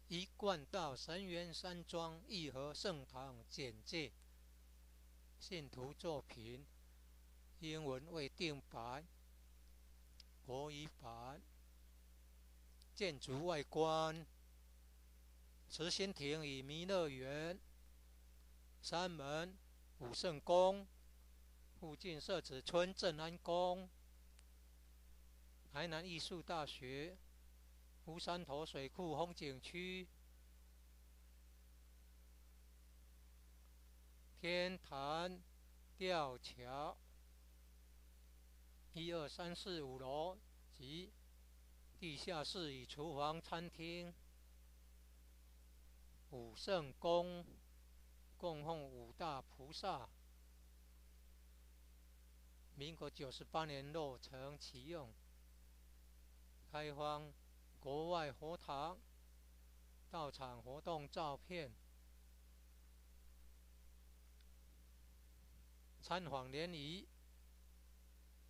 一贯道神源山庄义和圣堂简介，信徒作品，英文未定版，国语版。建筑外观：慈心亭与弥勒园，山门武圣宫，附近社子村正安宫，台南艺术大学，乌山头水库风景区，天坛吊桥，1、2、3、4、5楼及地下室与厨房、餐厅。武圣宫供奉五大菩萨，民国98年落成启用。开放国外佛堂到场活动照片，参访联谊、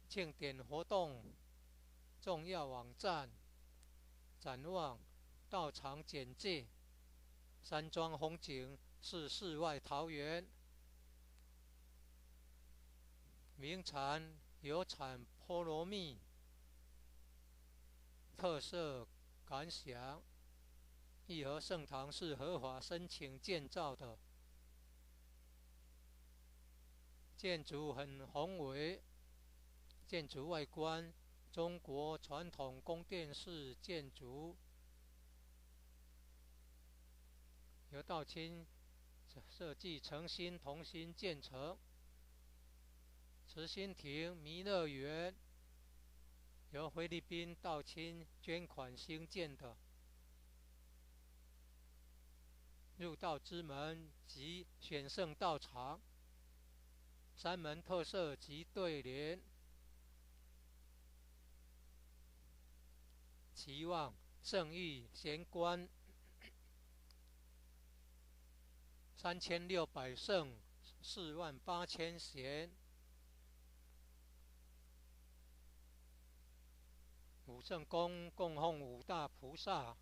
庆典活动重要网站、展望、到场简介。山庄风景是世外桃源，名产有产菠萝蜜。特色感想：义和圣堂是合法申请建造的，建筑很宏伟。建筑外观：中国传统宫殿式建筑，由道清设计诚心同心建成。慈心亭弥勒园由菲律宾道清捐款兴建的，入道之门及选圣道场，山门特色及对联。期望圣域贤官3600圣48000贤。武圣宫供奉五大菩萨：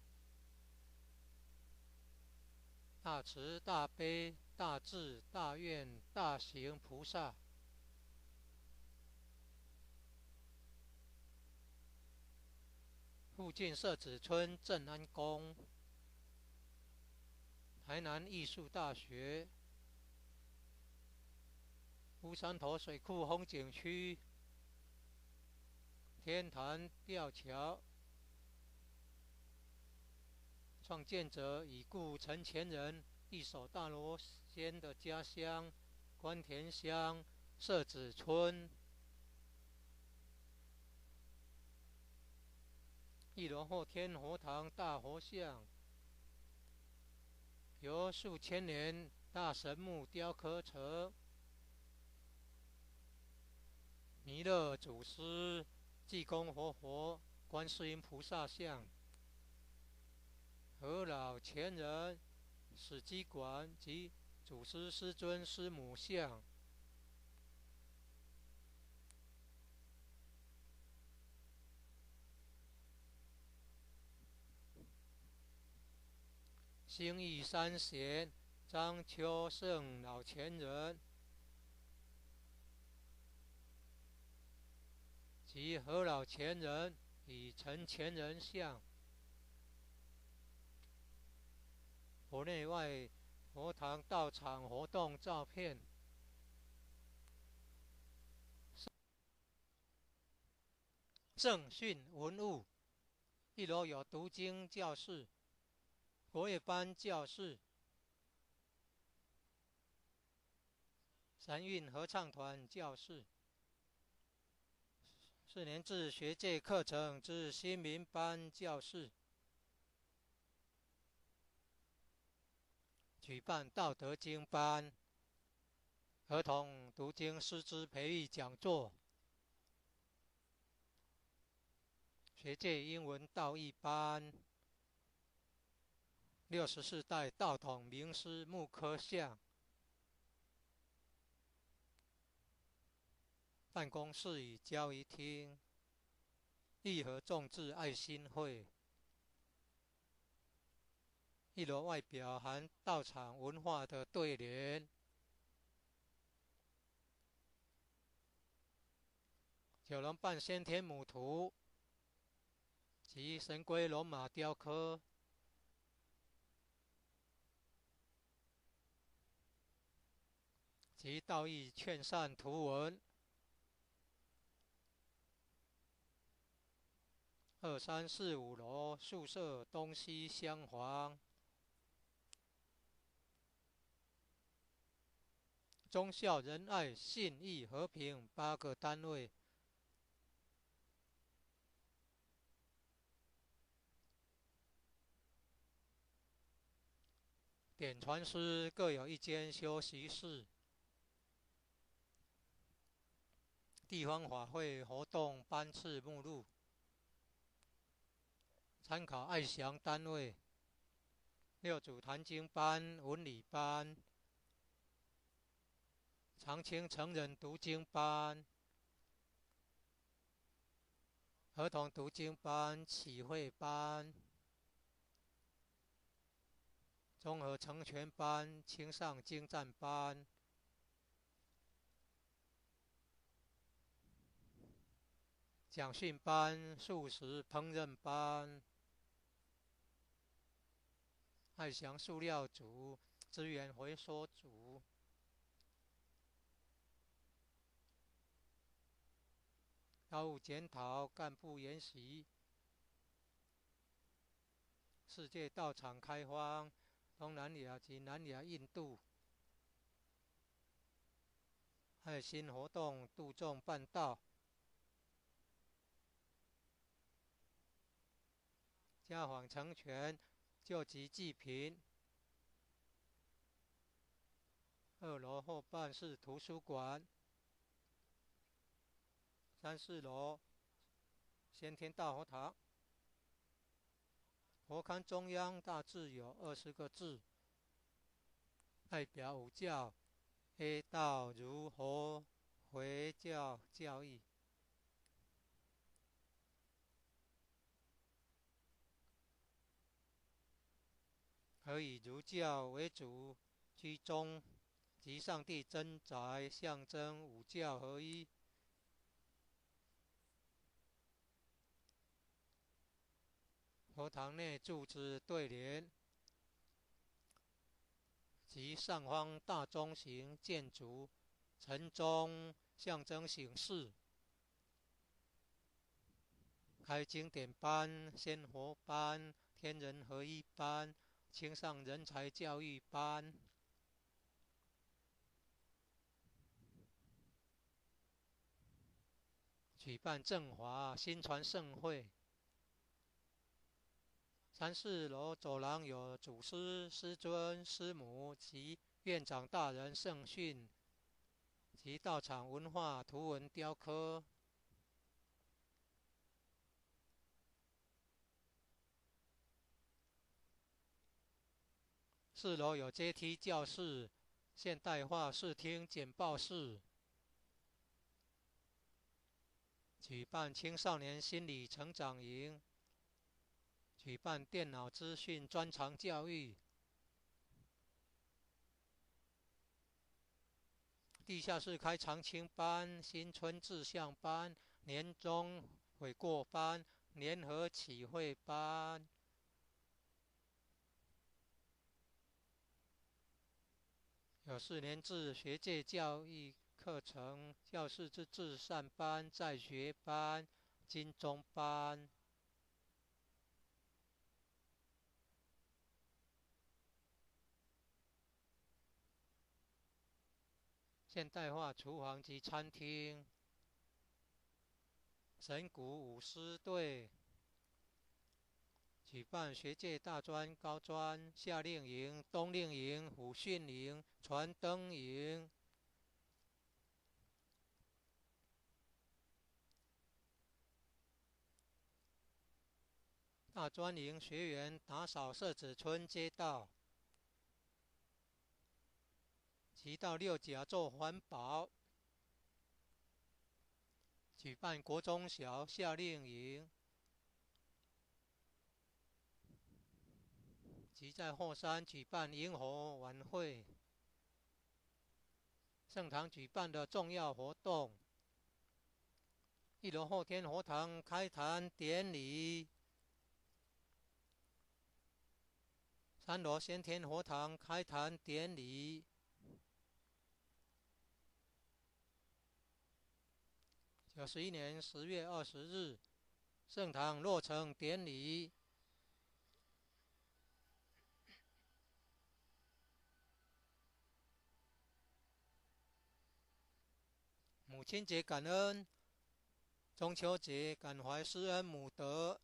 大慈大悲大智大愿大行菩萨。附近社子村正安宫，台南艺术大学，乌山头水库风景区，天坛吊桥。创建者已故陈前人一手大罗仙的家乡关田乡社子村。一楼后天佛堂大佛像，由数千年大神木雕刻成。弥勒祖师、济公活佛、观世音菩萨像，和老前人、史基馆及祖师师尊师母像。兴义三贤张秋胜老前人及何老前人与陈前人像。佛内外佛堂道场活动照片。圣训文物：一楼有读经教室、国乐班教室、三韵合唱团教室、4年制学界课程之新民班教室，举办道德经班、儿童读经师资培育讲座、学界英文道义班、64代道统名师木刻像。办公室与交易厅，义和众志爱心会。一楼外表含道场文化的对联。九龙半先天母图及神龟龙马雕刻。及道义劝善图文。2、3、4、5楼宿舍东西厢房。忠孝仁爱信义和平8个单位。典传师各有一间休息室。地方法会活动班次目录。参考爱详单位。六祖坛经班、文理班。长青成人读经班。儿童读经班、启慧班。综合成全班、青上精湛班。讲训班、素食烹饪班。爱祥塑料组、资源回收组。劳务检讨、干部研习。世界道场开荒，东南亚及南亚印度。爱心活动度众办道。家访成全救急济贫。2楼后办事图书馆。3、4楼先天大佛堂。佛龛中央大致有20个字，代表五教 A 道如佛回教教义。而以儒教为主，居中及上帝真宅，象征五教合一。佛堂内柱子对联及上方大中型建筑，城中象征醒世。开经典班、仙佛班、天人合一班、青上人才教育班。举办正华新传盛会。3、4楼走廊有祖师、师尊、师母及院长大人圣训及道场文化图文雕刻。4楼有阶梯教室、现代化视听简报室。举办青少年心理成长营。举办电脑资讯专长教育。地下室开长青班、新春志向班、年终悔过班、联合启慧班。有4年制学界教育课程，教师之至善班、在学班、金钟班。现代化厨房及餐厅。神鼓舞狮队。举办学界大专、高专、夏令营、冬令营、辅训营、传灯营。大专营学员打扫社子村街道，及到六甲做环保。举办国中小夏令营。即在后山举办萤火晚会，圣堂举办的重要活动。1楼后天佛堂开坛典礼，3楼先天佛堂开坛典礼。91年10月20日，圣堂落成典礼。母亲节感恩，中秋节感怀施恩母德。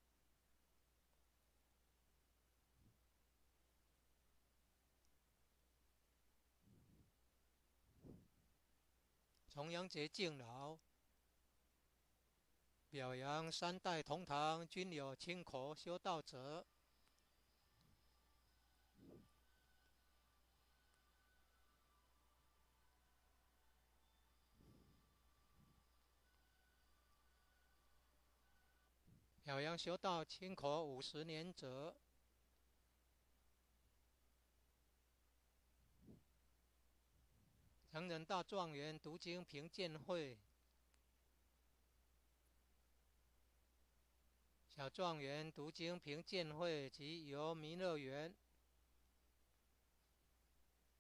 重阳节敬老，表扬3代同堂均有亲口修道者。表扬修道亲口50年者。成人大状元读经评鉴会，小状元读经评鉴会及由弥勒园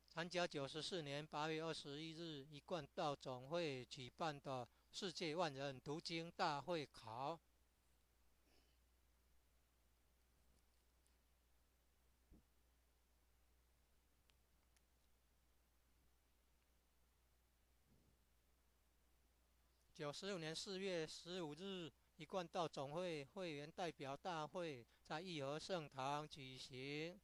参加94年8月21日一贯道总会举办的世界万人读经大会考。95年4月15日，一贯道总会会员代表大会在义和圣堂举行。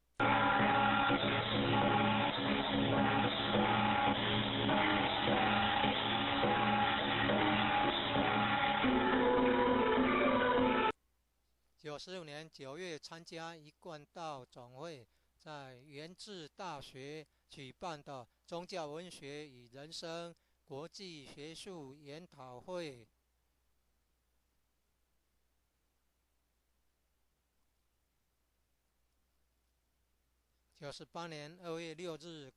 96年9月，参加一贯道总会在元智大学举办的宗教文学与人生国际学术研讨会。98年2月6日，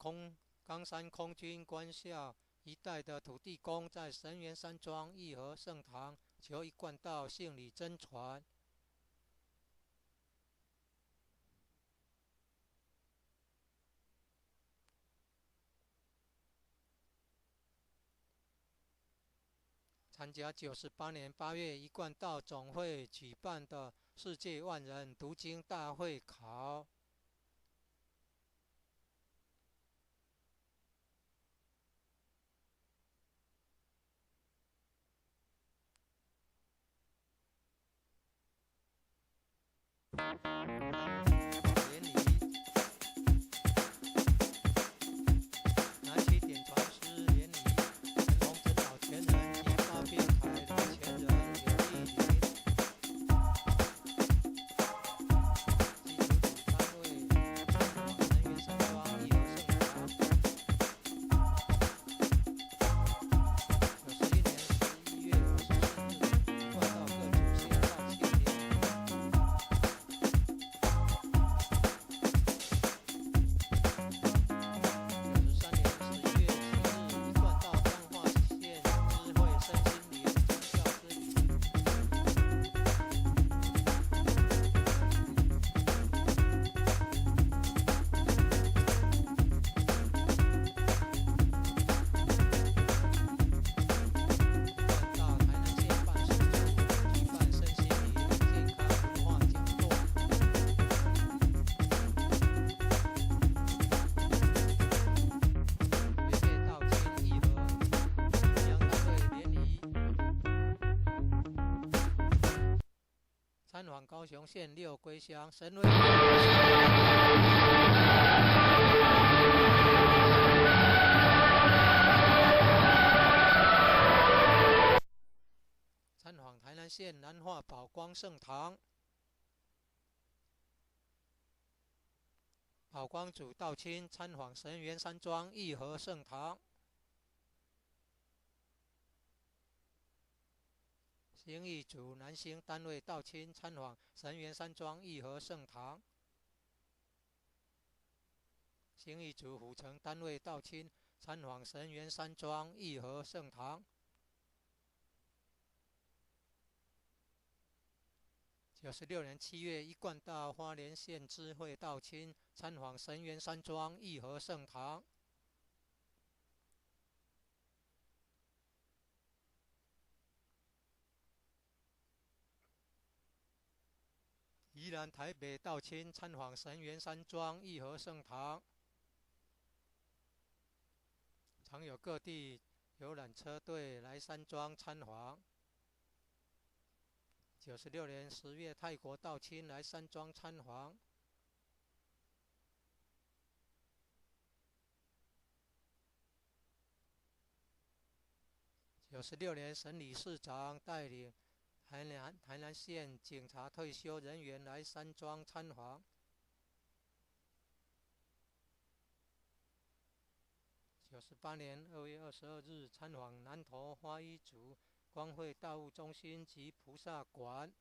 冈山空军官校一带的土地公在神源山庄义和圣堂求一贯道信理真传。参加98年8月一贯道总会举办的世界万人读经大会考。典礼，南齐典传师典礼，陈洪真老前人及大辩台老前人刘义林，基督徒单位神源山庄义和圣堂。91年11月24日，贯道各主线到庆典。参访高雄县6归乡神威。参访台南县南化宝光圣堂，宝光主道亲参访神源山庄义和圣堂。兴义组南兴单位道亲参访神源山庄义和圣堂。新义组府城单位道亲参访神元山庄义和圣堂。96年7月，一贯道花莲县知会道亲参访神元山庄义和圣堂。宜兰台北道亲参访神元山庄义和圣堂。常有各地游览车队来山庄参访。96年10月，泰国道亲来山庄参访。96年，沈理事长带领台南县警察退休人员来山庄参访。98年2月22日，参访南投花衣组光会道务中心及菩萨馆。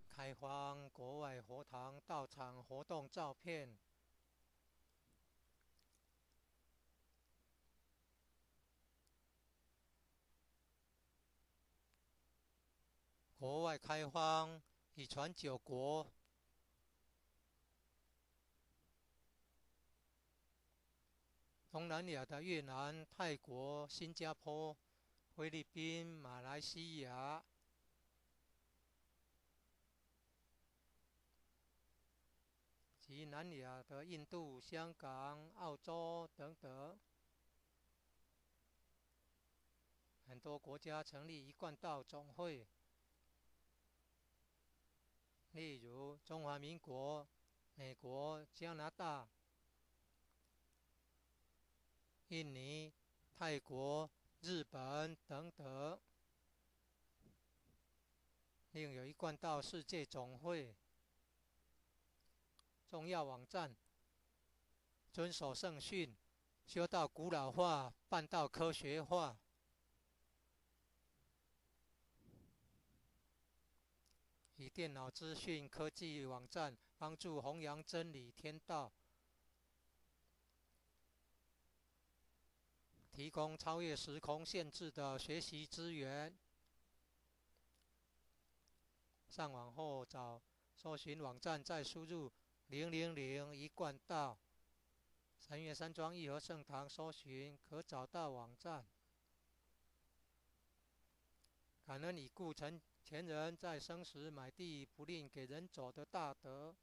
开荒国外佛堂道场活动照片。国外开荒已传9国。东南亚的越南、泰国、新加坡、菲律宾、马来西亚。及南亚的印度、香港、澳洲等等，很多国家成立一贯道总会，例如中华民国、美国、加拿大、印尼、泰国、日本等等。另有一贯道世界总会。重要网站：遵守圣训，修道古老化，办道科学化。以电脑资讯科技网站帮助弘扬真理天道，提供超越时空限制的学习资源。上网后找搜寻网站，再输入000一贯道神元山庄义和圣堂，搜寻可找到网站。感恩已故前人在生时买地不吝给人走的大德。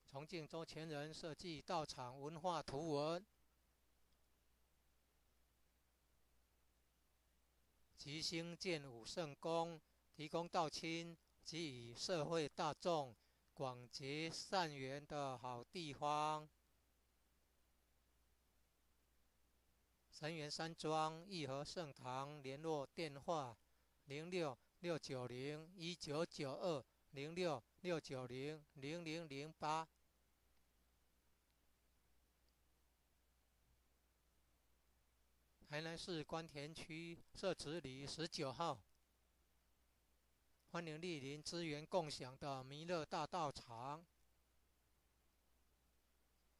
崇敬周前人设计道场文化图文，及兴建武圣宫，提供道亲及与社会大众广结善缘的好地方。神元山庄义和圣堂联络电话06-690-1992-06-690-0008。台南市关田区社子里19号，欢迎莅临资源共享的弥勒大道场。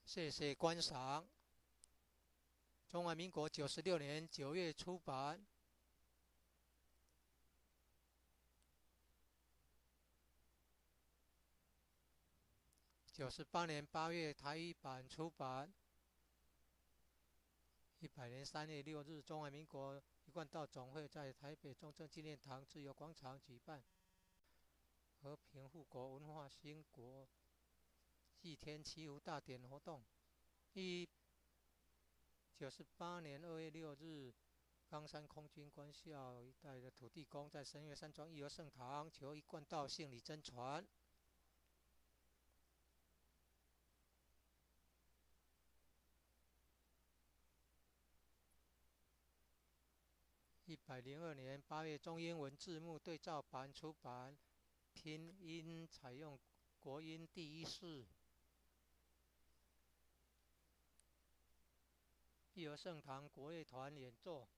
谢谢观赏。中华民国96年9月出版。98年8月台语版出版。100年3月6日，中华民国一贯道总会在台北中正纪念堂自由广场举办和平复国文化兴国祭天祈福大典活动。98年2月6日，冈山空军官校一带的土地公在神元山庄义和圣堂求一贯道信理真传。102年8月，中英文字幕对照版出版，拼音采用国音第一式。义和圣堂国乐团演奏。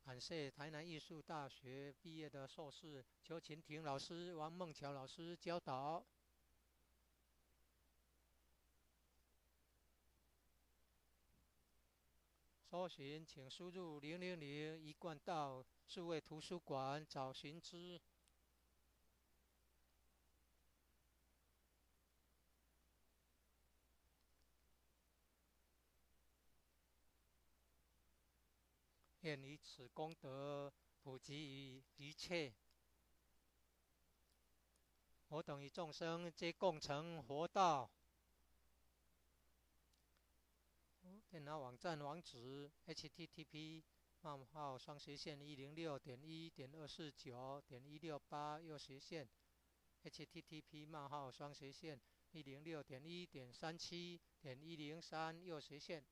感谢台南艺术大学毕业的硕士邱琴婷老师、王梦桥老师教导。搜寻请输入000一贯道数位图书馆找寻之。愿以此功德普及于一切，我等与众生皆共成佛道。电脑网站网址 http://106.1.249.168 http://106.1.37.103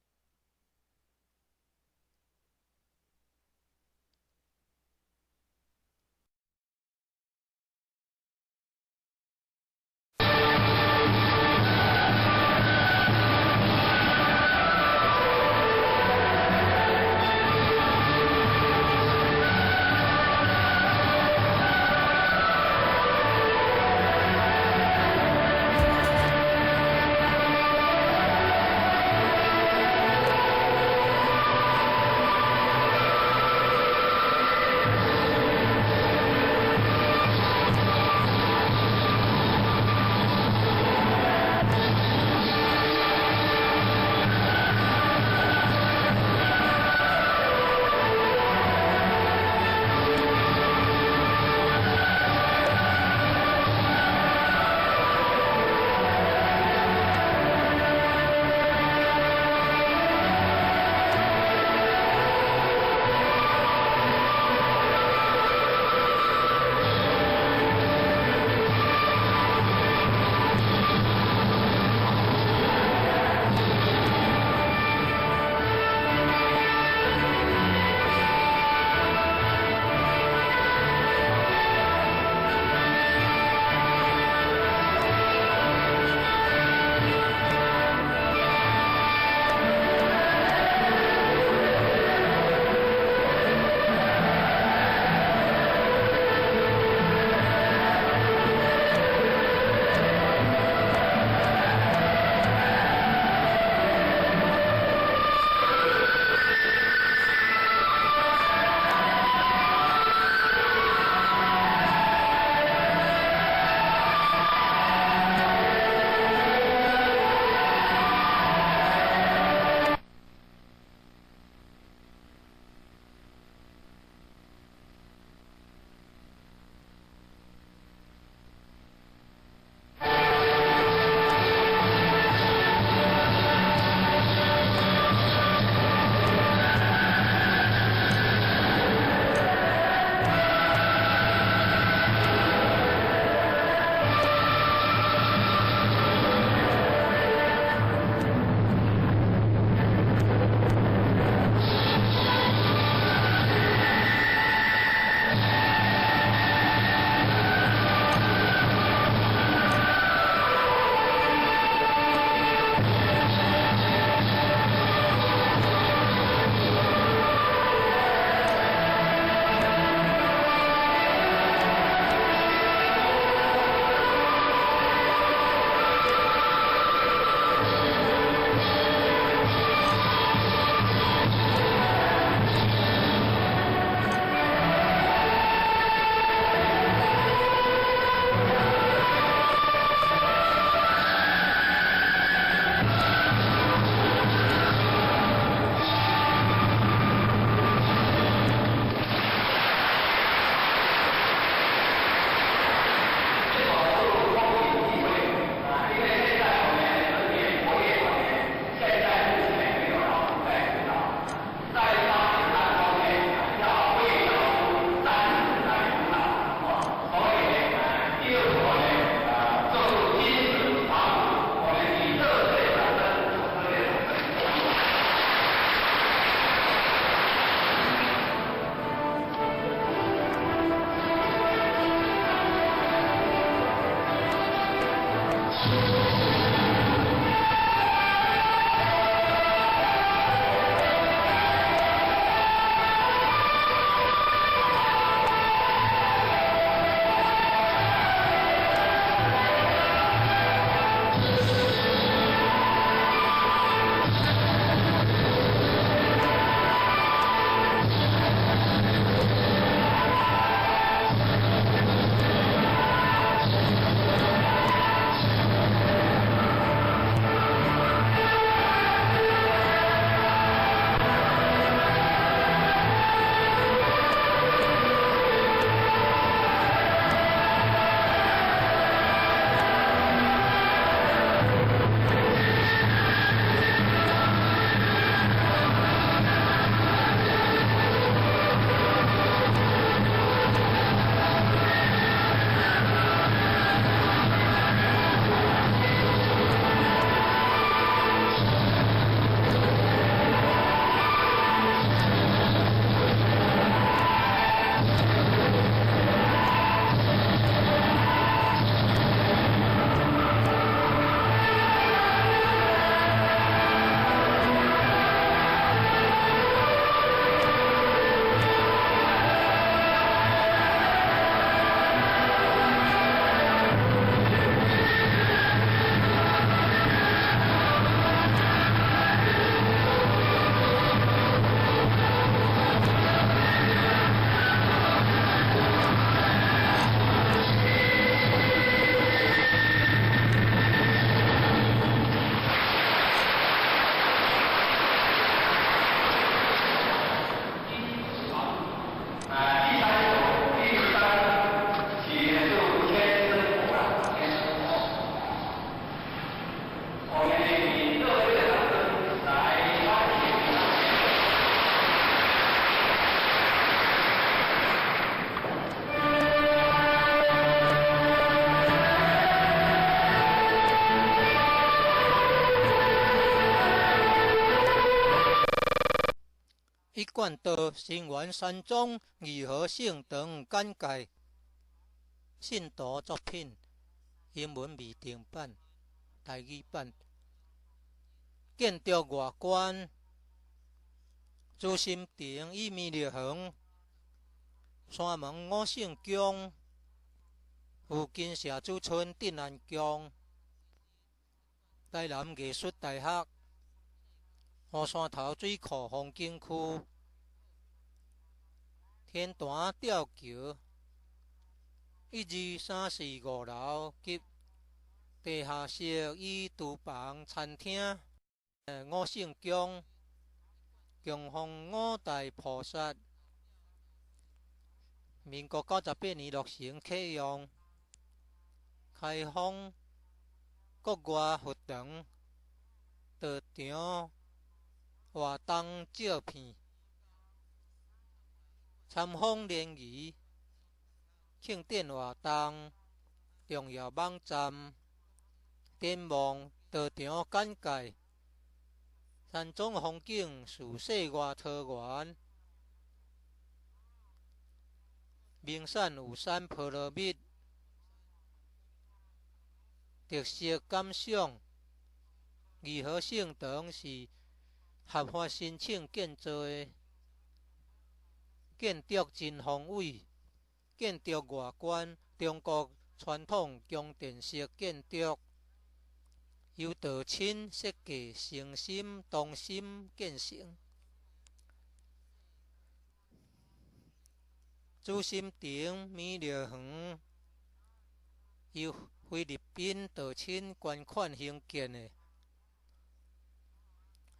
一贯道成员山庄如何性等简介。信徒作品，英文未定版、台语版。建筑外观，朱心亭与米粒园、山门五圣宫、附近社子村镇安宫、台南艺术大学、湖山头水库风景区、天坛吊桥、1、2、3、4、5楼及地下室与厨房、餐厅、五圣宫、供奉五大菩萨。民国98年落成启用，开放国外佛堂、道场、活动照片、参访联谊、庆典活动、重要网站、展望、道场简介、山庄风景、自世外桃源、名产有山菠萝蜜、特色感想。如何性堂是合法申请建造的，建筑真宏伟。建筑外观，中国传统宫殿式建筑，由道亲设计，诚心同心建成。朱心亭米粒园由菲律宾道亲捐款兴建的。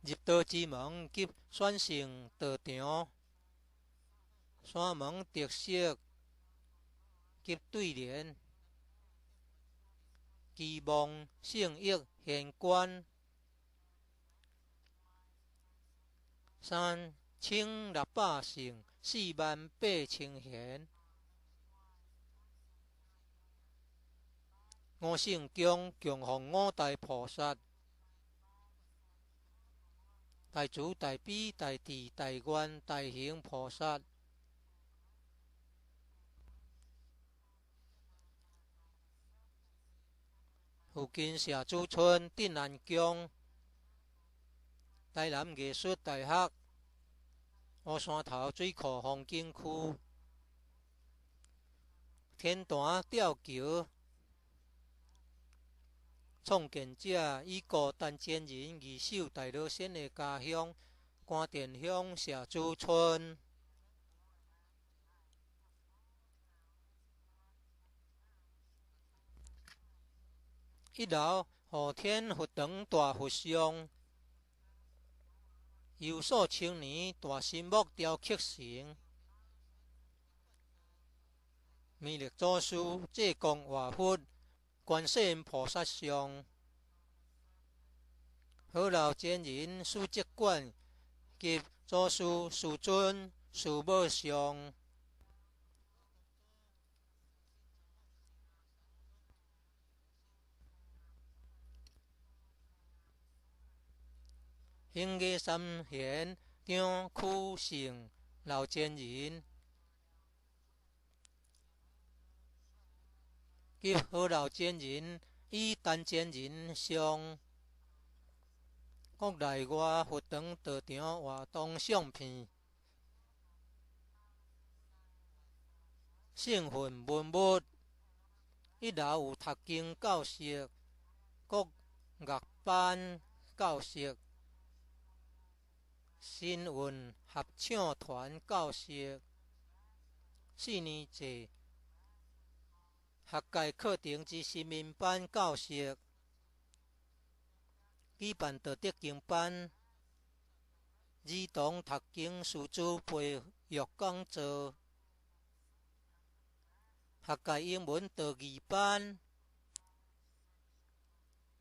入道之门及选成道场，山门特色及对联，期望圣益显观，3600姓48000贤。五圣宫供奉五大菩萨。大慈大悲大智大愿大行菩萨。附近社子村镇安宫、台南艺术大学、湖山头水库风景区、天坛吊桥。创建者以孤单前人二手大老仙的家乡关田乡社子村。1楼后天佛堂大佛像，由数千年大心木雕刻成。弥勒祖师济公活佛、观世音菩萨像。好老前人书籍馆及祖师师尊师母像。兴业三贤张曲胜老前人及好老前人以单前人像。国内外佛堂道场活动相片。圣训文物。1楼有读经教室、国乐班教室、新韵合唱团教室、4年制学界课程之新民班教室。举办道德经班、儿童读经师资培育讲座。学界英文道义班。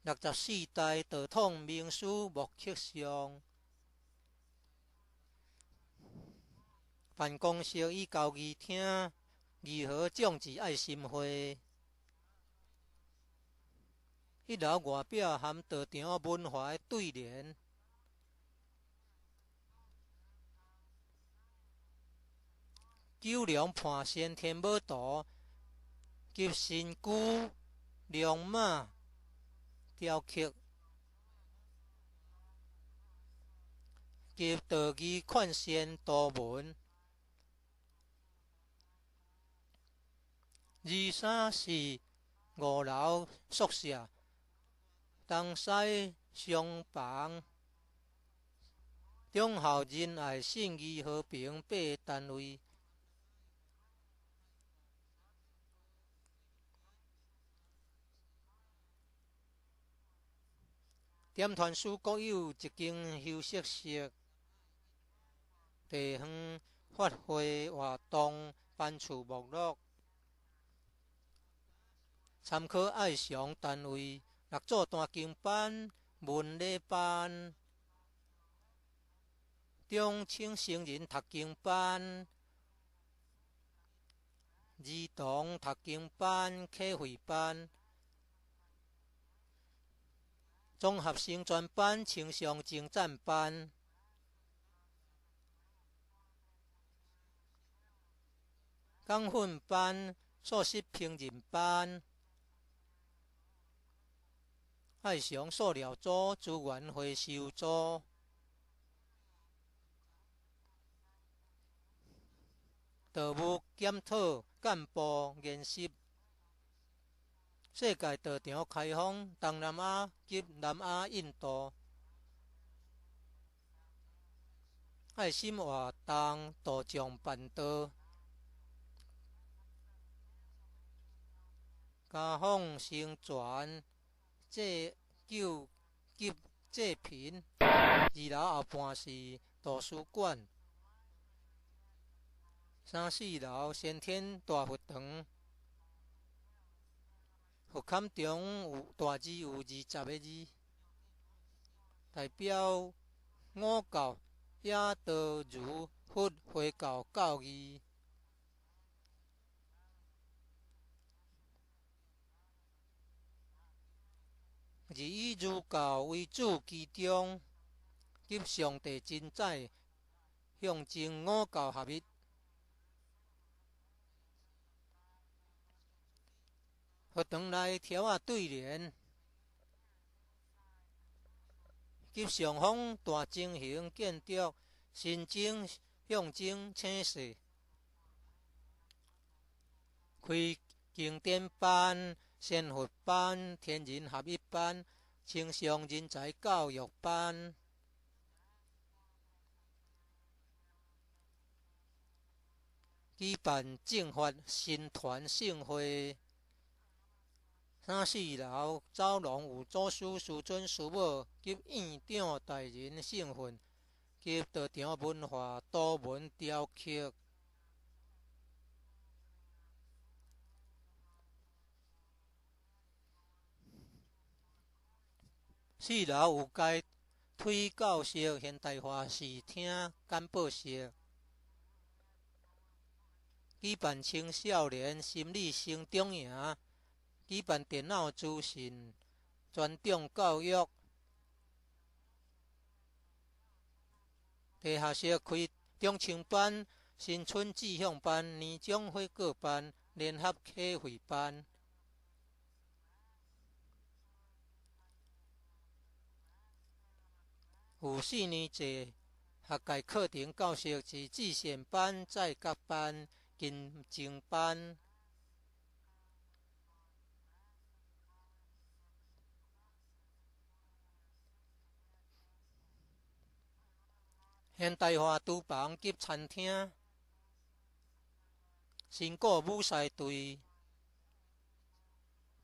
64代道统名师木刻像。办公室与交易厅如何种植爱心花。1楼外表含道场文化的对联。九龙判先天母图，及身躯龙马雕刻，及道义款线图文。23是5楼宿舍，东西厢房，忠孝仁爱信义和平8个单位。点团署各有一间休息室，地方发挥活动班次目录，参考爱详单位6组单经班、文理班、中青成人读经班、儿童读经班、课会班。综合性专班、青少精湛班、港训班、素食烹饪班、爱详塑料组、资源回收组、道务检讨干部研习。世界道场开放东南亚及南亚印度，爱心活动度奖办道，家访成全祭救及济贫。2楼后半是图书馆，3、4楼先天大佛堂。佛龛中有大字有20个字，代表五教、野道儒、佛、回教教义。以儒教为主其中，及上帝真宰，象征五教合一。佛堂内条仔对联，及上方大正形建筑，神经象征青色。开经典班、仙佛班、天人合一班、青少人才教育班。举办正法新团盛会。3、4楼走廊有祖师、师尊、师母及院长大人圣训，及道场文化图文雕刻。4楼有该推教室、现代化视听简报室。举办青少年心理成长营，举办电脑资讯专长教育。地下室开中青班、新春志向班、年终会告班、联合课会班。有4年制学界课程教室是自选班、在甲班、金精班。现代化厨房及餐厅，新购舞狮队，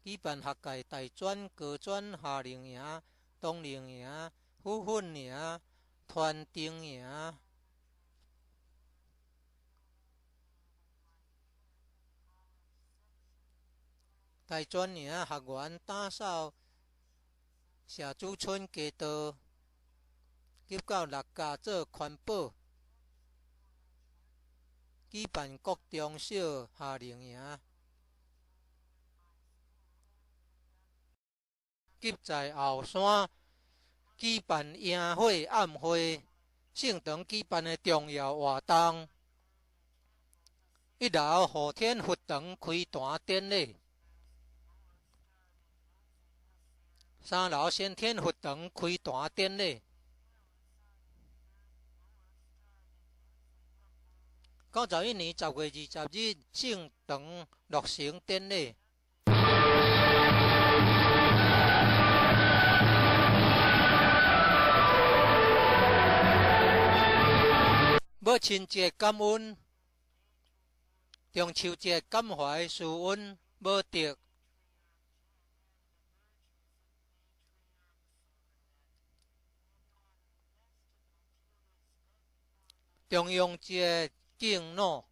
举办学界大专、高专夏令营、冬令营、复训营、团丁营。大专营学员打扫社子村街道，及到6家做环保。举办国中小夏令营，及在后山举办营会暗会，圣堂举办的重要活动。一楼后天佛堂开大典礼。3楼先天佛堂开大典礼。91年10月20日圣堂落成典礼。母亲节感恩，中秋节感怀师恩无得。中央节敬老，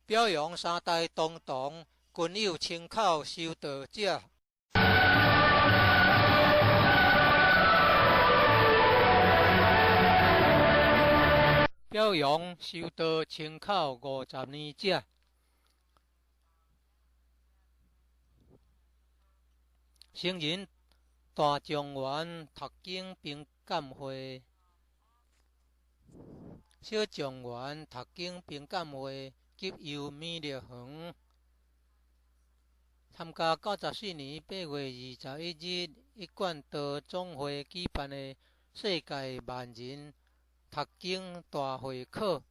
表扬3代同堂均有亲口修道者。表扬修道亲口50年者。成人大状元读经评鉴会。小状元读经评鉴会及游美丽园参加94年8月21日一贯道总会举办的世界万人读经大会考。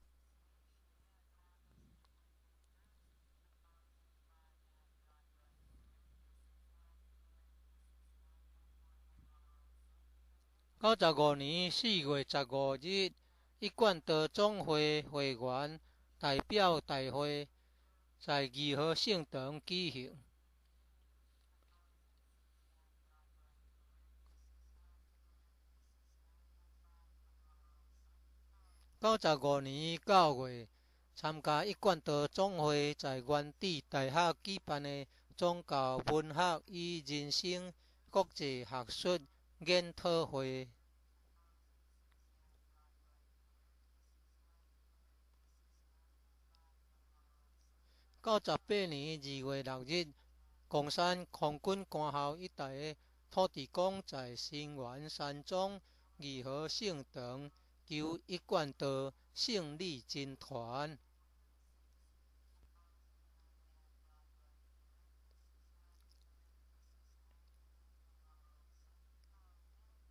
95年4月15日一贯道总会会员代表大会在义和圣堂举行。95年9月参加一贯道总会在原址大学举办的宗教文学与人生国际学术研讨会。98年2月6日，贡山空军官校一带的土地公在新园山庄义和圣堂求一贯道胜利真传。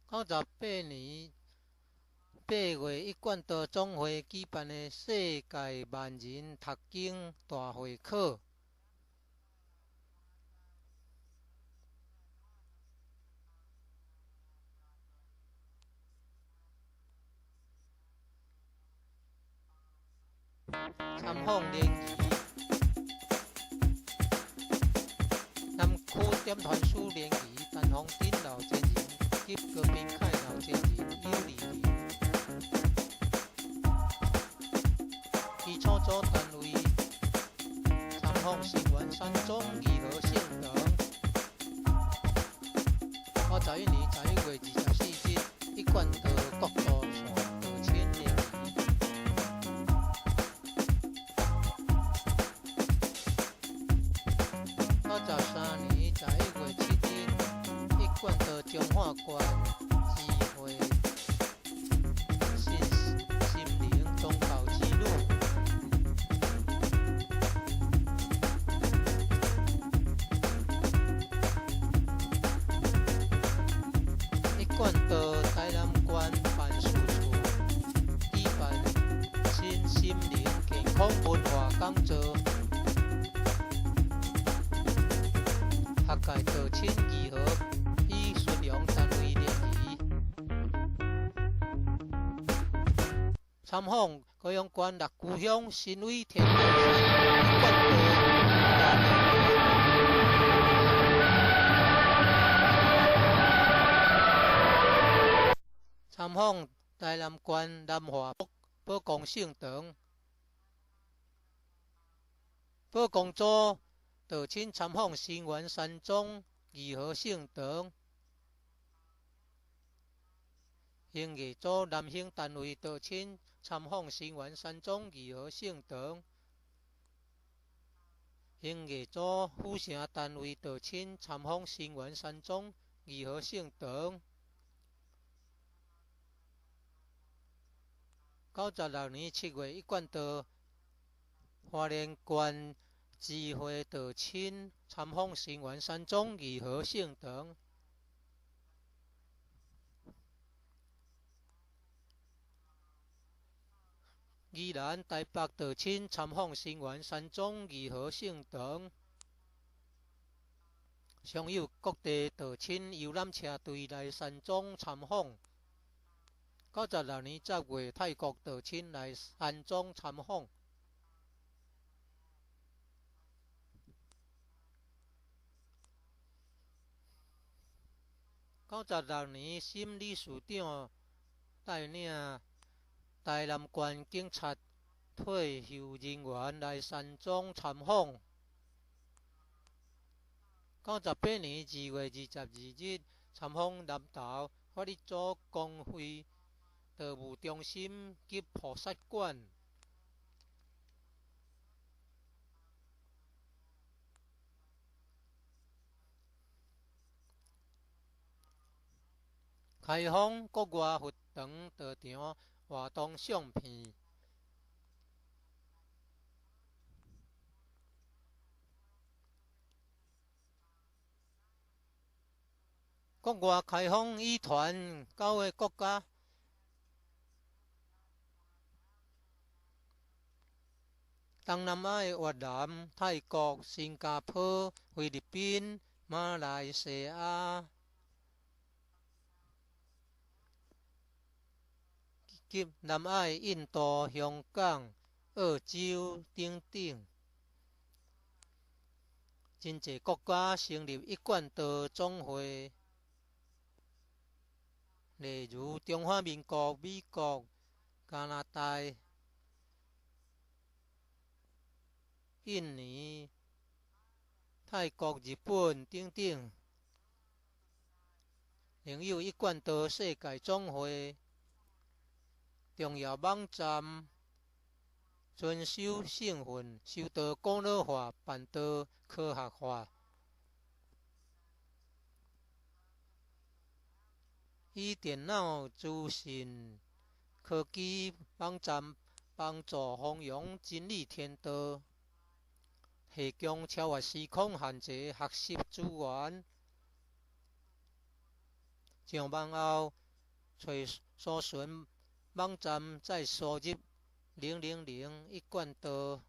98年8月一贯道总会举办的世界万人读经大会考。参访联谊，南区点团书联谊，陈宏斌老前人及郭炳凯老前人有利益。基础组单位参访新园山庄义和圣堂。91年11月24日，一贯道国道线道亲联谊。93年11月7日，一贯道中华县聚会心灵宗教之路。一贯道台南县办事处举办新心灵健康文化讲座。学界道亲义和与信仰单位联谊，参访高雄县六股乡新威天后山一贯道。参访台南县南华宝光圣堂。宝光组道亲参访新园山庄义和圣堂。营业组男性单位道亲参访新园山庄义和圣堂。营业组府城单位道亲参访新园山庄义和圣堂。96年7月一贯道花莲县智慧道亲参访新园山庄义和圣堂。宜兰台北道亲参访新园山庄义和圣堂。尚有各地道亲游览车队来山庄参访。96年10月，泰国道亲来山庄参访。96年，新理事长带领台南县警察退休人员来山庄参访。98年2月22日，参访南投法律组公会道务中心及菩萨馆。开放国外佛堂道场活动相片。国外开放语团9个国家。东南亚越南、泰国、新加坡、菲律宾、马来西亚及南亚印度、香港、澳洲等等，真济国家成立一贯道总会，例如中华民国、美国、加拿大、印尼、泰国、日本等等。另有一贯道世界总会。重要网站遵守圣训，修道古老化，办道科学化。以电脑资讯科技网站帮助弘扬真理天道，提供超越时空限制学习资源。上网后，搜寻网站再输入000一贯道。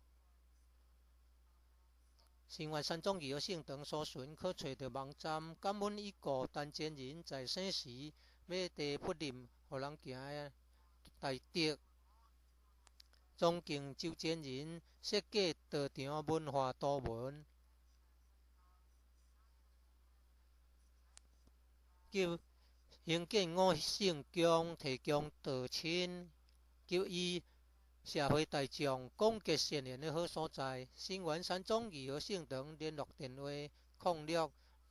新园山庄义和圣堂搜寻可找到网站。感恩已故陈前人在生时马蹄不认，予人行的大德。崇敬周前人设计道场文化图文，及兴建5圣宫，提供道亲及以社会大众广结善缘的好所在。新园山庄义和圣堂联络电话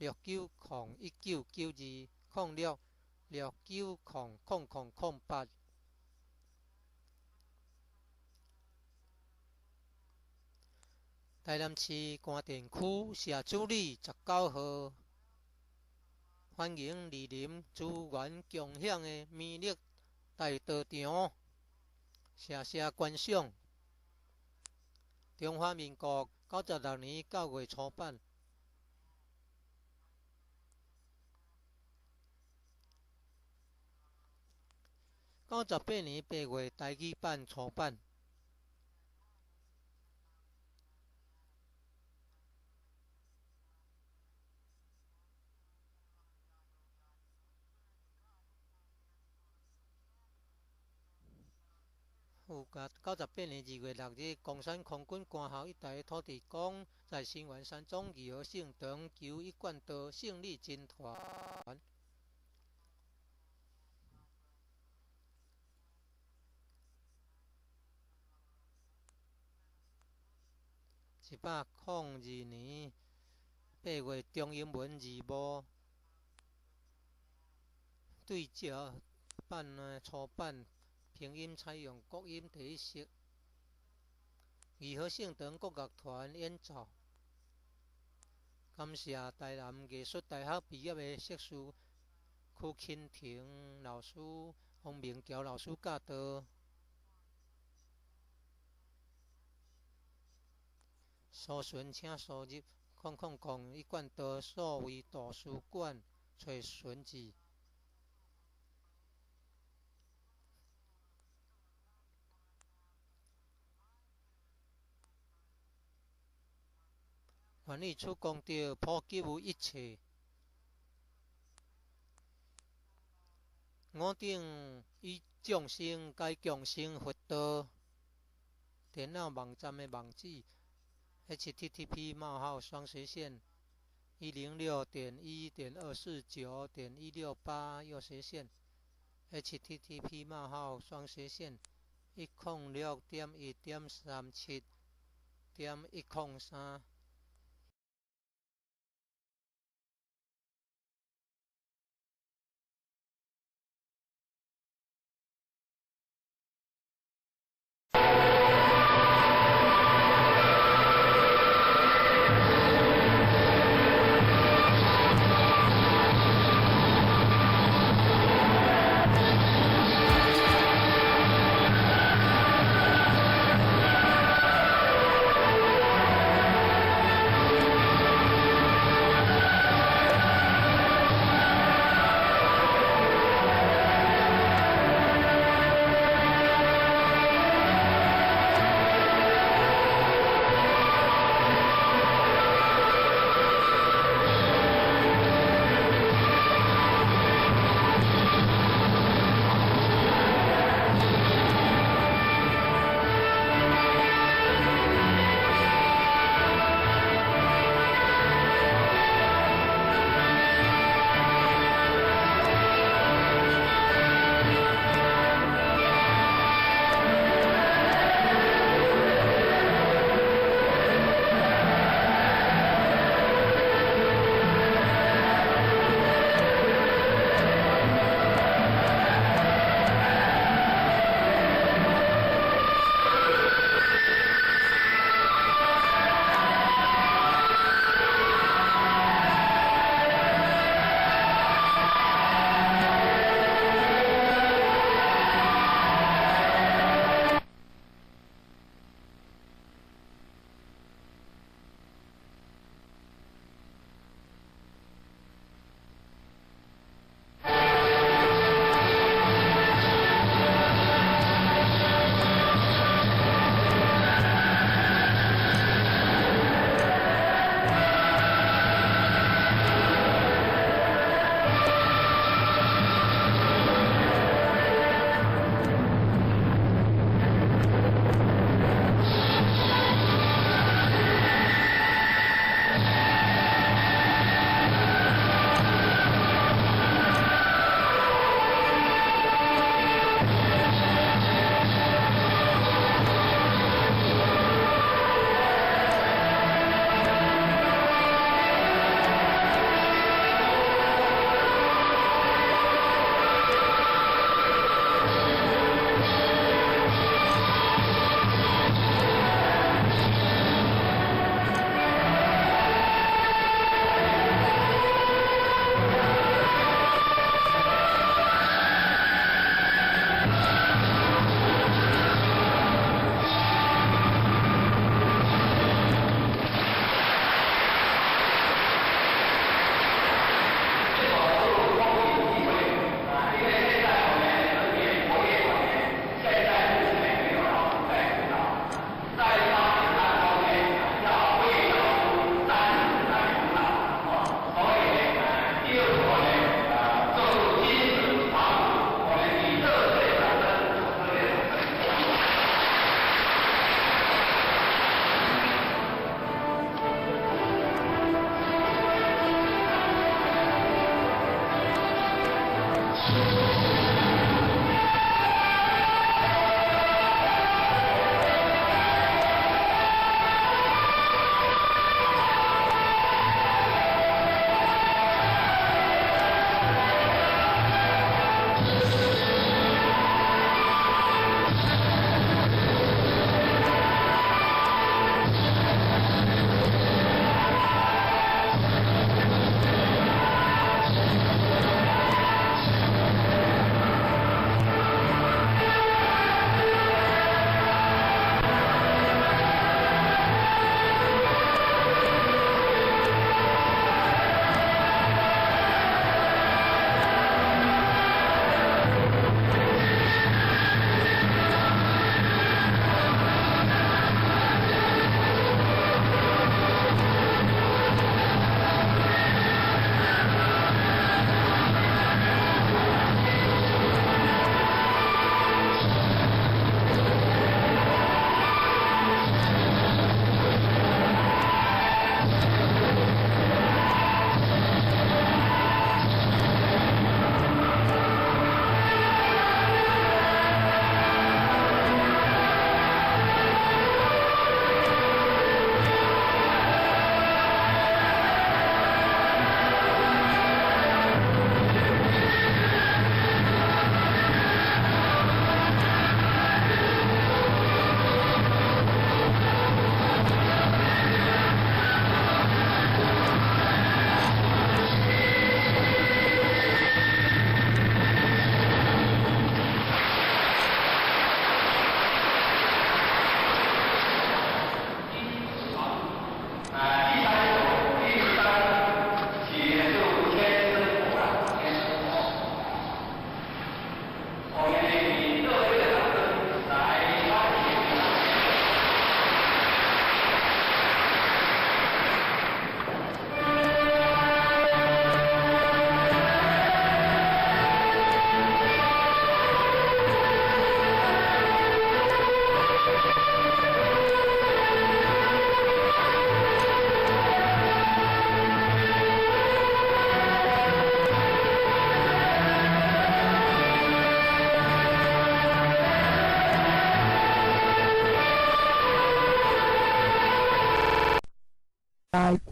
066901920669000008。台南市官田区社主里19号，欢迎莅临资源共享的美丽大道场，谢谢观赏。中华民国96年9月初版。98年8月台语版初版。98年2月6日，公山空军官校一带土地公在新园山庄义和圣堂求一贯道胜利军团。1802年8月，中英文字幕对照版的初版，拼音采用国音第一式。义和圣堂国乐团演奏。感谢台南艺术大学毕业的硕士曲钦婷老师、洪明桥老师教导。搜寻请输入0001一贯道数位图书馆找寻字。愿意出功德，普及于一切。我等以众生解共生佛道。电脑网站的网址 http://106.1.249.168 右斜线 http://106.1.37.103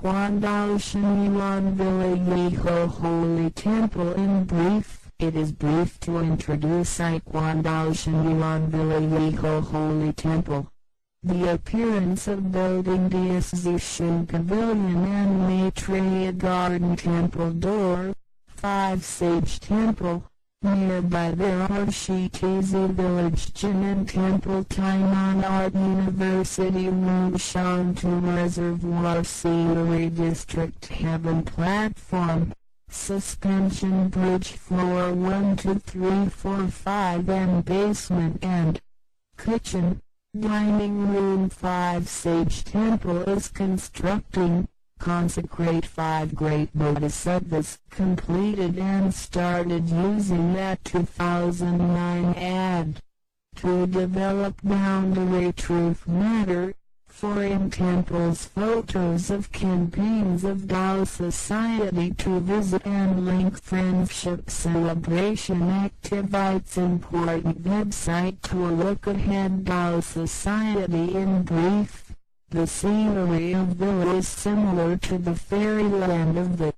Quan Dao Shen Yuan Villa Yiho Holy Temple. In brief, it is brief to introduce I Quan Dao Shen Yuan Villa Yiho Holy Temple. The appearance of building Diaszushin Pavilion and Maitreya Garden Temple Door, 5 Sage Temple. Nearby there are Shitizi Village Jinan Temple, Tainan Art University, Wushantu Reservoir Scenery District, Heaven Platform, Suspension Bridge, Floor 1, 2, 3, 4, 5 and Basement and Kitchen. Dining Room 5 Sage Temple is constructing. Consecrate 5 great bodhisattvas, completed and started using that 2009 ad to develop boundary truth matter. Foreign temples, photos of campaigns of Dao Society to visit and link friendship celebration activities. Important website to look ahead. Dao Society in brief. The scenery of Villa is similar to the fairyland of the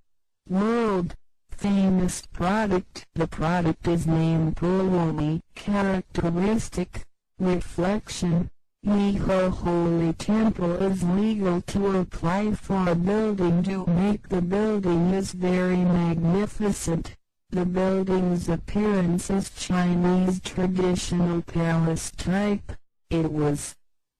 world famous product. The product is named Purwani. Characteristic, reflection. Yiho Holy Temple is legal to apply for a building to make the building is very magnificent. The building's appearance is Chinese traditional palace type. It was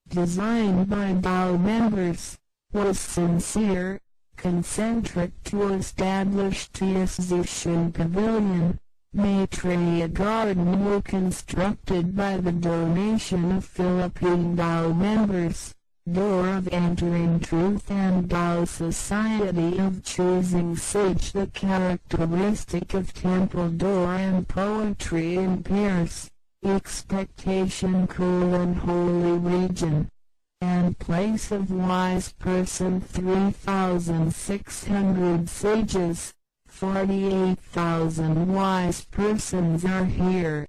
designed by Dao members, was sincere, concentric to establish Diaszushin Pavilion. Maitreya Garden were constructed by the donation of Philippine Dao members. Door of Entering Truth and Dao Society of Choosing Sage. The characteristic of temple door and poetry in pairs. Expectation cool and holy region, and place of wise person. 3,600 sages, 48,000 wise persons are here.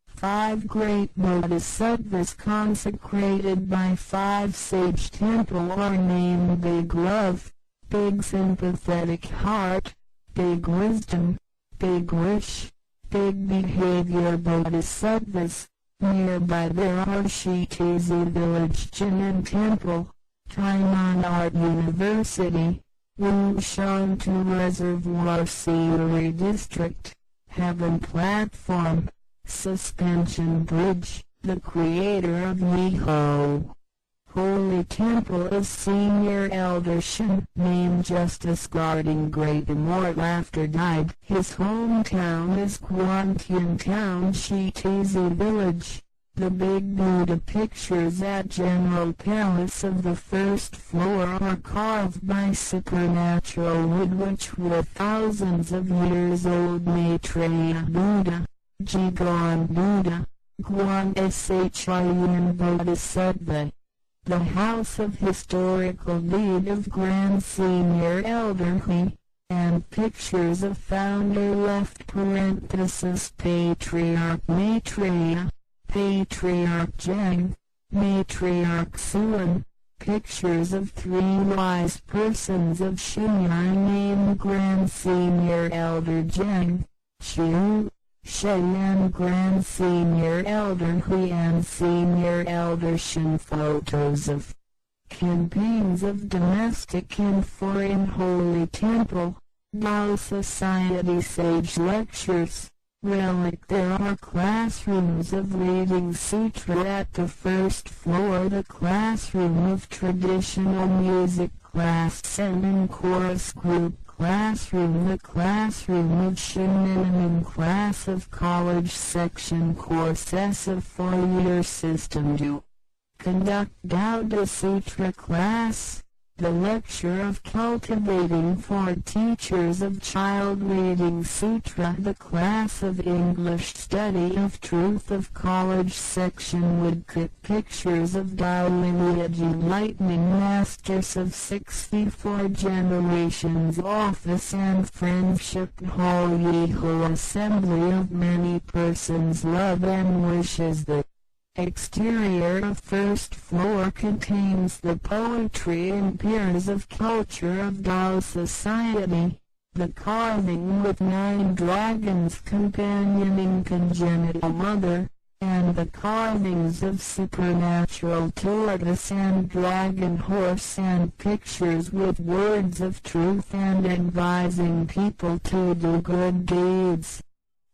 5 great bodhisattvas consecrated by 5 sage temple are named Big Love, Big Sympathetic Heart, Big Wisdom, Big Wish, Big Behavior bodhisattvas. Nearby there are Shitizi Village Jinan Temple, Tainan Art University, Wushantu Reservoir Scenery District, Heaven Platform, Suspension Bridge. The creator of Yiho Holy Temple is Senior Elder Shen, named Justice guarding great immortal after died. His hometown is Quantian Town, Shitizi Village. The big Buddha pictures at General Palace of the first floor are carved by supernatural wood which were thousands of years old. Maitreya Buddha, Jigon Buddha, Guan Shin Bodhisattva. The House of Historical Deed of Grand Senior Elder Hui, and pictures of founder left parenthesis Patriarch Maitreya, Patriarch Zheng, Matriarch Suan. Pictures of 3 wise persons of Shinyar named Grand Senior Elder Zheng, Shu, Shen and Grand Senior Elder Hui and Senior Elder Shen. Photos of campaigns of domestic and foreign holy temple, Dao Society sage lectures. Relic. There are classrooms of reading sutra at the first floor. The classroom of traditional music class and chorus group classroom. The classroom of Shinminimum class of college section courses of 4-year system to conduct Gauda Sutra class. The lecture of cultivating for teachers of child reading sutra. The class of English study of truth of college section woodcut. Pictures of Dao lineage enlightening masters of 64 generations. Office and friendship hall. Yiho assembly of many persons love and wishes. The Exterior of first floor contains the poetry and piers of culture of Tao society. The carving with 9 dragons companioning congenital mother, and the carvings of supernatural tortoise and dragon horse and pictures with words of truth and advising people to do good deeds.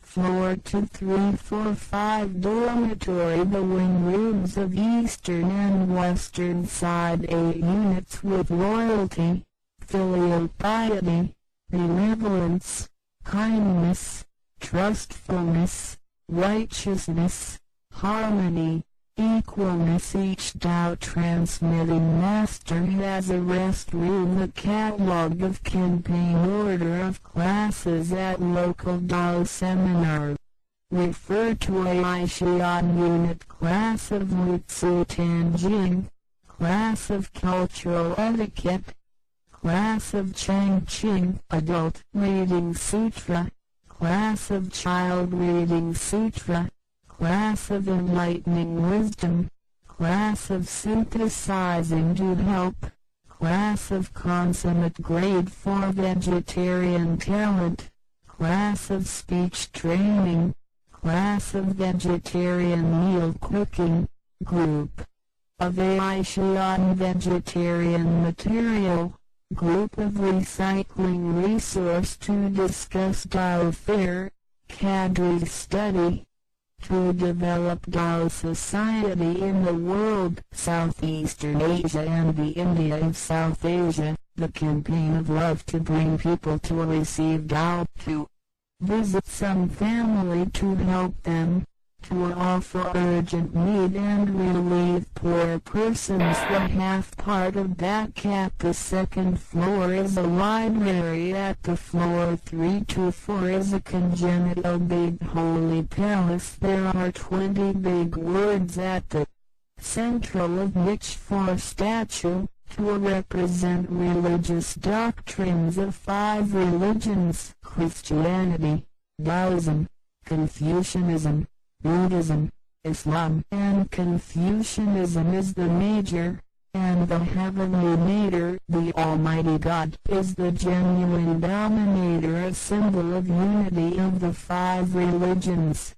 Floor 2, 3, 4, 5 dormitory. The wing rooms of eastern and western side 8 units with loyalty, filial piety, benevolence, kindness, trustfulness, righteousness, harmony, equalness. Each Tao transmitting master has a rest room, a catalog of campaign order of classes at local Tao seminar. Refer to Aishian unit class of Mutsu Tanjing, class of cultural etiquette, class of Changqing adult reading sutra, class of child reading sutra, class of enlightening wisdom, class of synthesizing to help, class of consummate grade for vegetarian talent, class of speech training, class of vegetarian meal cooking, group of Aishian vegetarian material, group of recycling resource to discuss Tao fair, cadre study, to develop Tao society in the world, Southeastern Asia and the India of South Asia, the campaign of love to bring people to receive Tao, to visit some family to help them, to offer urgent need and relieve poor persons. The half part of that cap. The second floor is a library. At the floor 3 to 4 is a congenital big holy palace. There are 20 big words at the central of which 4 statue, to represent religious doctrines of 5 religions: Christianity, Taoism, Confucianism, Buddhism, Islam. And Confucianism is the major, and the heavenly mater, the Almighty God, is the genuine dominator, a symbol of unity of the 5 religions.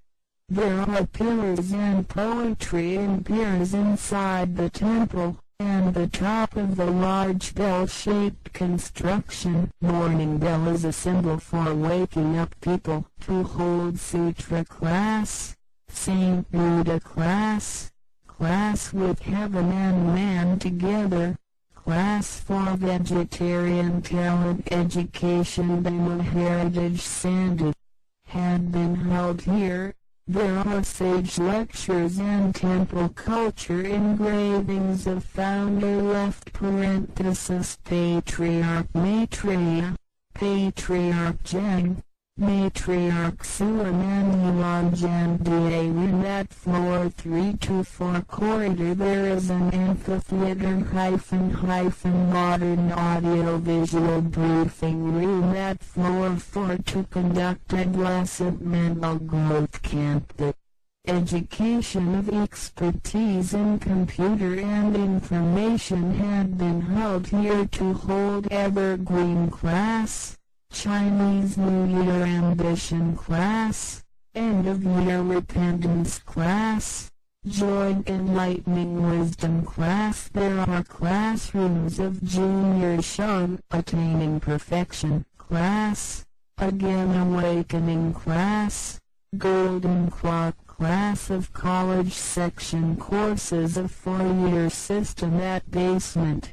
There are pillars and poetry and piers inside the temple, and the top of the large bell-shaped construction. Morning bell is a symbol for waking up people to hold sutra class, Saint Buddha class, class with heaven and man together, class for vegetarian talent education. The Heritage Sandit had been held here. There are sage lectures and temple culture engravings of founder left parenthesis Patriarch Maitreya, Patriarch Jen, Matriarch Sulam and Yuan Jandiayin. At floor 3 to 4 corridor there is an amphitheater modern audio-visual briefing room. At floor 4 to conduct adolescent mental growth camp. The education of expertise in computer and information had been held here to hold evergreen class, Chinese New Year ambition class, end of year repentance class, joint enlightening wisdom class. There are classrooms of junior Shun, attaining perfection class, again awakening class, golden clock class of college section courses of 4-year system. At basement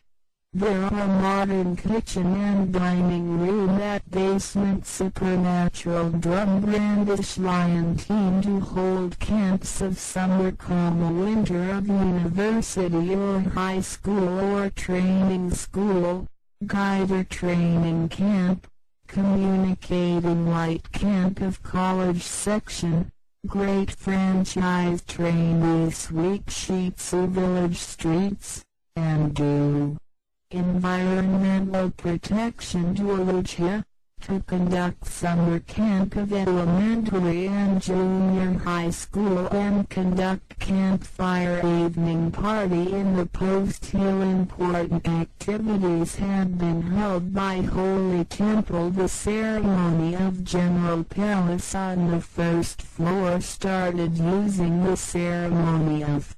there are modern kitchen and dining room. At basement supernatural drum brandish lion team to hold camps of summer, winter of university or high school or training school, guider training camp, communicating light camp of college section, great franchise trainee sweep sheets of village streets, and do environmental protection to Aluchia, to conduct summer camp of elementary and junior high school and conduct campfire evening party in the Post Hill. Important activities had been held by Holy Temple. The ceremony of General Palace on the first floor started using the ceremony of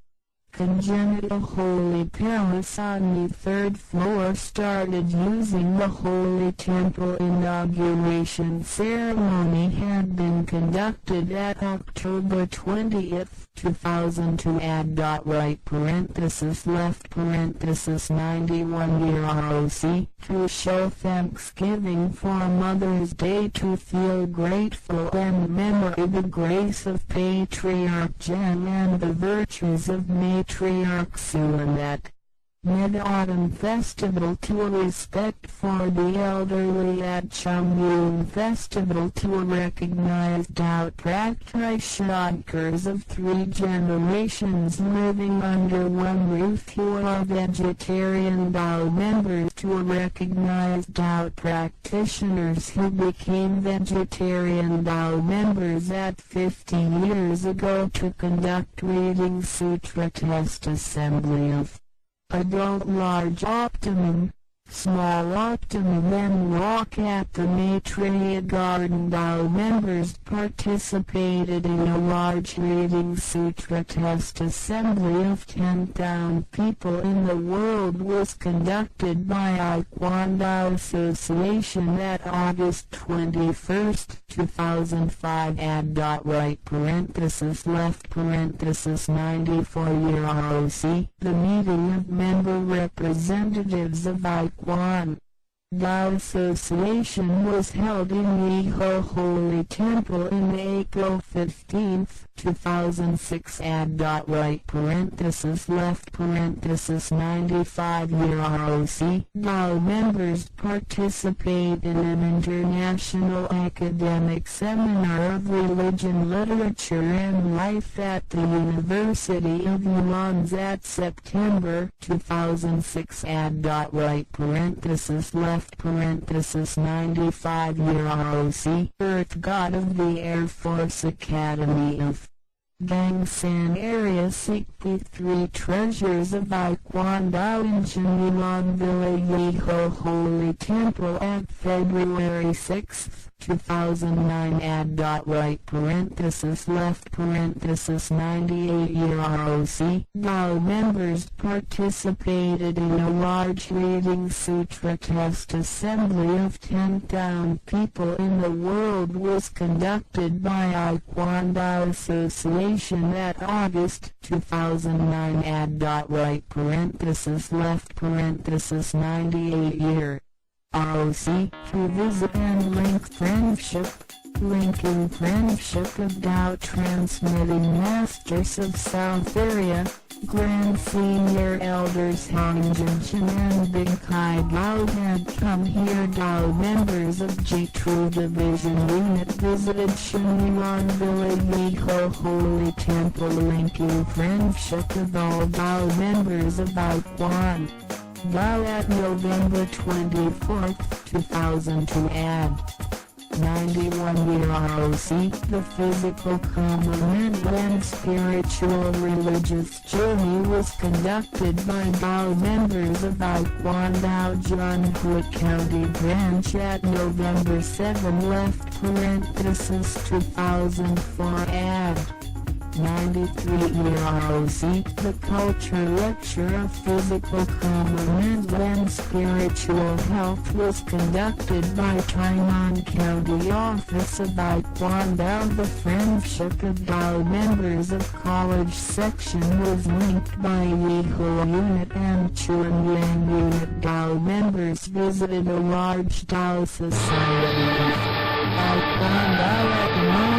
Congenital. Holy Palace on the third floor started using the Holy Temple. Inauguration ceremony had been conducted at October 20th, 2002. Add right parenthesis left parenthesis 91 ROC to show thanksgiving for Mother's Day, to feel grateful and commemorate the grace of Patriarch Jen and the virtues of Matriarch Sulanette. Mid-Autumn Festival to respect for the elderly at Chumyun Festival to recognize Dao practitioners of 3 generations living under one roof who are vegetarian Dao members, to recognize Dao practitioners who became vegetarian Dao members at 15 years ago, to conduct reading sutra test assembly of adult large optimum, small optimum, and walk at the Maitreya Garden. Dao members participated in a large reading sutra test assembly of 10,000 people in the world was conducted by Ikuan Dao Association at August 21st, 2005. Add right parenthesis left parenthesis 94 ROC. The meeting of member representatives of Ikuan Dao Association was held in Yiho Holy Temple in April 15, 2006. Add right parenthesis left parenthesis 95 ROC. Dao members participate in an international academic seminar of religion, literature, and life at the University of Yuan at September 2006. Add right parenthesis left parenthesis 95 ROC. Earth God of the Air Force Academy of Gangsan Area Sikpi. 3 treasures of Ikuan Dao in Chanyuan Villa Yiho Holy Temple at February 6, 2009. Add right parenthesis left parenthesis 98 ROC. Dao members participated in a large reading sutra test assembly of 10,000 people in the world was conducted by Ikuan Dao Association at August 2009. Add right parenthesis left parenthesis 98 ROC. To visit and link friendship. Linking friendship of Dao transmitting masters of South Area. Grand Senior Elders Hong Jinshin and Big Kai Dao had come here. Dao members of J-True Division Unit visited Shenyuan Villa Yiho Holy Temple, linking friendship of all Dao members of Ikuan Dao at November 24, 2002. Add 91 ROC. The physical, mental, and spiritual religious journey was conducted by Dao members of Ikuan Dao Jianhui County Branch at November 7 left parenthesis 2004. Add 93 ROC. The culture lecture of physical, mental, and spiritual health was conducted by Tainan County Office of Ikuan Dao. The friendship of Dao members of college section was linked by Yiho Unit and Chuanyang Unit. Dao members visited a large Dao society of Ikuan Dao at Long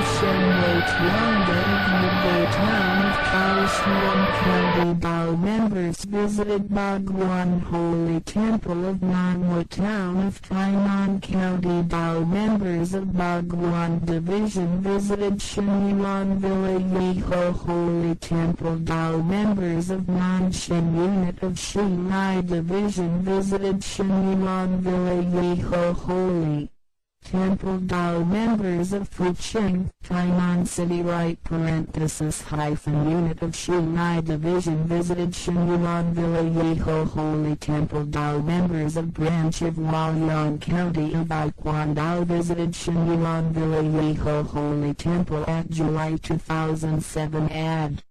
Shenwei Rotunda of the town of Kaohsiung County. Dao members visited Bhagwan Holy Temple of Nanhua town of Tainan County. Dao members of Bhagwan Division visited Shenyuan Villa Yeho Holy Temple. Dao members of Nanshan Unit of Shinai Division visited Shenyuan Villa Yeho Holy Temple. Dao members of Fucheng, Tainan City Unit of Shinai Division visited Shenyuan Villa Yeho Holy Temple. Dao members of Branch of Hualien County of Aikwang Dao visited Shenyuan Villa Yeho Holy Temple at July 2007. Add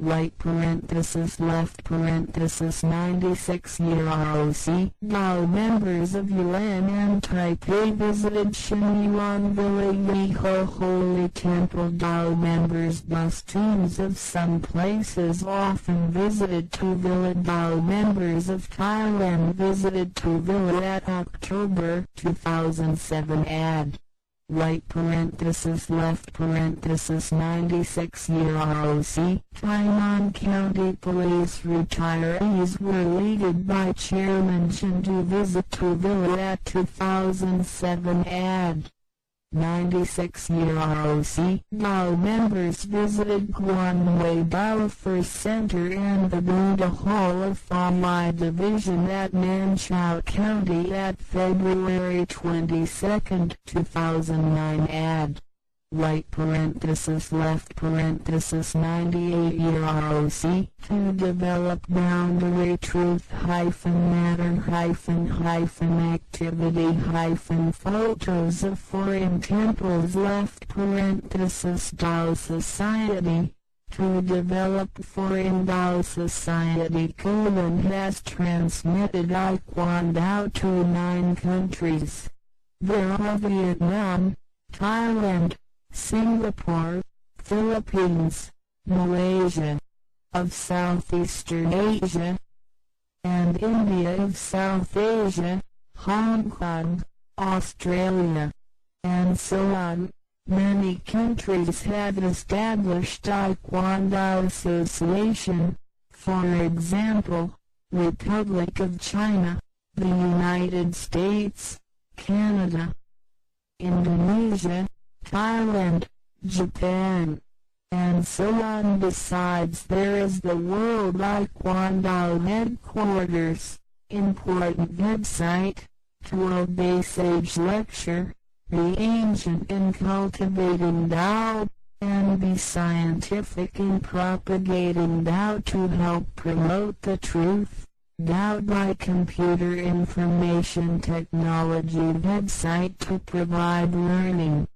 right parenthesis left parenthesis 96 year ROC. Dao members of Yulan and Taipei visited Shenyuan Villa Yeho Holy Temple. Dao members bus teams of some places often visited Tuvilla. Dao members of Thailand visited Tuvilla at October 2007. Add right parenthesis left parenthesis 96 year ROC. Tainan County Police retirees were leaded by Chairman Chen to visit Tuvilla at 2007. Add 96 year ROC. Dao members visited Guanwei Dao First Center and the Buddha Hall of Famai Division at Nanchao County at February 22, 2009. Add right parenthesis left parenthesis 98 year ROC. To develop boundary truth matter activity photos of foreign temples left parenthesis Dao Society. To develop foreign Dao Society has transmitted Aikwang Dao to 9 countries. There are Vietnam, Thailand, Singapore, Philippines, Malaysia, of Southeastern Asia, and India of South Asia, Hong Kong, Australia, and so on. Many countries have established Aikwang Dao Association, for example, Republic of China, the United States, Canada, Indonesia, Thailand, Japan, and so on. Besides, there is the World Aikwang Dao Headquarters, important website, to obey sage lecture, be ancient in cultivating Dao, and be scientific in propagating Dao to help promote the truth. Dao by Computer Information Technology website to provide learning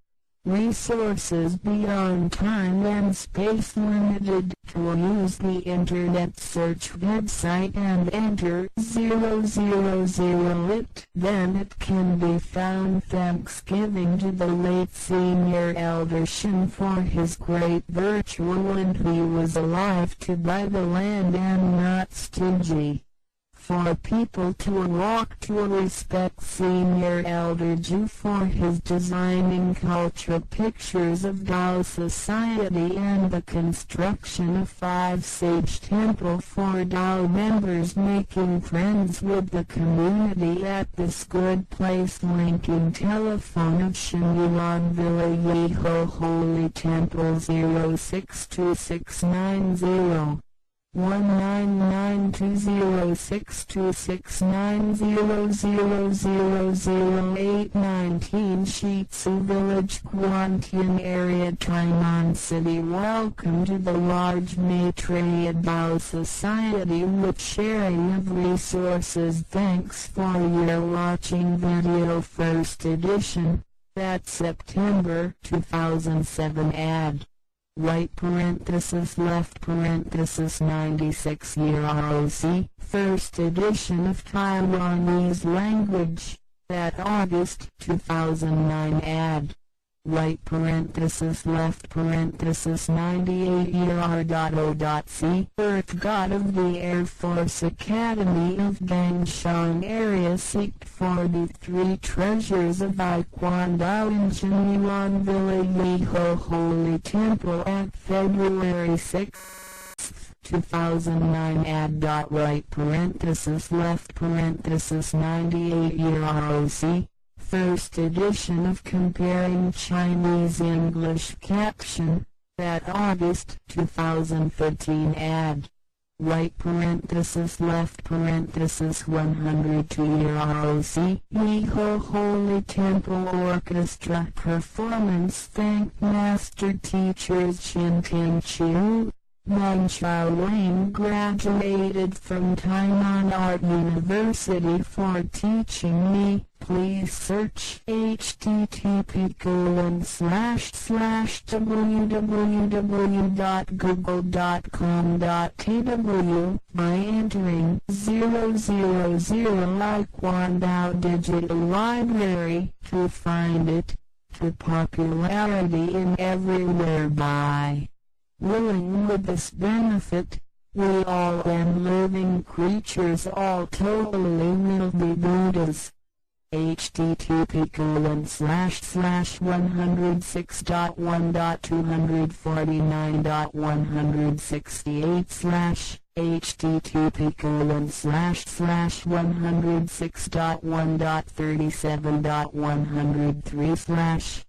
resources beyond time and space limited. To use the internet search website and enter 000 it, then it can be found. Thanksgiving to the late Senior Elder Shin for his great virtue when he was alive, to buy the land and not stingy. For people to walk to respect Senior Elder Ju for his designing culture pictures of Dao Society and the construction of 5 Sage Temple for Dao members, making friends with the community at this good place. Linking telephone of Shenyuan Villa Yeho Holy Temple 06269 19 Shitsu Village, Guantian area, Tainan City. Welcome to the large Maitreya Dao Society with sharing of resources. Thanks for your watching video. First edition, that's September 2007. Add right parenthesis left parenthesis 96 year ROC. First edition of Taiwanese language, that August 2009. Add right parenthesis left parenthesis 98ER.O.C. Earth God of the Air Force Academy of Gangshan Area Seeked 43 Treasures of Taekwondo in Jinyuan Village Yeho Holy Temple at February 6, 2009 add. Right parenthesis left parenthesis 98 ROC. First edition of Comparing Chinese-English caption, at August 2013 add. Right parenthesis left parenthesis 102 ROC. Yeho Holy Temple Orchestra Performance. Thank Master Teachers Chin Tin Chiu. Meng Chao Wang graduated from Tainan Art University for teaching me. Please search http://www.google.com.tw by entering 000 Taekwondo Digital Library to find it. To popularity in everywhere by willing with this benefit, we all and living creatures all totally will be Buddhas. http://106.1.249.168 http://106.1.37.103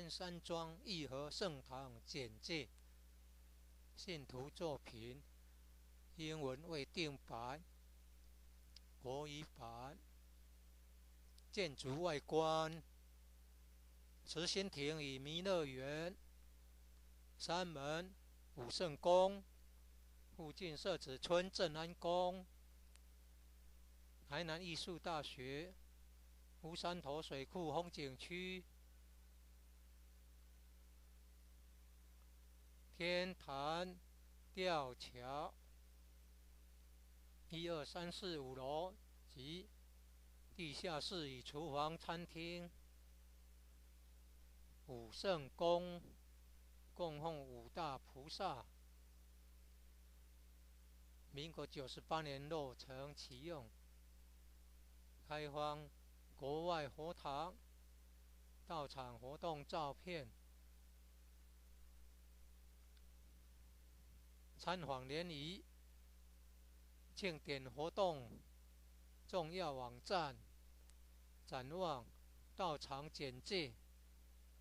园山庄义和圣堂简介，信徒作品，英文未定版，国语版。建筑外观：慈心亭与弥勒园，山门武圣宫，附近社子村正安宫，台南艺术大学，乌山头水库风景区，天坛吊桥，1、2、3、4、5楼及地下室与厨房、餐厅。武圣宫供奉5大菩萨，民国98年落成启用，开放国外佛堂到场活动照片，参访联谊、庆典活动重要网站，展望到场简介，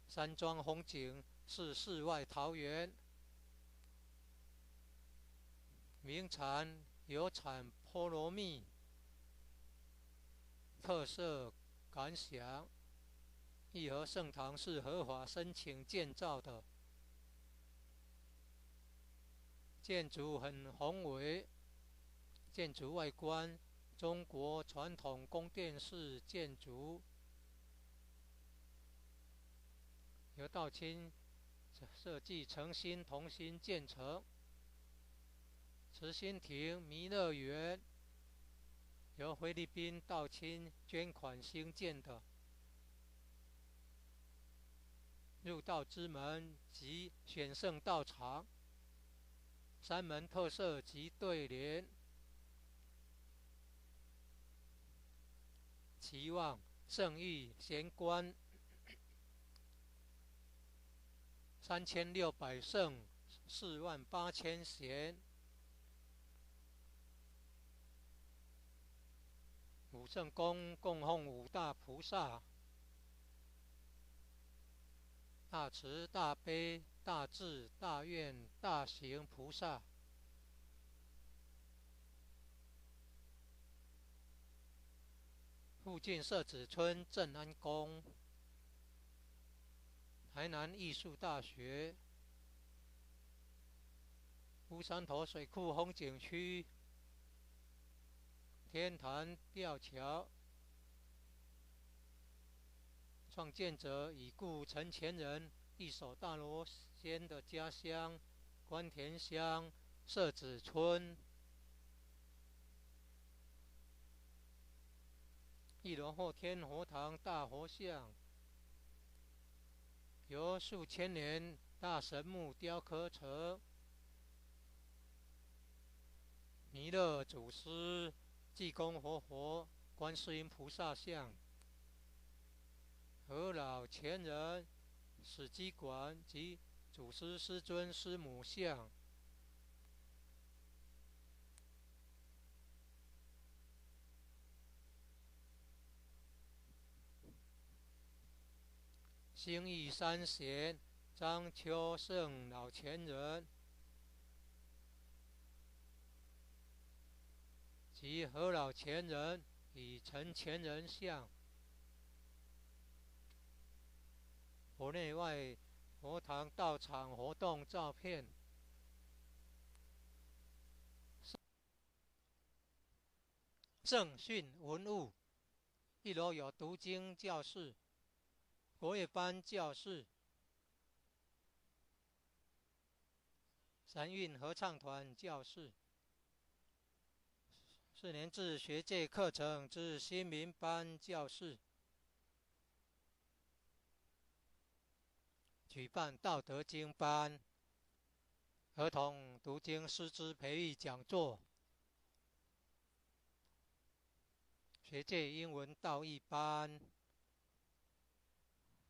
山庄风景是世外桃源，名产有产菠萝蜜，特色感想：义和圣堂是合法申请建造的，建筑很宏伟，建筑外观中国传统宫殿式建筑，由道清设计诚心同心建成。慈心亭弥勒园由菲律宾道清捐款兴建的，入道之门及选圣道场，山门特色及对联，期望圣域贤官3600圣48000贤。武圣宫供奉5大菩萨，大慈大悲大智大愿大行菩萨，附近社子村正安宫，台南艺术大学，乌山头水库风景区，天坛吊桥，创建者已故陈前人一手大罗仙的家乡关田乡社子村。1楼后天佛堂大佛像，由数千年大神木雕刻成，弥勒祖师、济公活佛、观世音菩萨像，和老前人、史基馆及祖师师尊师母像。兴义三贤张秋胜老前人及何老前人与陈前人像，佛内外佛堂道场活动照片，圣训文物，1楼有读经教室、国乐班教室、三韵合唱团教室、4年制学界课程之新民班教室，举办道德经班、儿童读经师资培育讲座、学界英文道义班、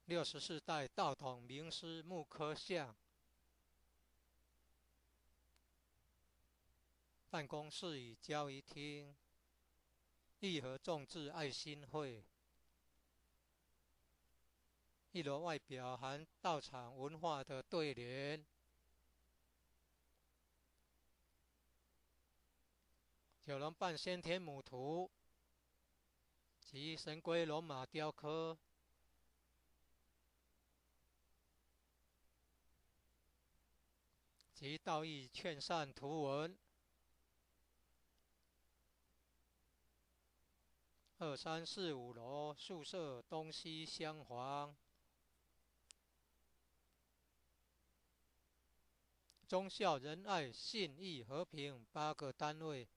64代道统名师木刻像，办公室与交谊厅，义和众志爱心会，一楼外表含道场文化的对联。九龙半先天母图及神龟龙马雕刻。及道义劝善图文。2、3、4、5楼宿舍东西厢房。忠孝仁爱信义和平8个单位。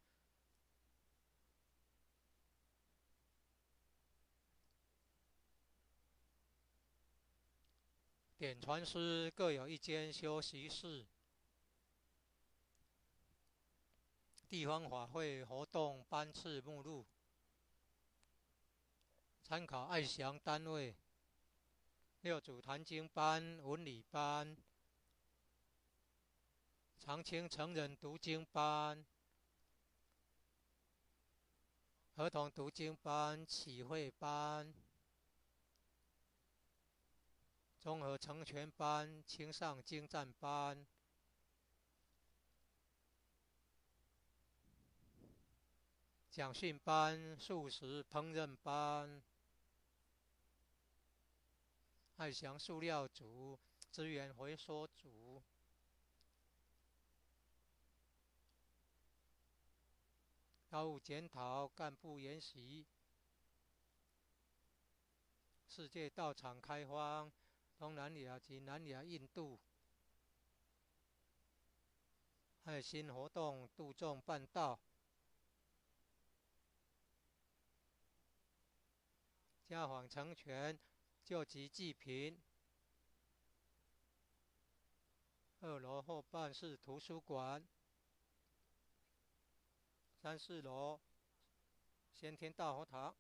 典传师各有一间休息室。地方法会活动班次目录。参考爱详单位。6组坛经班、文理班、长青成人读经班、儿童读经班、启慧班、综合成全班、青上精湛班、讲训班、素食烹饪班、爱祥塑料组、资源回收组、劳务检讨、干部研习、世界道场开荒、东南亚及南亚印度、爱心活动度众办道、家访成全救急济贫。2楼后办事图书馆。3、4楼先天大佛堂。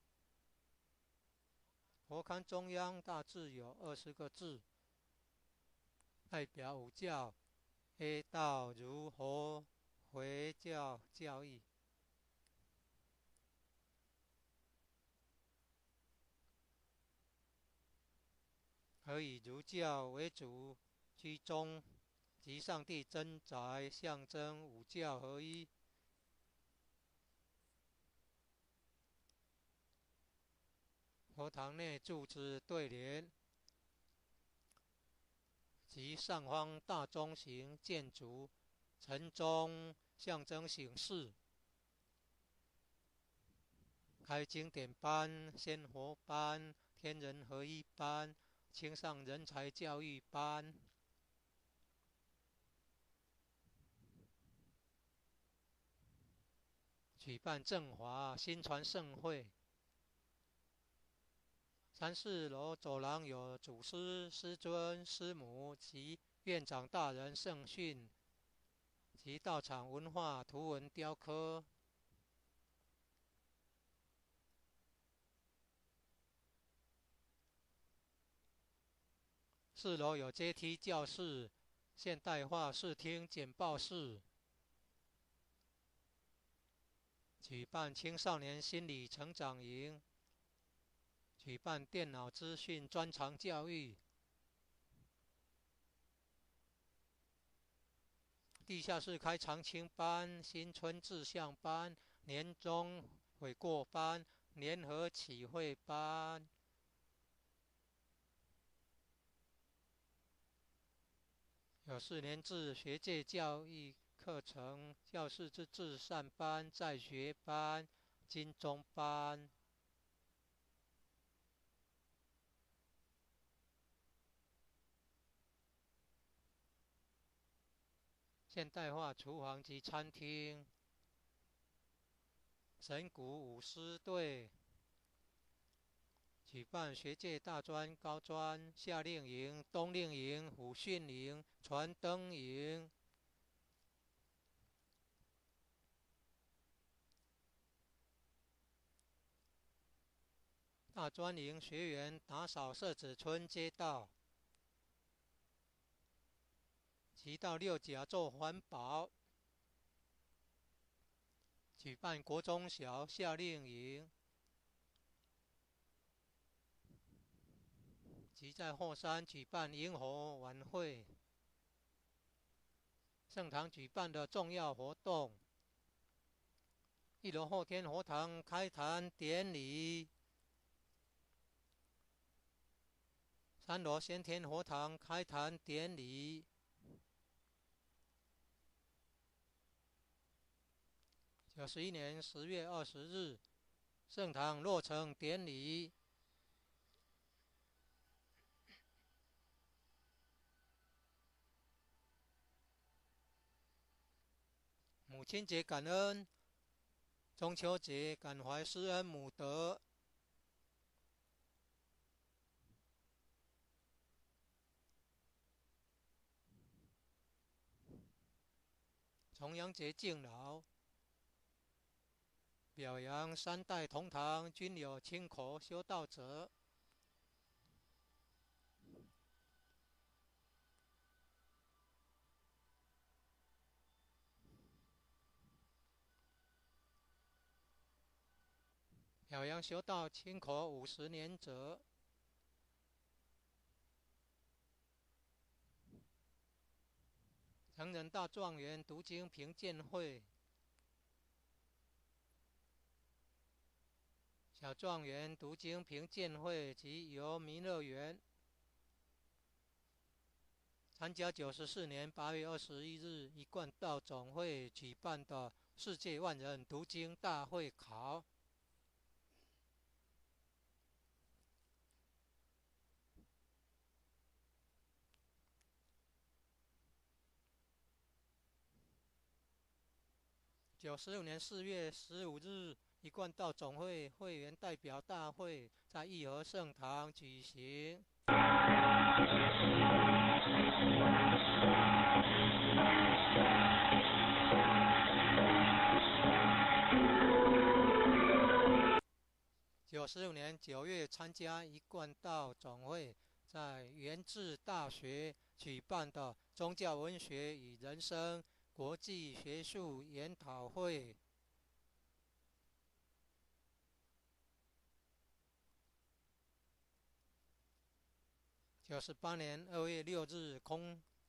佛龛中央大致有20个字，代表五教 A 道如佛回教教义。而以儒教为主，居中及上帝真宅，象征五教合一。佛堂内柱子对联及上方大中型建筑，城中象征醒世。开经典班、仙佛班、天人合一班、青上人才教育班。举办正华新传盛会。3、4楼走廊有祖师、师尊、师母及院长大人圣训及道场文化图文雕刻。4楼有阶梯教室、现代化视听简报室。举办青少年心理成长营。举办电脑资讯专长教育。地下室开长青班、新春志向班、年终悔过班、联合启慧班。有4年制学界教育课程，教师之至善班、在学班、金钟班。现代化厨房及餐厅。神鼓舞狮队。举办学界大专、高专、夏令营、冬令营、辅训营、传灯营。大专营学员打扫社子村街道，骑到六甲做环保。举办国中小夏令营。即在后山举办萤火晚会，圣堂举办的重要活动。1楼后天佛堂开坛典礼，3楼先天佛堂开坛典礼。91年10月20日，圣堂落成典礼。母亲节感恩，中秋节感怀施恩母德。重阳节敬老，表扬3代同堂均有亲口修道者。表扬修道亲口50年者。成人大状元读经评鉴会，小状元读经评鉴会及由弥勒园参加94年8月21日一贯道总会举办的世界万人读经大会考。96年4月15日，一贯道总会会员代表大会在义和圣堂举行。96年9月，参加一贯道总会在元智大学举办的宗教文学与人生国际学术研讨会。98年2月6日，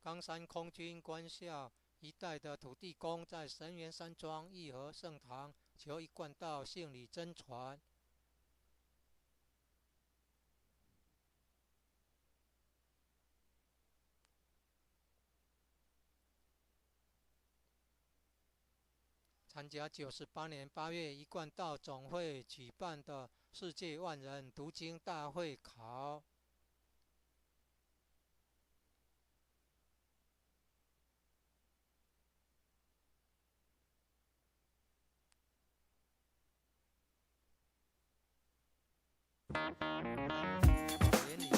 冈山空军官校一带的土地公在神源山庄义和圣堂求一贯道信理真传。参加98年8月一贯道总会举办的世界万人读经大会考。典礼，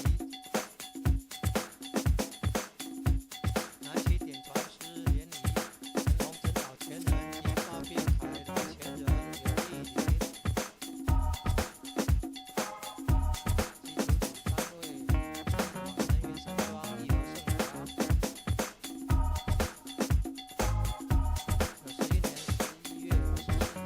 南齐典传师典礼，陈洪真老前人及八边台老前人刘义林，基督徒单位，神源山庄义和圣堂。91年11月24日，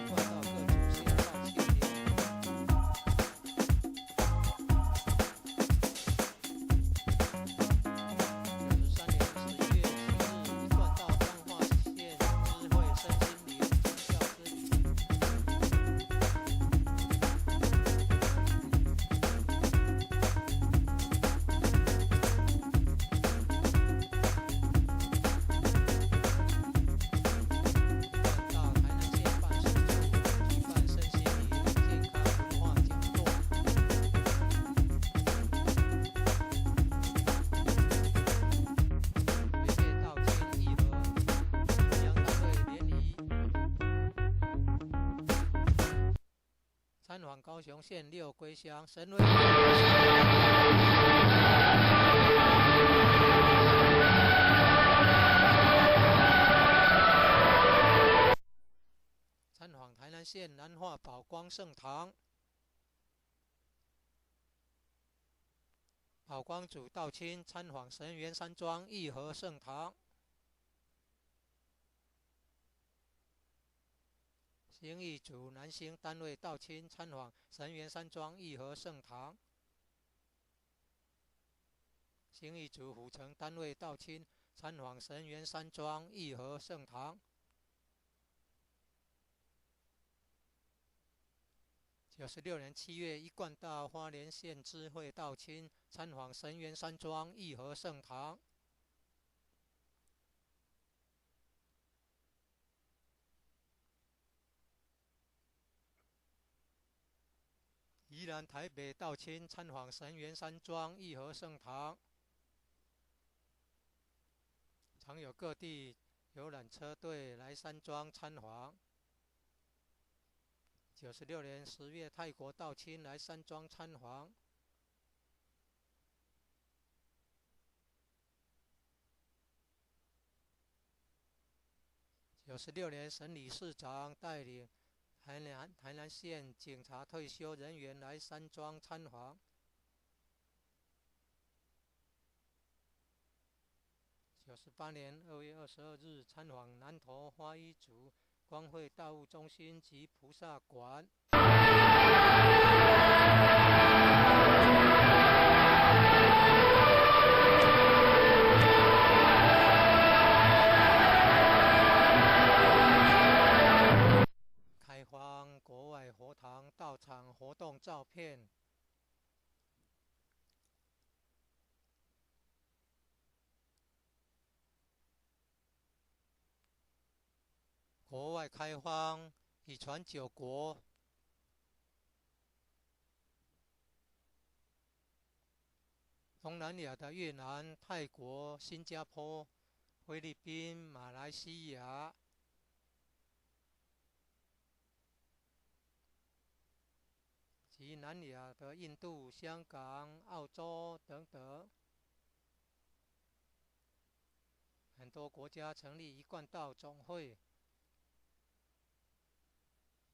贯道各主线到庆典。参访高雄县六龟乡神威。参访台南县南化宝光圣堂，宝光主道亲参访神源山庄义和圣堂。兴义组南兴单位道亲参访神源山庄义和圣堂。新义组府城单位到亲参访神源山庄义和圣堂。96年7月，一贯道花莲县知会到亲参访神源山庄义和圣堂。宜兰台北到亲参访神源山庄义和圣堂。常有各地游览车队来山庄参访。96年10月，泰国到亲来山庄参访。96年，沈理事长带领台南县警察退休人员来山庄参访。98年2月22日，参访南投花衣族光会道务中心及菩萨馆。开荒国外佛堂道场活动照片。国外开荒已传9国。东南亚的越南、泰国、新加坡、菲律宾、马来西亚。及南亚的印度、香港、澳洲等等。很多国家成立一贯道总会，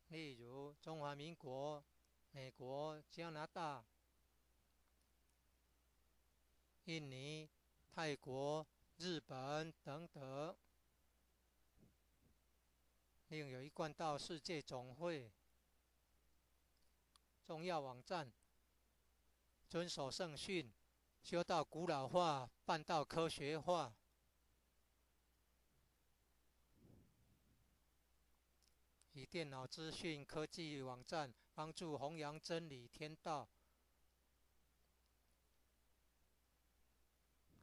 例如中华民国、美国、加拿大、印尼、泰国、日本等等。另有一贯道世界总会。重要网站：遵守圣训，修道古老化，办道科学化。以电脑资讯科技网站帮助弘扬真理天道，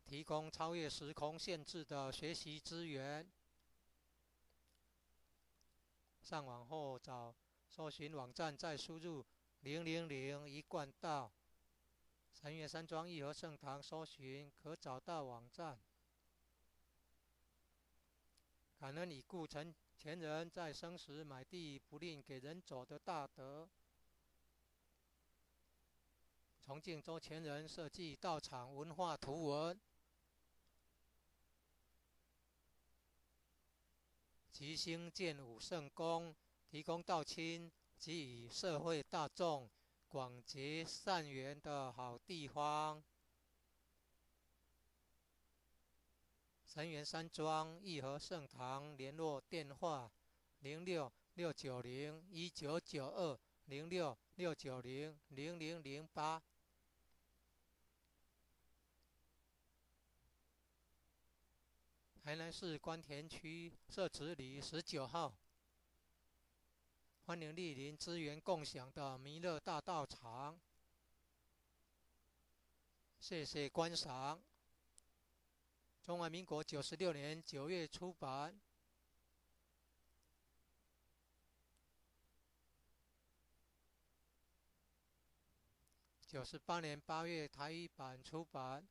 提供超越时空限制的学习资源。上网后找搜寻网站，再输入000一贯道神源山庄义和圣堂，搜寻可找到网站。感恩已故前人在生时买地不吝给人走的大德。崇敬周前人设计道场文化图文及兴建武圣宫，提供道亲及与社会大众广结善缘的好地方。神源山庄义和圣堂联络电话06-690-1992-06-690-0008。台南市关田区社子里19号，欢迎莅临资源共享的弥勒大道场。谢谢观赏。中华民国96年9月出版。98年8月台语版出版。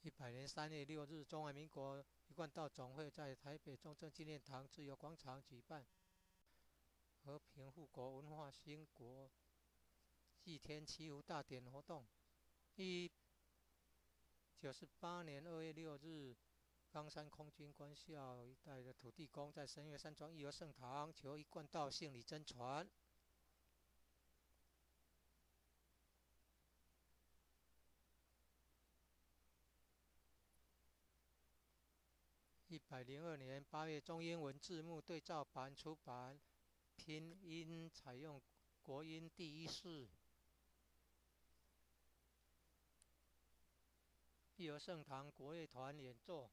100年3月6日，中华民国一贯道总会在台北中正纪念堂自由广场举办和平复国文化兴国祭天祈福大典活动。98年2月6日，冈山空军官校一带的土地公在神源山庄义和圣堂求一贯道信理真传。102年8月，中英文字幕对照版出版，拼音采用国音第一式。义和圣堂国乐团演奏。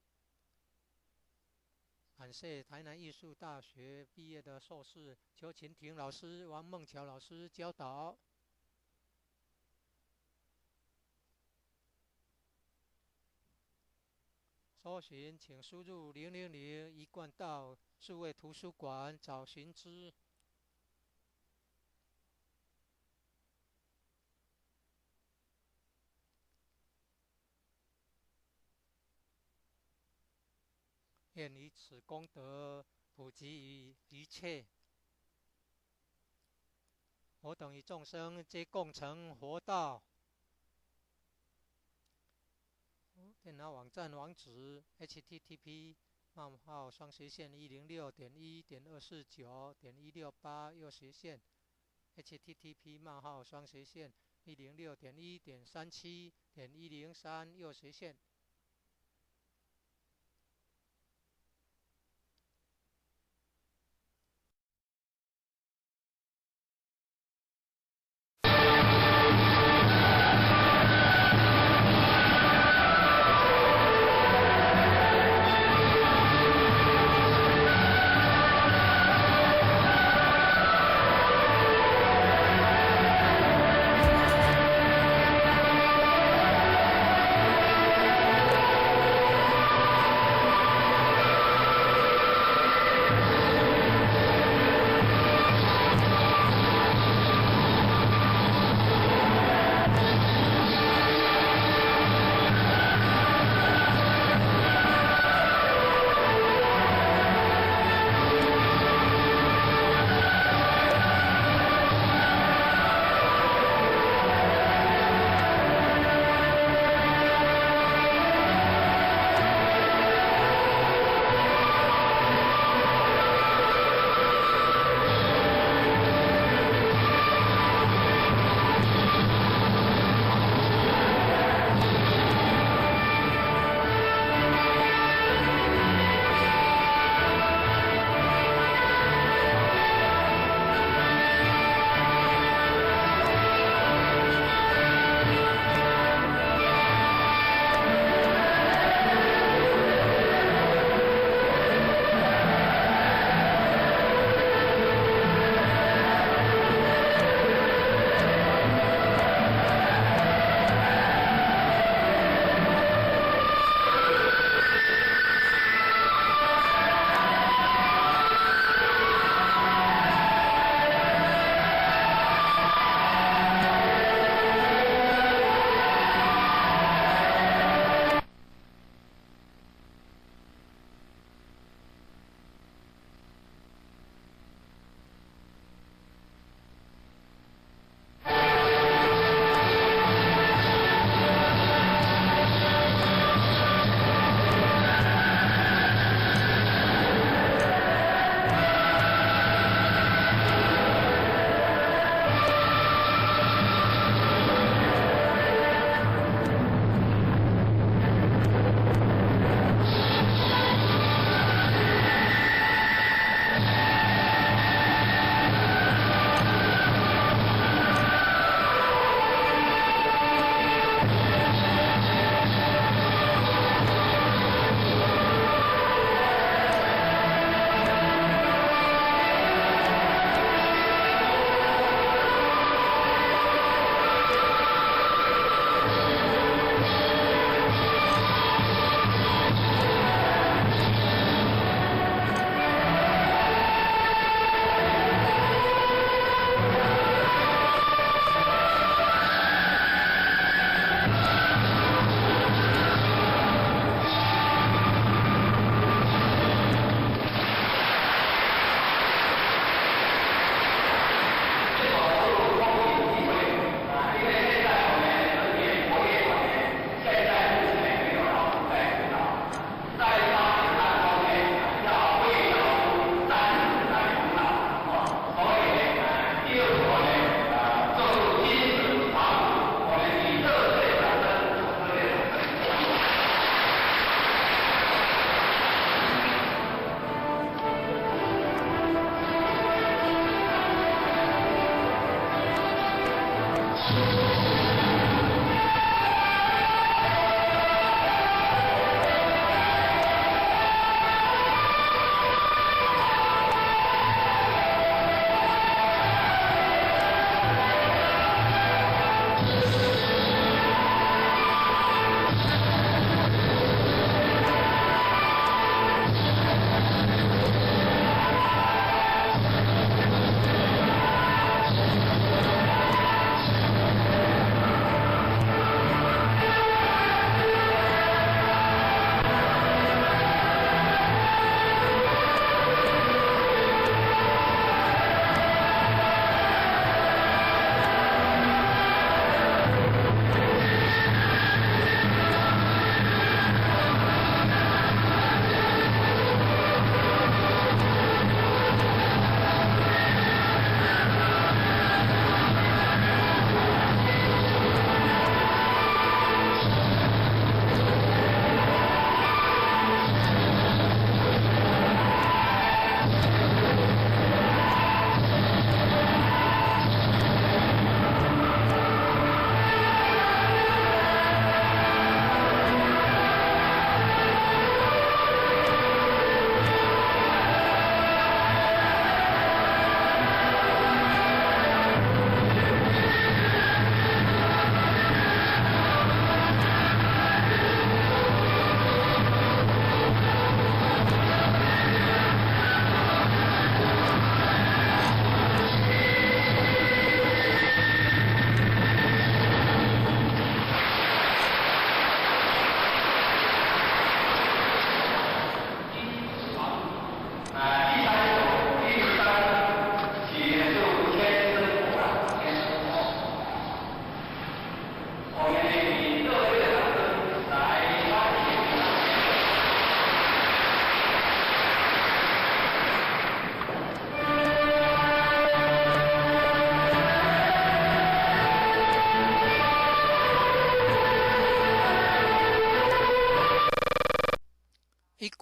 感谢台南艺术大学毕业的硕士邱琴婷老师、王梦桥老师教导。搜寻请输入000一贯道数位图书馆找寻之。愿以此功德普及于一切，我等与众生皆共成佛道。电脑网站网址 http://106.1.249.168 http://106.1.37.103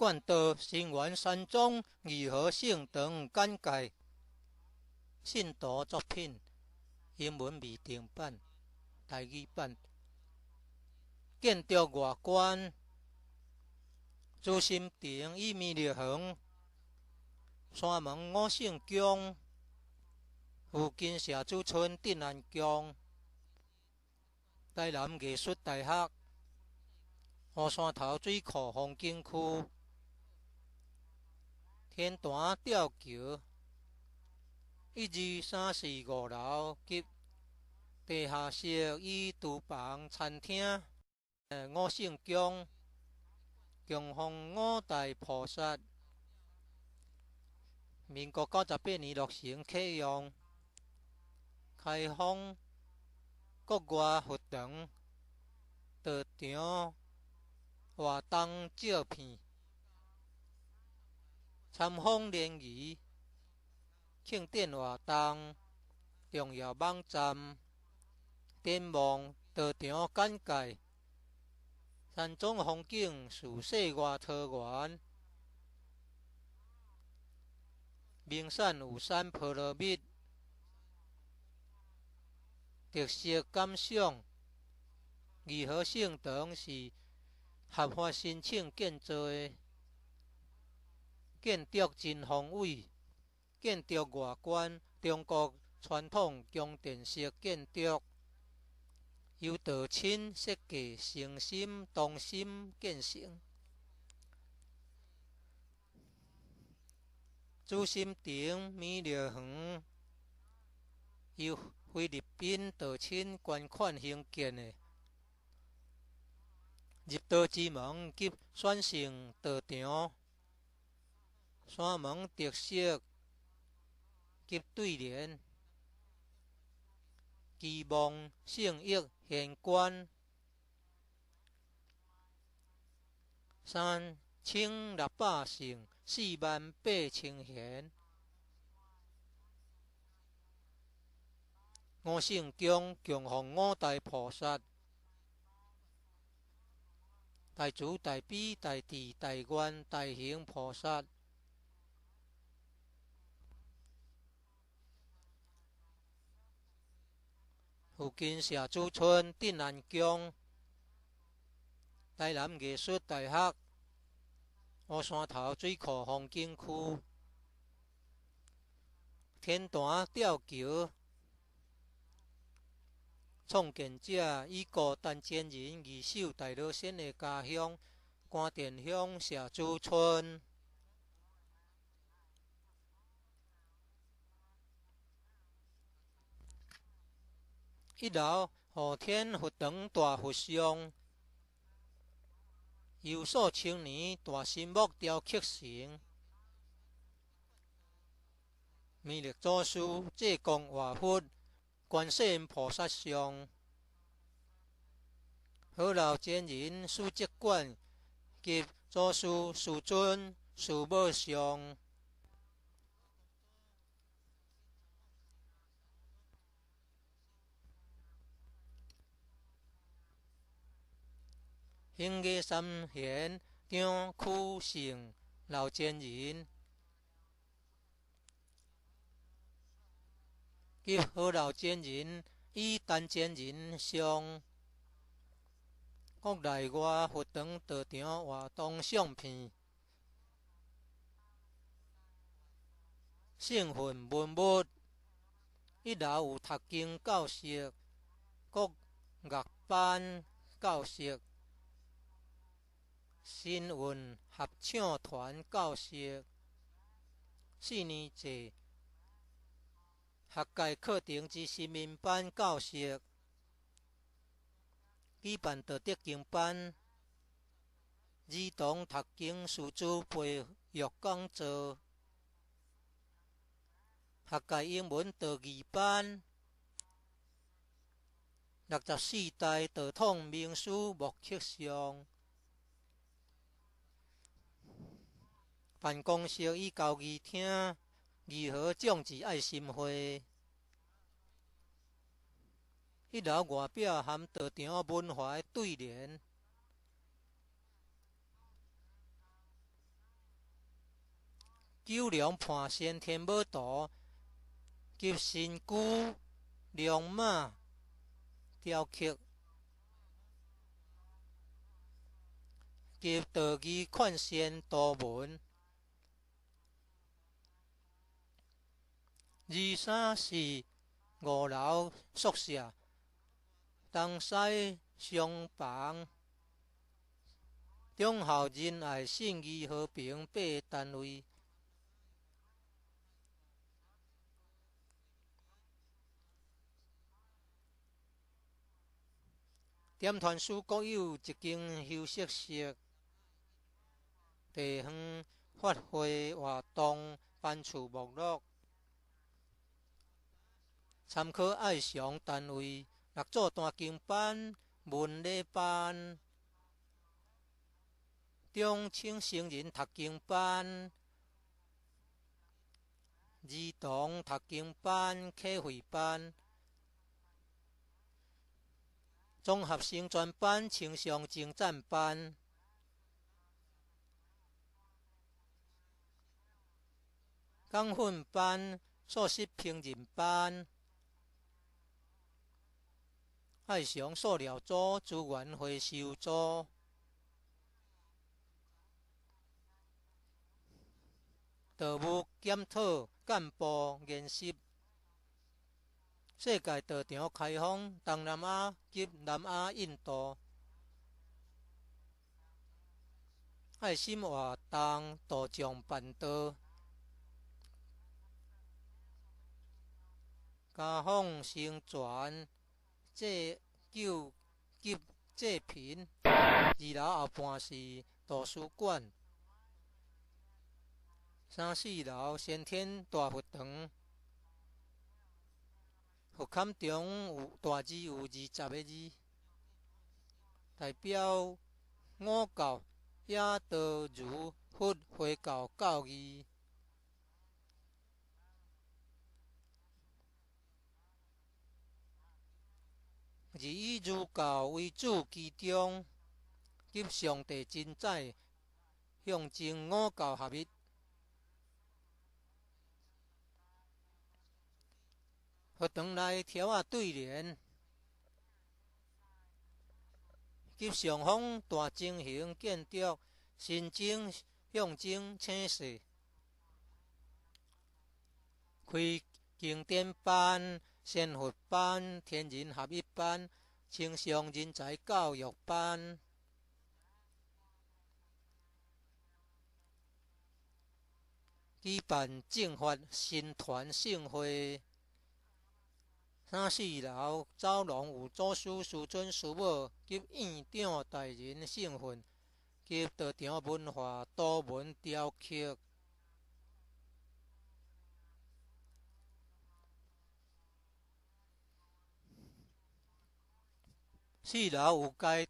贯的成员山庄如何性等简介。信徒作品英文未定版、台语版。建筑外观：朱心亭与米粒园、山门五圣宫、附近社子村镇安宫、台南艺术大学、湖山头水库风景区、天坛吊桥、1、2、3、4、5楼及地下室与厨房、餐厅、五圣宫、供奉五大菩萨。民国98年落成启用，开放国外佛堂、道场、活动照片、参访联谊、庆典活动、重要网站、展望、道场简介、山庄风景、自世外桃源、名产有山菠萝蜜、特色感想。如何性堂是合法申请建造的，建筑真宏伟。建筑外观：中国传统宫殿式建筑，由道亲设计，诚心同心建成。朱心亭米粒园由菲律宾道亲捐款兴建的。入道之门及选成道场，山门特色及对联，期望圣益显观，3600姓48000贤。五圣宫供奉五大菩萨。大慈大悲大智大愿大行菩萨。附近社子村镇安宫、台南艺术大学、湖山头水库风景区、天坛吊桥。创建者以孤单前人二手大老先的家乡关田乡社子村。1楼后天佛堂大佛像，由数千年大心木雕刻成。弥勒祖师济公活佛、观世音菩萨像。好老前人书籍馆及祖师师尊师母像。兴业三贤张曲胜老前人及好老前人以单前人像。国内外佛堂道场活动相片。圣训文物，1楼有读经教室、国乐班教室、新运合唱团教室、4年制学界课程之新民班教室。举办道德经班、儿童读经师资培育讲座、学界英文道义班、64代道统名师木刻像。办公室与交易厅如何种植爱心花。1楼外表含道场文化的对联。九龙判先天母图，及身躯龙马雕刻，及道义款先图文。23是5楼宿舍，东西厢房，忠孝仁爱信义和平8个单位。点团署各有一间休息室，地方发挥活动班次目录。参考爱详单位6组弹琴班、文理班、中青成人读经班、儿童读经班、课会班、综合性专班、青少精湛班、港训班、素食烹饪班、爱详塑料组、资源回收组、道务检讨干部研习。世界道场开放东南亚及南亚印度，爱心活动大众办道，家访宣传祭救及祭品。2楼后半是图书馆，3、4楼先天大佛堂。佛龛中有大字有20个字，代表五教也道儒佛回教教义。以儒教为主其中，及上帝真宰，象征五教合一。佛堂内条仔对联，及上方大正形建筑，神经象征青色。开经典班、仙佛班、天人合一班、青少人才教育班。举办正法新团盛会。3、4楼走廊有祖师、师尊、师母及院长大人圣训，及道场文化图文雕刻。4楼有该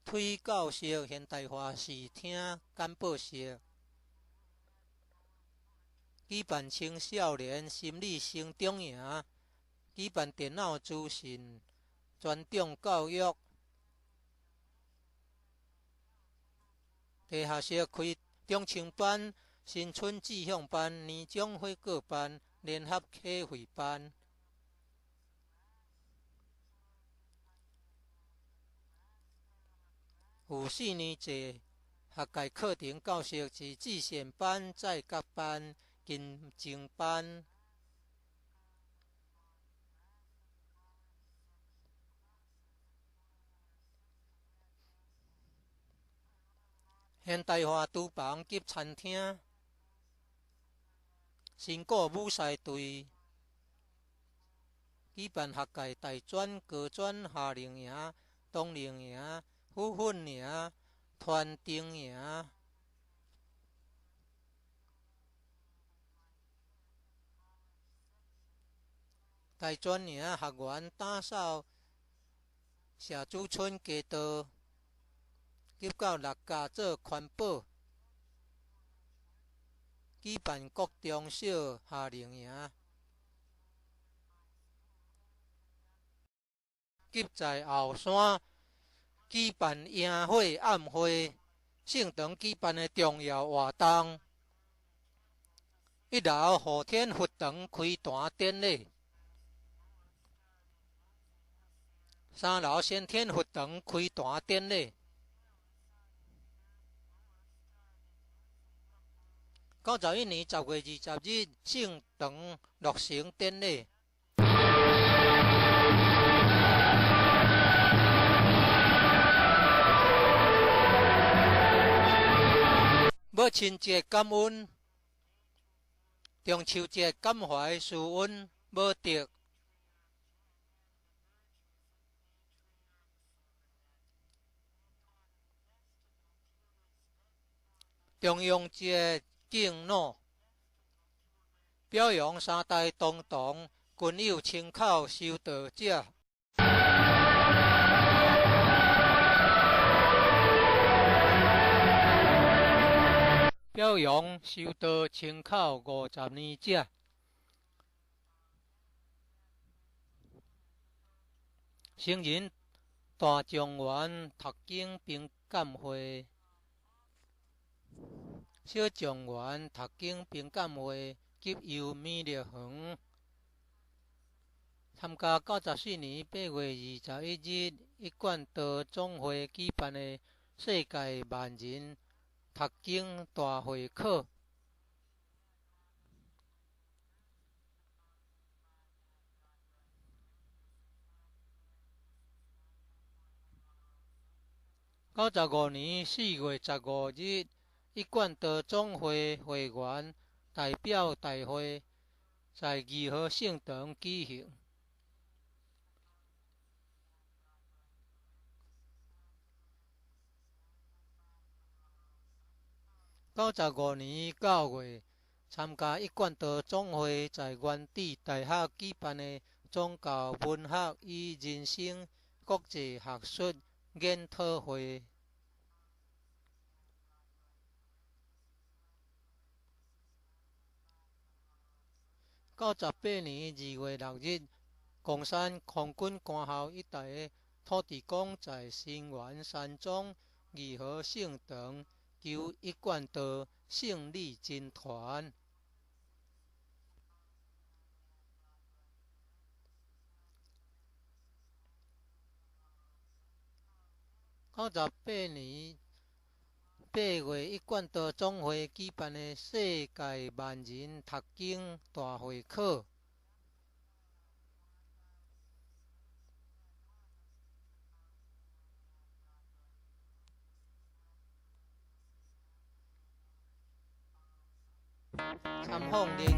推教室、现代化视听简报室。举办青少年心理成长营，举办电脑资讯专长教育。地下室开中青班、新春志向班、年终会告班、联合课会班。有4年制学界课程教室是自选班、在职班、金精班。现代化厨房及餐厅，新购舞狮队，举办学界大专、高专夏令营、冬令营、复训营、团丁营。大专营学员打扫社子村街道，及到6家做环保，举办国中小夏令营，及在后山举办营会暗会，圣堂举办的重要活动。1楼后天佛堂开大典礼，3楼先天佛堂开大典礼，91年10月20日圣堂落成典礼。母亲节感恩，中秋节感怀师恩无得，中庸节敬老，表扬三代同堂均有亲口修道者。表扬修道亲口50年者。成人大状元读经评鉴会，小状元读经评鉴会及游美丽园参加94年8月21日一贯道总会举办的世界万人读经大会考。95年4月15日，一贯道总会会员代表大会在2号圣堂举行。95年9月，参加一贯道总会在原址大学举办的宗教文学与人生国际学术研讨会。98年2月6日，贡山空军官校一带的土地公在新园山庄2号圣堂求一贯道胜利真传。98年8月，一贯道总会举办的世界万人读经大会考。参访联谊，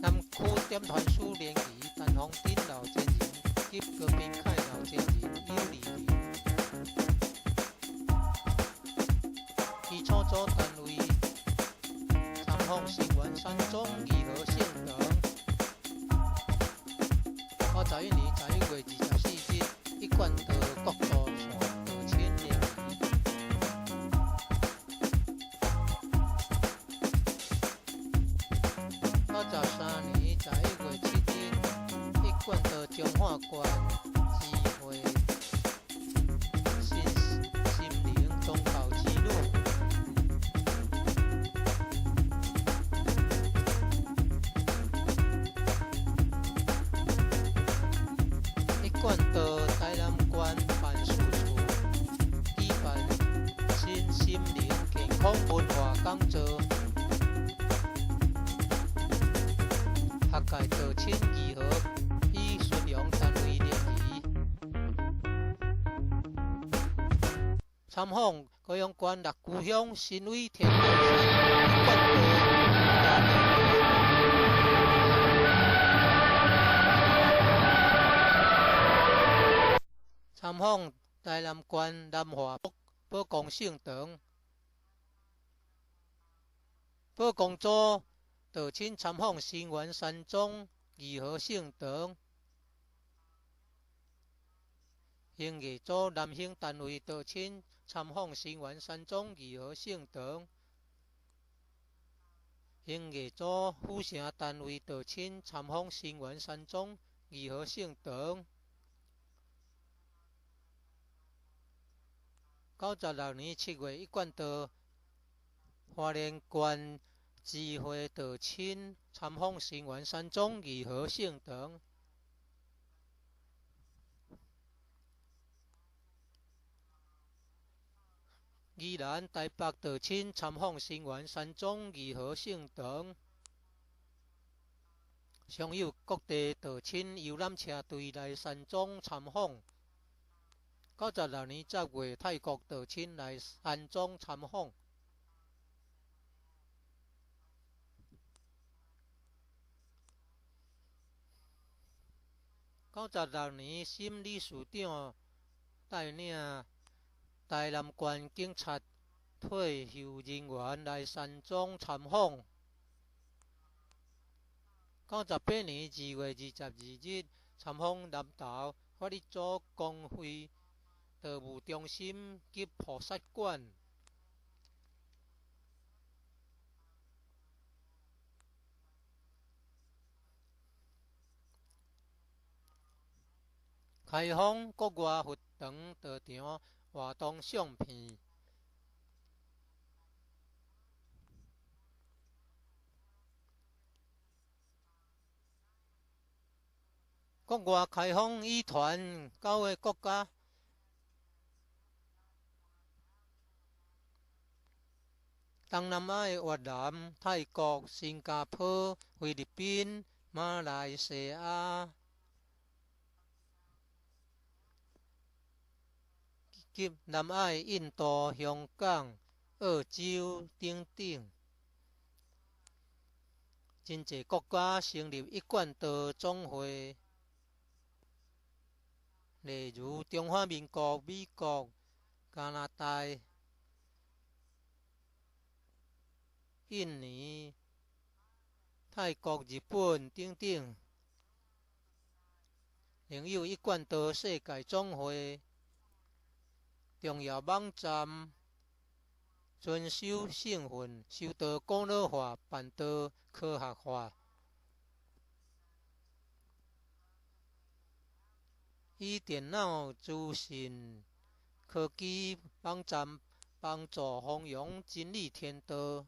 南区点团书联谊，陈宏斌老前人及郭炳凯老前人有利益。其创作单位：参访新园山庄2号圣堂。91年11月24日，一贯道国道线道亲联谊。93年11月7日，一贯道中华县智慧心灵宗教之路。一贯道台南县办事处举办新心灵健康文化讲座。学界道亲2号与信仰单位联谊，参访高雄县六股乡新伟天后寺一贯道。参访台南县南华宝光圣堂。宝光组道亲参访新园山庄2号圣堂。营业组男性单位道亲参访新园山庄2号圣堂。营业组府城单位道亲参访新园山庄2号圣堂。96年7月，一贯道花莲县智慧道亲参访新园山庄义和圣堂。宜兰台北道亲参访新园山庄义和圣堂。尚有各地道亲游览车队来山庄参访。96年10月，泰国道亲来山庄参访。96年，新理事长带领台南县警察退休人员来山庄参访。98年2月22日，参访南投法律组公会道务中心及菩萨馆。开放国外佛堂道场活动相片。国外开放语团9个国家。东南亚越南、泰国、新加坡、菲律宾、马来西亚及南亚印度、香港、澳洲等等，真济国家成立一贯道总会，例如中华民国、美国、加拿大、印尼、泰国、日本等等。另有一贯道世界总会。重要网站遵守圣训，修道古老化，办道科学化，以电脑资讯科技网站帮助弘扬真理天道，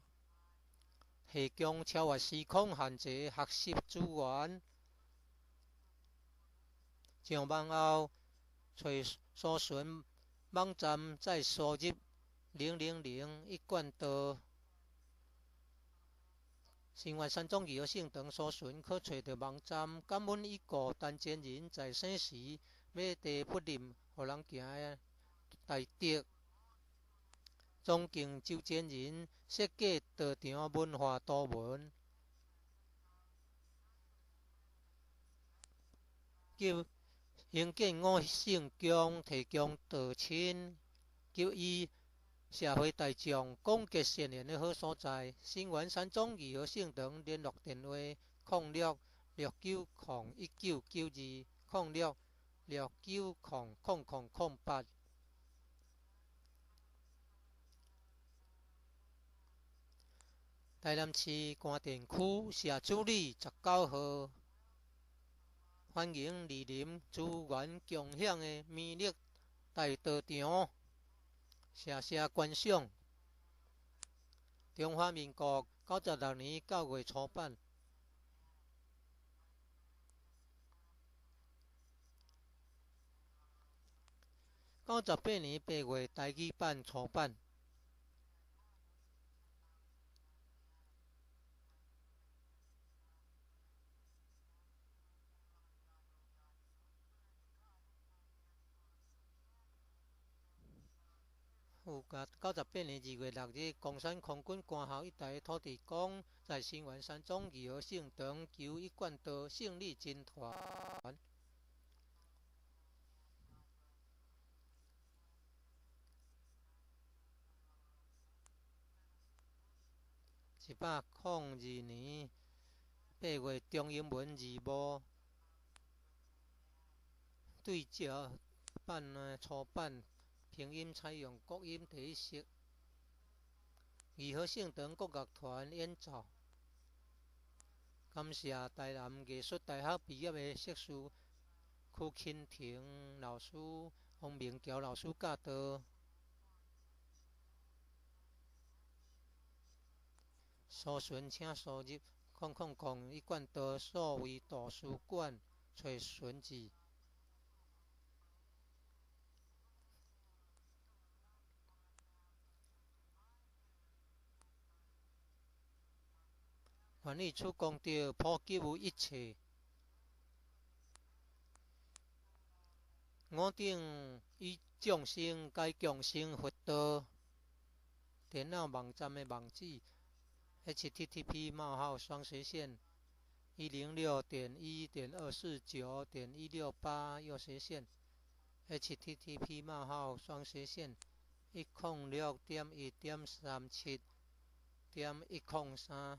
提供超越时空限制学习资源，上网后找搜寻网站再输入000一贯道新园山庄义和圣堂搜寻，可找到网站。感恩已故陈前人在生时马地不吝，予人行的大德。崇敬周前人设计道场文化图文，及兴建5圣宫，提供道亲及以社会大众广结善缘的好所在。新园山庄义和圣堂联络电话0669019992 0669000008。台南市官田区社主里19号，欢迎莅临资源共享的美丽大道场，谢谢观赏。中华民国96年9月初版。98年8月台语版初版。98年2月6日，公山空军官校一带土地公在新园山庄义和圣堂求一贯道胜利军团。1802年8月，中英文字幕对照版的初版，拼音采用国音第一式。义和圣堂国乐团演奏。感谢台南艺术大学毕业的硕士曲庆婷老师、洪明桥老师教导。搜寻请输入一贯道所谓图书馆找寻字。愿意出功德，普及有一切。我等以众生该共生佛道。电脑网站的网址 http://106.1.24.168//106.1.37.103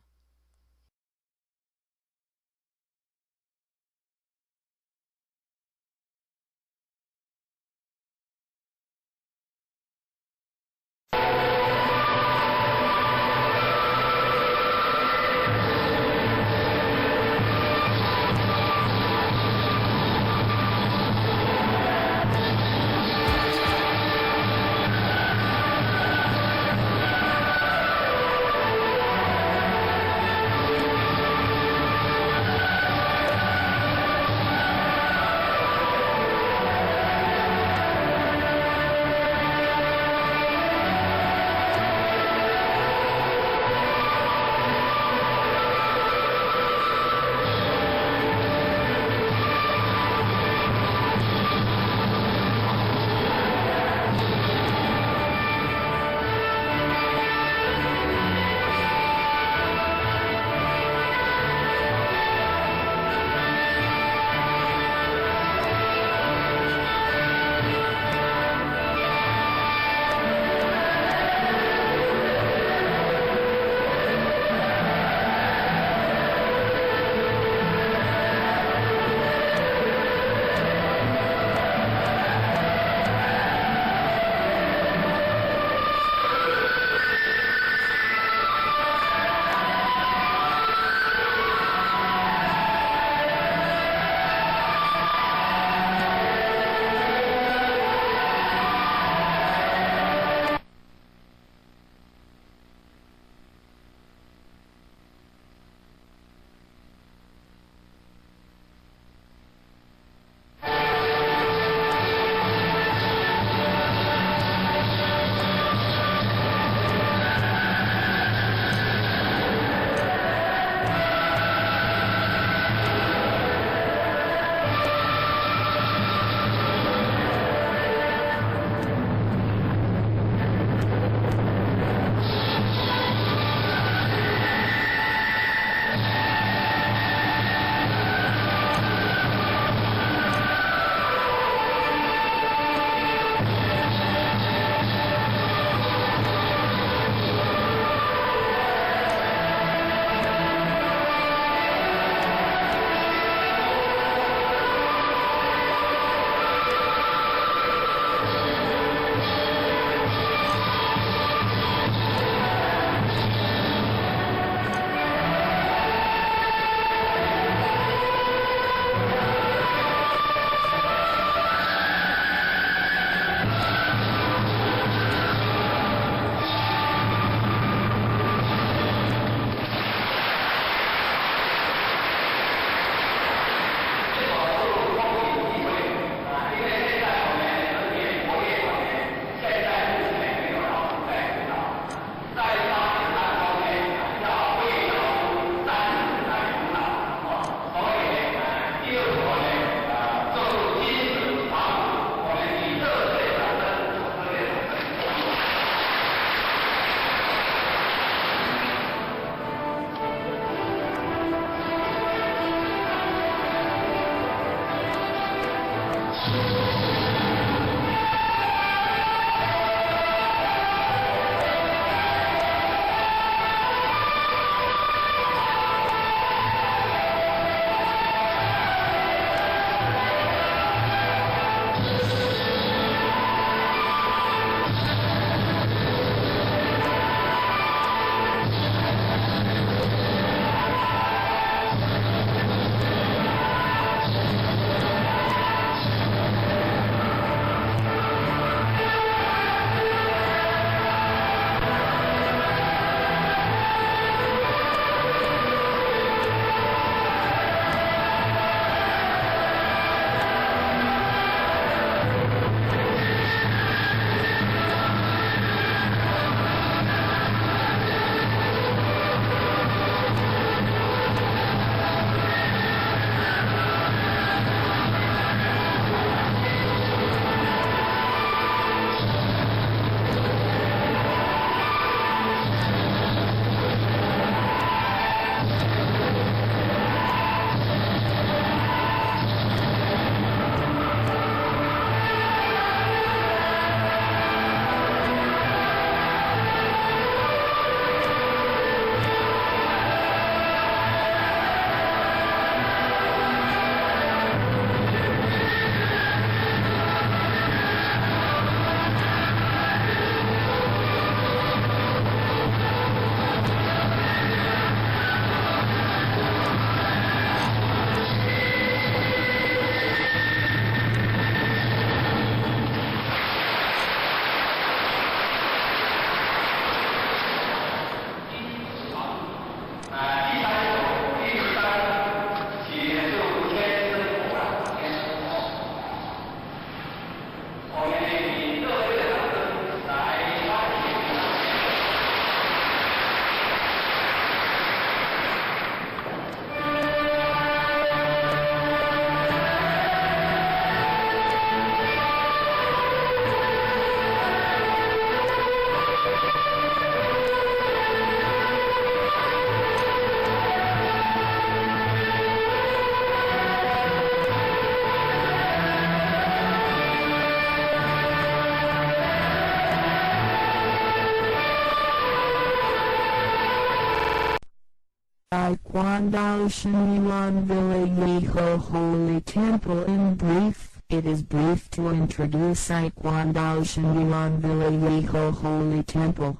Taekwondo Shinjuan Village Holy Temple. In brief, it is brief to introduce Taekwondo Shinjuan Village Holy Temple.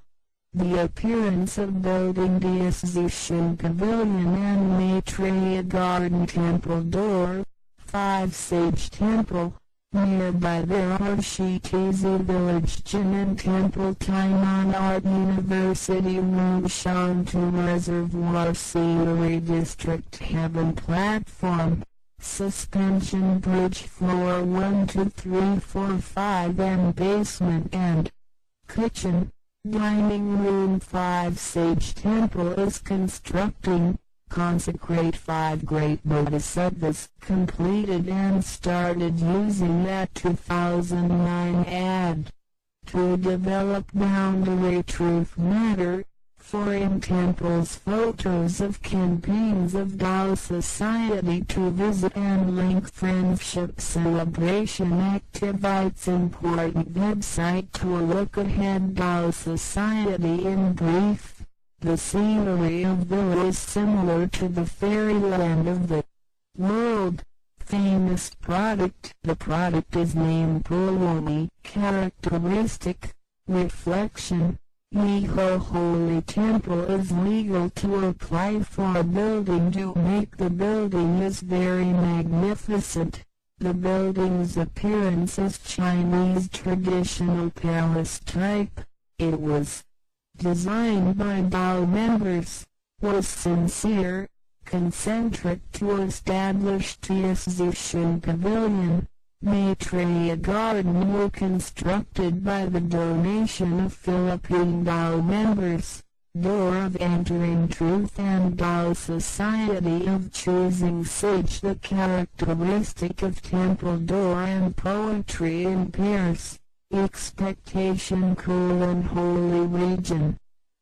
The appearance of building the Ascension Pavilion and Maitreya Garden Temple Door, 5 Sage Temple. Nearby there are Shitizi Village Jinan Temple, Tainan Art University, Wunshantu Reservoir Scenery District, Heaven Platform, Suspension Bridge, Floor 1, 2, 3, 4, 5 and Basement and Kitchen. Dining Room. 5 Sage Temple is constructing. Consecrate 5 great bodhisattvas, completed and started using that 2009 ad to develop boundary truth matter. 4 in temples, photos of campaigns of Tao Society to visit and link friendship celebration activities. Important website to look ahead. Tao Society. In brief, the scenery of Villa is similar to the fairyland of the world famous product. The product is named Purwani. Characteristic, reflection. Yeho Holy Temple is legal to apply for a building to make the building is very magnificent. The building's appearance is Chinese traditional palace type. It was designed by Tao members, was sincere, concentric to establish the Ascension Pavilion. Maitreya Garden were constructed by the donation of Philippine Tao members. Door of Entering Truth and Tao Society of Choosing Sage. The characteristic of temple door and poetry in pairs. Expectation cool and holy region,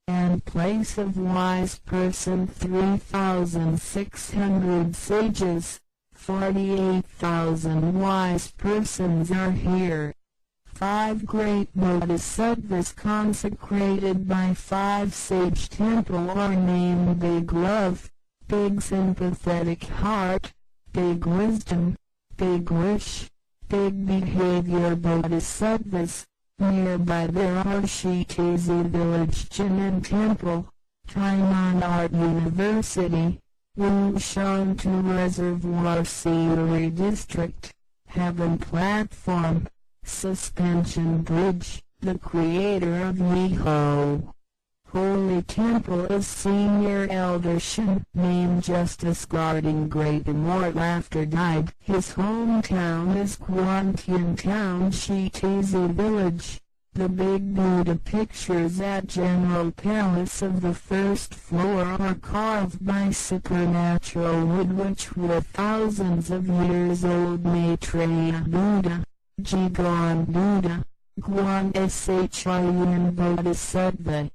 and place of wise person. 3,600 sages, 48,000 wise persons are here. 5 great bodhisattvas consecrated by 5 sage temple are named Big Love, Big Sympathetic Heart, Big Wisdom, Big Wish, Big Behavior bodhisattvas. Nearby there are Shitizi Village Jinan Temple, Tainan Art University, Wunshantu Reservoir Scenery District, Heaven Platform, Suspension Bridge. The creator of Yeho Holy Temple is Senior Elder Shin, named Justice guarding great immortal after died. His hometown is Kwantian Town, Shitizi Village. The big Buddha pictures at General Palace of the first floor are carved by supernatural wood which were thousands of years old. Maitreya Buddha, Jigon Buddha, Guan Shiyan Bodhisattva.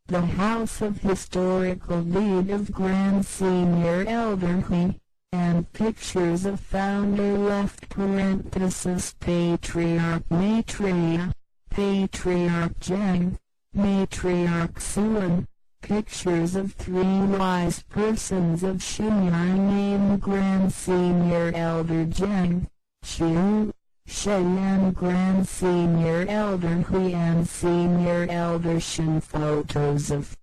The House of Historical Deed of Grand Senior Elder Hui, and pictures of founder left parenthesis Patriarch Maitreya, Patriarch Zheng, Matriarch Suan. Pictures of 3 wise persons of Shinyar named Grand Senior Elder Zheng, Shu, Sheyan Grand Senior Elder Hui and Senior Elder Shin. Photos of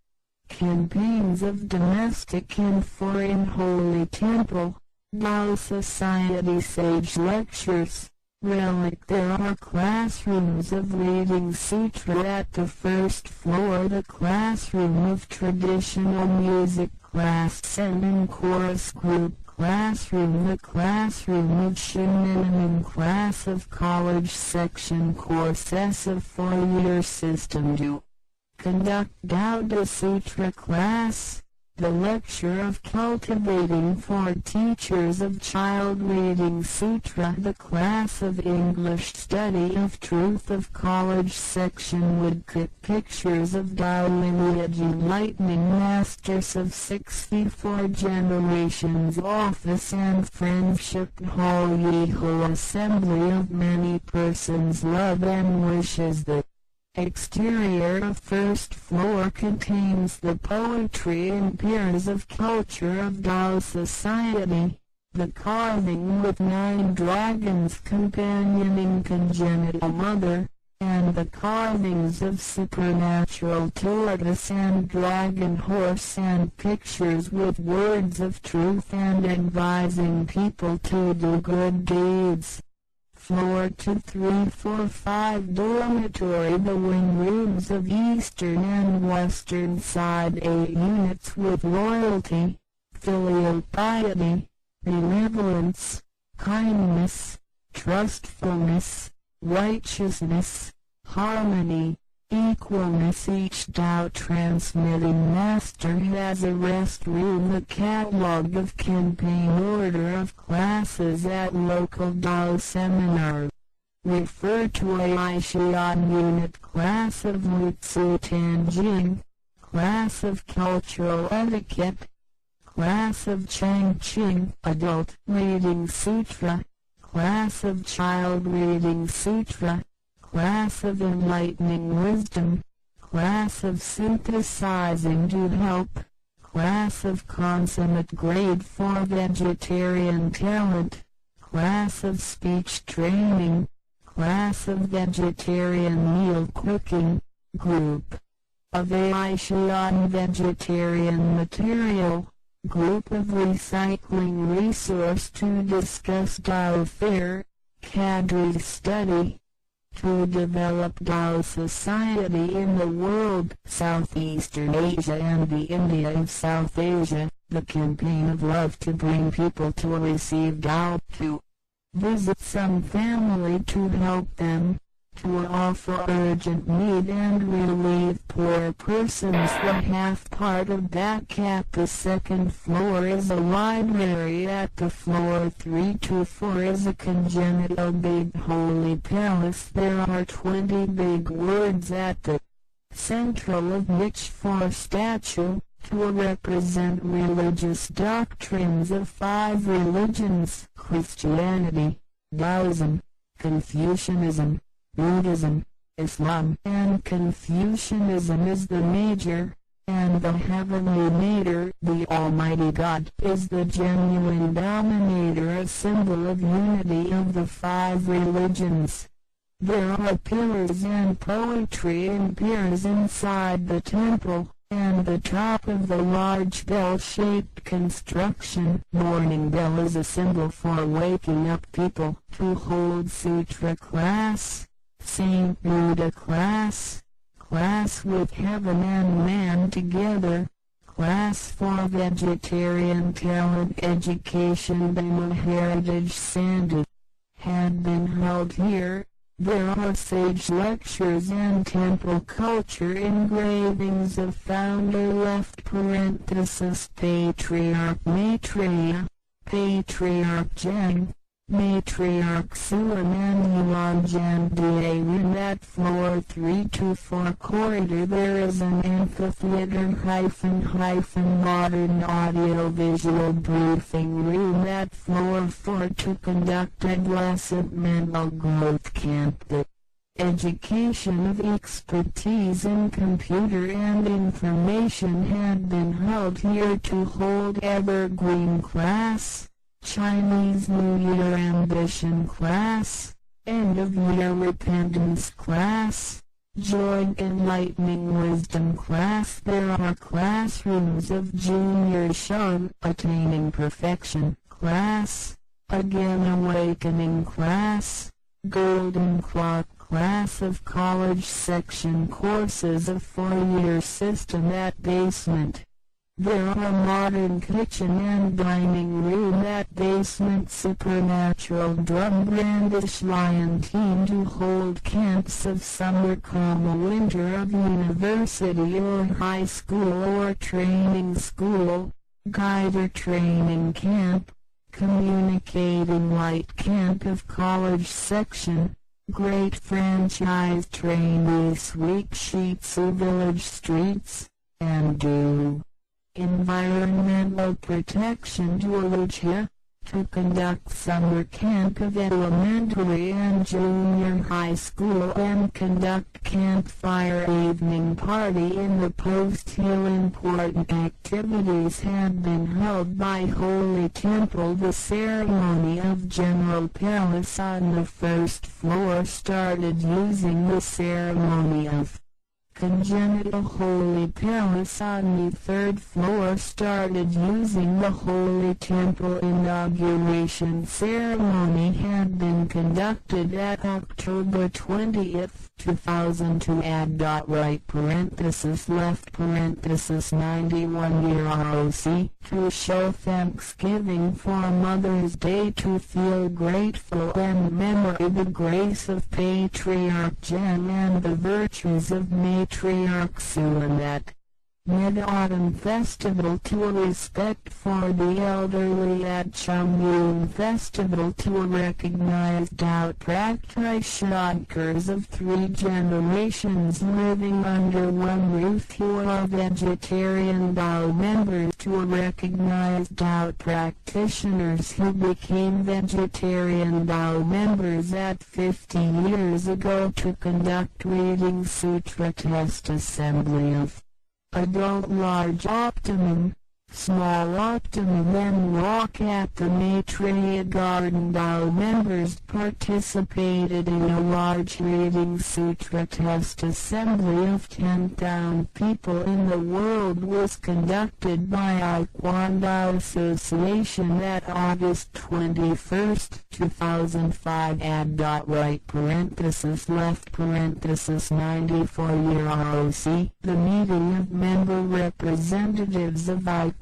campaigns of domestic and foreign holy temple, Tao Society sage lectures. Relic. There are classrooms of reading sutra at the first floor. The classroom of traditional music class sending chorus group classroom. The classroom of Shunenamin class of college section courses of 4-year system to conduct Gauda Sutra class. The lecture of cultivating for teachers of child reading sutra. The class of English study of truth of college section woodcut pictures of Tao lineage enlightening masters of 64 generations office and friendship hall Yeho assembly of many persons love and wishes. The exterior of first floor contains the poetry and peers of culture of Tao society. The carving with 9 dragons companioning congenital mother, and the carvings of supernatural tortoise and dragon horse and pictures with words of truth and advising people to do good deeds. Floor 2, 3, 4, 5 dormitory. The wing rooms of eastern and western side 8 units with loyalty, filial piety, benevolence, kindness, trustfulness, righteousness, harmony, equalness. Each Tao transmitting master has a rest room. The catalog of campaign order of classes at local Tao seminar. Refer to Aishian unit class of Mutsu Tanjing, class of cultural etiquette, class of Changqing adult reading sutra, class of child reading sutra, class of enlightening wisdom, class of synthesizing to help, class of consummate grade for vegetarian talent, class of speech training, class of vegetarian meal cooking, group of Aishian vegetarian material, group of recycling resource to discuss Tao fair, cadre study, to develop Tao society in the world, Southeastern Asia and the India of South Asia, the campaign of love to bring people to receive Tao, to visit some family to help them, to offer urgent need and relieve poor persons. The half part of that cap. The second floor is a library. At the floor 3 to 4 is a congenital big holy palace. There are 20 big words at the central of which 4 statue, to represent religious doctrines of 5 religions: Christianity, Taoism, Confucianism, Buddhism, Islam. And Confucianism is the major, and the heavenly mater, the Almighty God, is the genuine dominator, a symbol of unity of the 5 religions. There are pillars and poetry and piers inside the temple, and the top of the large bell-shaped construction. Morning bell is a symbol for waking up people to hold sutra class, Saint Buddha class, class with heaven and man together, class for vegetarian talent education. The heritage Sandhu had been held here. There are sage lectures and temple culture engravings of founder left parenthesis Patriarch Maitreya, Patriarch Jang, Matriarch Sulam and Yuan Jandiaran. At floor 3 to 4 corridor there is an amphitheater modern audio-visual briefing room. At floor 4 to conduct adolescent mental growth camp. The education of expertise in computer and information had been held here to hold evergreen class, Chinese New Year ambition class, end of year repentance class, joint enlightening wisdom class. There are classrooms of junior Shun, attaining perfection class, again awakening class, golden clock class of college section courses of 4-year system at basement. There are modern kitchen and dining room at basement. Supernatural drum brandish lion team to hold camps of summer, winter of university or high school or training school. Guider training camp. Communicating light camp of college section. Great franchise trainee sweep sheets of village streets. And do environmental protection Georgia, to conduct summer camp of elementary and junior high school and conduct campfire evening party in the Post Hill. Important activities have been held by Holy Temple. The ceremony of General Palace on the first floor started using the ceremony of Congenital Holy Palace on the third floor started using the Holy Temple. Inauguration ceremony had been conducted at October 20th, 2002. Right left 91 year ROC, to show thanksgiving for Mother's Day, to feel grateful and memory the grace of Patriarch Jen and the virtues of Matriarch Sulanette. Mid-Autumn Festival, to a respect for the elderly at Chumyun Festival, to recognize Dao practitioners of 3 generations living under one roof who are vegetarian Dao members, to recognize Dao practitioners who became vegetarian Dao members at 50 years ago, to conduct reading sutra test assembly of adult large optimum, small optimum and walk at the Maitreya Garden. Dao members participated in a large reading sutra test assembly of 10,000 people in the world was conducted by Ikuan Dao Association at August 21st, 2005. Left 94 year ROC, the meeting of member representatives of Ikuan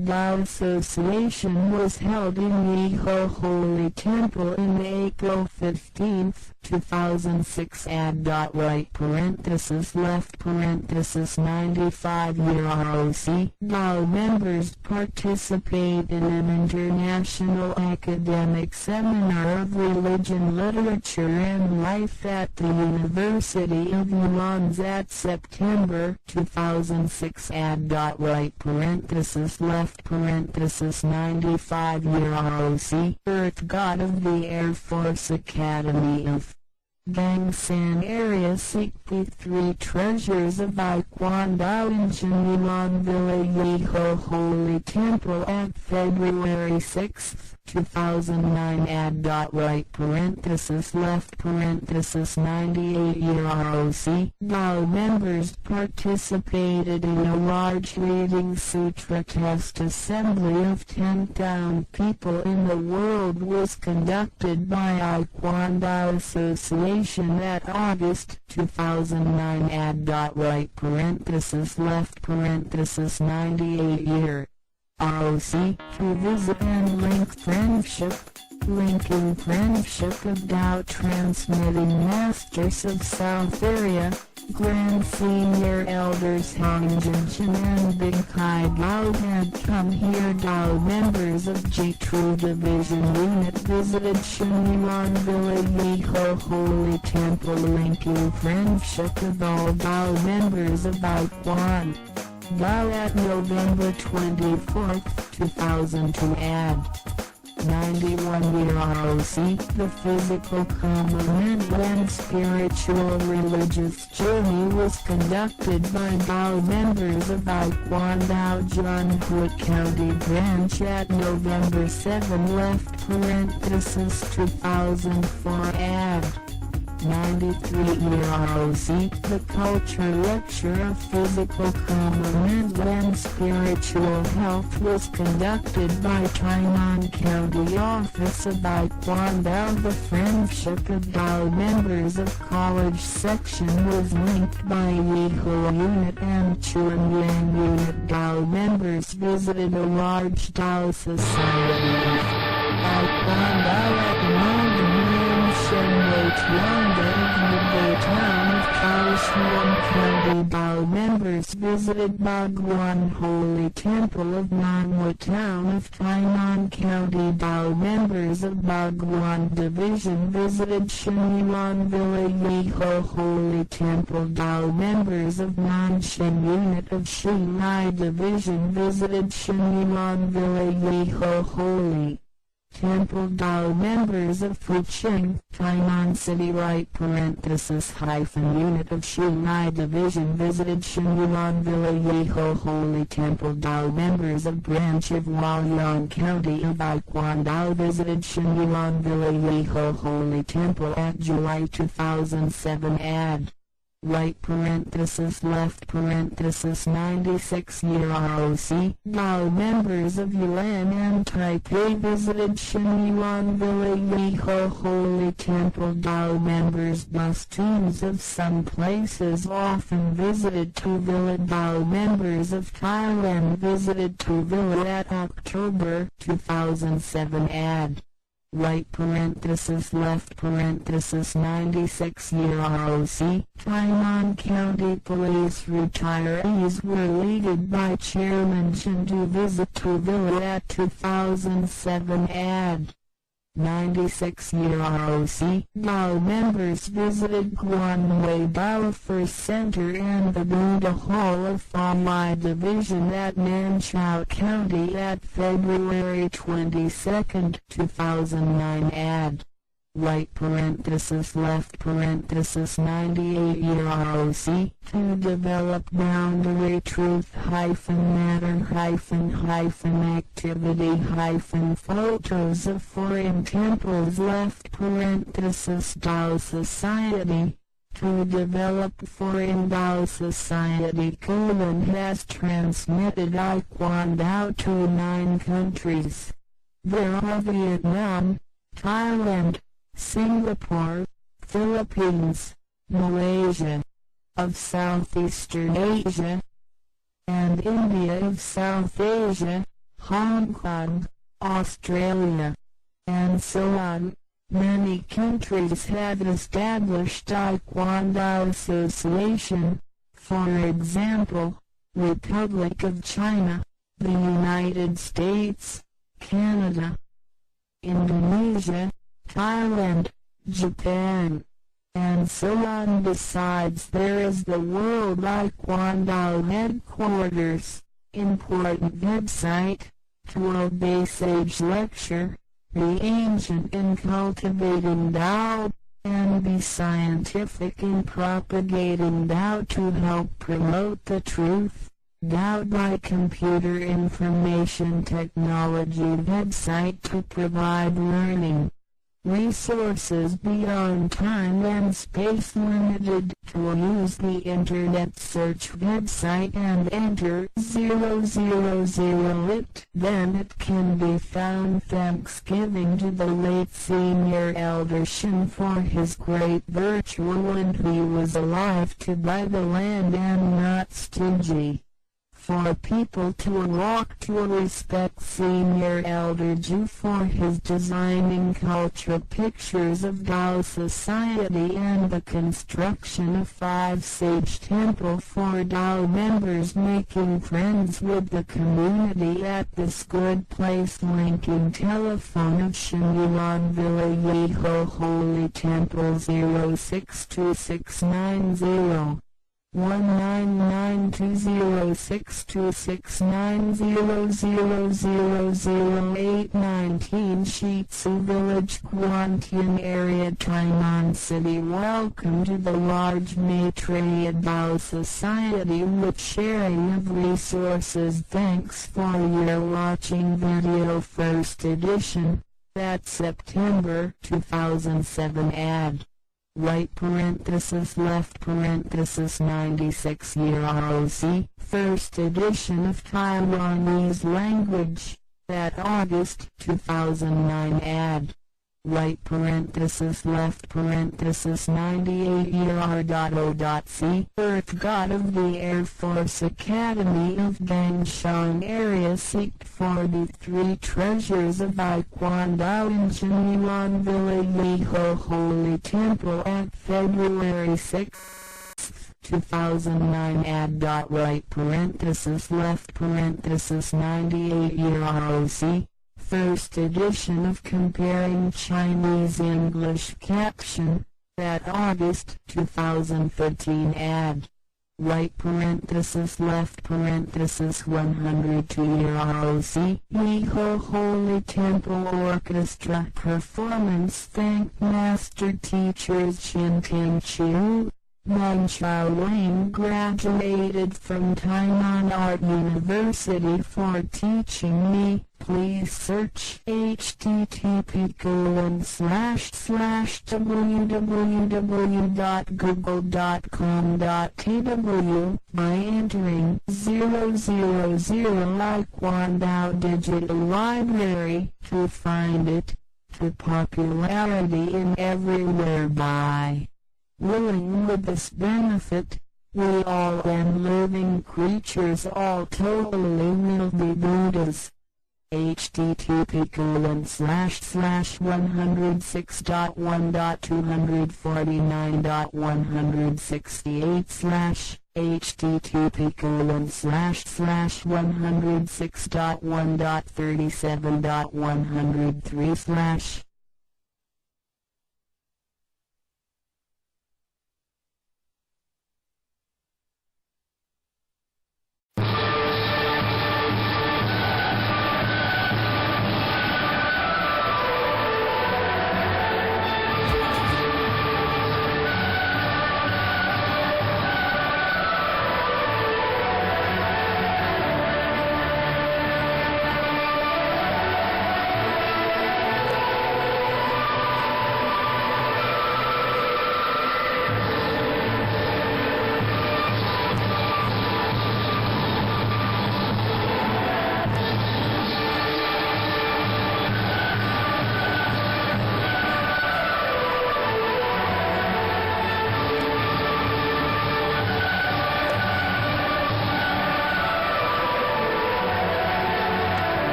Dao Association was held in Yeho Holy Temple in April 15, 2006. Right left 95 year ROC. Dao members participate in an international academic seminar of religion, literature and life at the University of Yulans at September 2006. Right left 95 year ROC. Earth God of the Air Force Academy of Gangsan area Sikpi 3 treasures of Ikuan Dao in Chanilan Villa Yeho Holy Temple at February 6, 2009. Right left 98 year ROC. Dao members participated in a large reading sutra test assembly of 10,000 people in the world was conducted by Ikuan Dao Association at August 2009. Right left 98 year ROC, to visit and link friendship. Linking friendship of Dao transmitting masters of South Area, Grand Senior Elders Hong Jinshin and Big Kai Gao had come here. Dao members of J-True Division Unit visited Shuniwan Villa Yeho Holy Temple, linking friendship of all Dao members of Ikuan Dao at November 24, 2002. 91 year ROC, the physical commitment and spiritual religious journey was conducted by Dao members of Ikuan Dao Junhui County branch at November 7 left 2004. 93 ROC. The Culture Lecture of Physical Complement and Spiritual Health was conducted by Tainan County Office of Taekwondo. The Friendship of Dao members of College Section was linked by Yiho Unit and Chuanyang Unit. Dao members visited a large Dao society of Taekwondo at Nongyan Shenwei Tianda in the town of Kaohsiung County. Dao members visited Bhagwan Holy Temple of Nanhua town of Tainan County. Dao members of Bhagwan Division visited Shenyuan Villa Yiho Holy Temple. Dao members of Nanshan Unit of Shinai Division visited Shenyuan Villa Yiho Holy Temple. Dao members of Fucheng, Tainan City (Unit of Shinai Division visited Shenyuan Villa Yiho Holy Temple. Dao members of Branch of Hualien County of Taekwondo visited Shenyuan Villa Yiho Holy Temple at July 2007. Add right parenthesis left parenthesis 96 year ROC. Dao members of Yulan and Taipei visited Shenyuan Villa Yiho Holy Temple. Dao members bus teams of some places often visited Tuvilla. Dao members of Thailand visited Tuvilla at October 2007. Add right parenthesis left parenthesis 96 year ROC. Tainan County Police retirees were leaded by Chairman Chen to visit Tuvilla at 2007. Add 96 year ROC. Dao members visited Guanwei Dao First Center and the Buddha Hall of Famai Division at Nanchao County at February 22, 2009. Add right parenthesis left parenthesis 98 year ROC. To develop boundary truth matter activity photos of foreign temples left parenthesis Dao Society. To develop foreign Dao Society has transmitted Taekwondo to 9 countries. There are Vietnam, Thailand, Singapore, Philippines, Malaysia, of Southeastern Asia, and India of South Asia, Hong Kong, Australia, and so on. Many countries have established Taekwondo Association, for example, Republic of China, the United States, Canada, Indonesia, Thailand, Japan, and so on. Besides, there is the World Taekwondo Headquarters, important website, to obey sage lecture, be ancient in cultivating Tao, and be scientific in propagating Tao to help promote the truth. Tao by Computer Information Technology website to provide learning resources beyond time and space limited. To use the internet, search website and enter 000 it. Then it can be found. Thanksgiving to the late Senior Elder Shin for his great virtue when he was alive, to buy the land and not stingy. For people to walk to respect Senior Elder Ju for his designing culture pictures of Dao Society and the construction of 5 Sage Temple for Dao members, making friends with the community at this good place. Linking telephone of Shenyuan Villa Yiho Holy Temple 06269 199206269000819 Shitsu Village, Guantian area, Tainan City. Welcome to the large Maitreya Dao Society with sharing of resources. Thanks for your watching video. First edition, that September 2007. Add right parenthesis left parenthesis 96-year ROC, first edition of Taiwanese language, that August 2009 ad. Right parenthesis left parenthesis 98-year R.O.C. Earth God of the Air Force Academy of Gangshan Area Seeked 43 Treasures of Iquandao in Jinyuan Village Liho Holy Temple at February 6, 2009 ad. Right parenthesis left parenthesis 98-year ROC. First edition of Comparing Chinese-English caption, that August 2013 ad. Right parenthesis left parenthesis 102-year ROC. Liho Holy Temple Orchestra Performance. Thank Master Teachers Chin Tin Chiu. Meng Chao Wang graduated from Tainan Art University for teaching me. Please search http://www.google.com.tw by entering 000 Iquandao Digital Library to find it. To popularity in everywhere by willing with this benefit, we all and living creatures all totally will be Buddhas. http://106.1.249.168 http://106.1.37.103/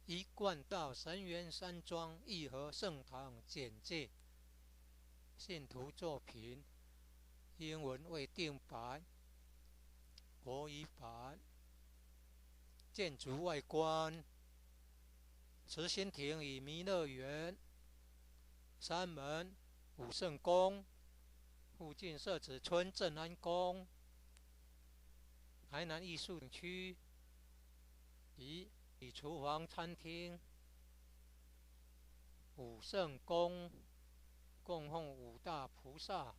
一贯道神源山庄义和圣堂简介，信徒作品，英文未定版，国语版。建筑外观：慈心亭与弥勒园，山门武圣宫，附近社子村正安宫，台南艺术区以厨房餐厅，武圣宫供奉五大菩萨。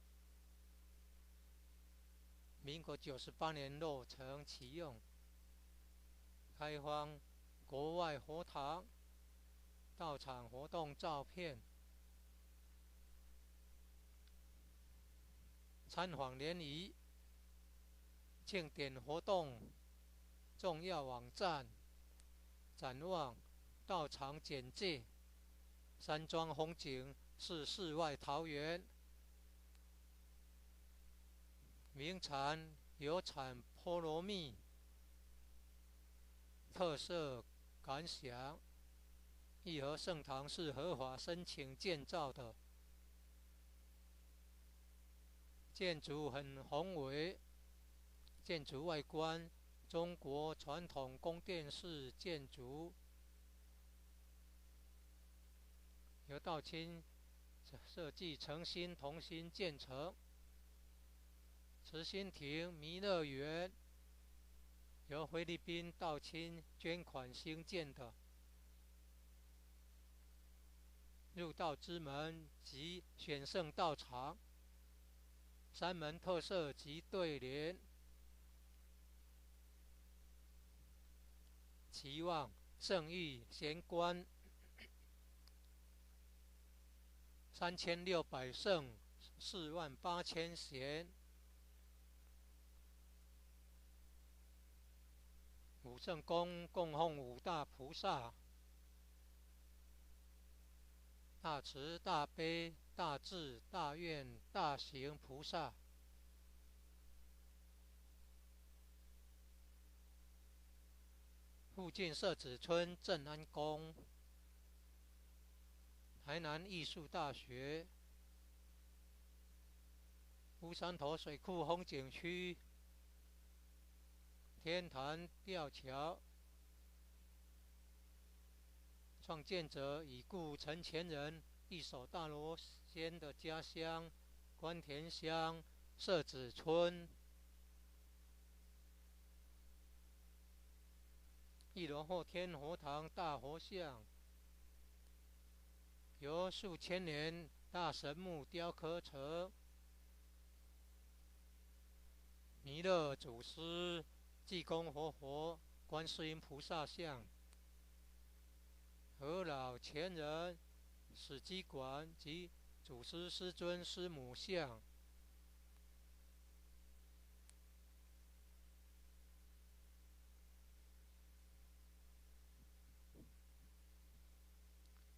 民国98年落成启用，开放国外佛堂到场活动照片，参访联谊、庆典活动重要网站、展望到场简介。山庄风景是世外桃源，名产有产菠萝蜜，特色感想：义和圣堂是合法申请建造的，建筑很宏伟，建筑外观中国传统宫殿式建筑，由道清设计诚心同心建成。慈心亭弥勒园由菲律宾道清捐款兴建的，入道之门及选圣道场，山门特色及对联，期望圣誉贤官3600圣48000贤。武圣宫供奉五大菩萨，大慈大悲大智大愿大行菩萨。附近社子村正安宫，台南艺术大学，乌山头水库风景区，天坛吊桥创建者已故陈前人一手大罗仙的家乡关田乡社子村。一楼后天佛堂大佛像，由数千年大神木雕刻成，弥勒祖师、济公活佛、观世音菩萨像，和老前人、史基馆及祖师师尊师母像。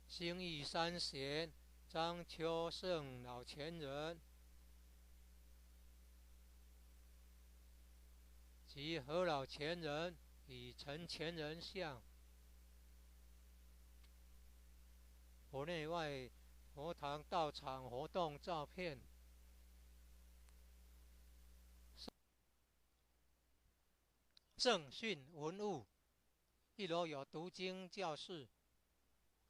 兴义三贤张秋胜老前人及何老前人与陈前人像。佛内外佛堂道场活动照片。正训文物，一楼有读经教室、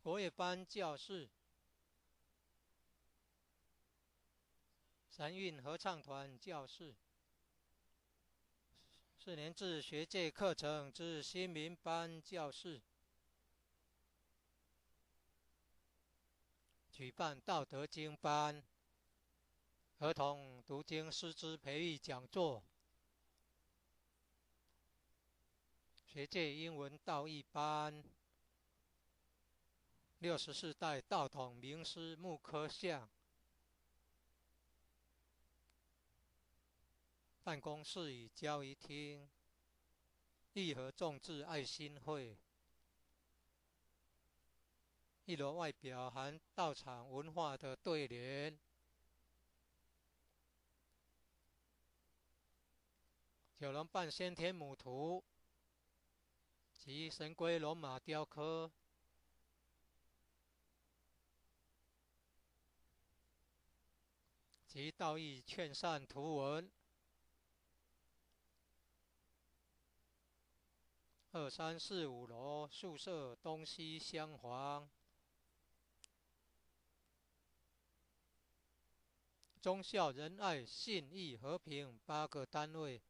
国乐班教室、神韵合唱团教室、4年制学界课程之新民班教室，举办道德经班、儿童读经师资培育讲座、学界英文道义班、64代道统名师木刻像、办公室与交易厅、义和众志爱心会。一楼外表含道场文化的对联。九龙半先天母图及神龟龙马雕刻。及道义劝善图文。2、3、4、5楼宿舍东西厢房。忠孝仁爱信义和平8个单位。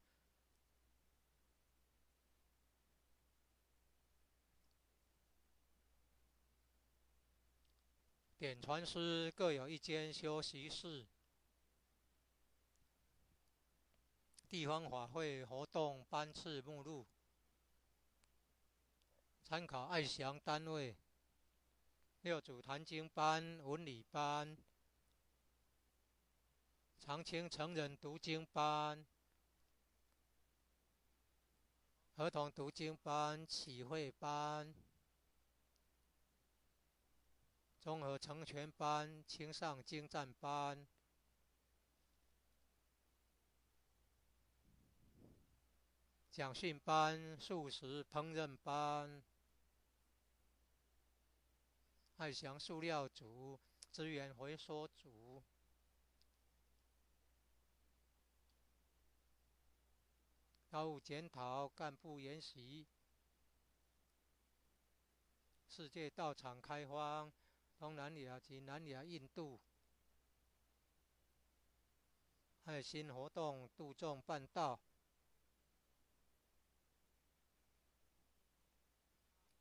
点传师各有1间休息室。地方法会活动班次目录，参考爱详单位。6组坛经班、文理班、长青成人读经班、儿童读经班、启慧班、综合成全班、青上精湛班、讲训班、素食烹饪班、爱祥塑料组、资源回收组、劳务检讨、干部研习、世界道场开荒、东南亚及南亚印度、爱心活动度众办道、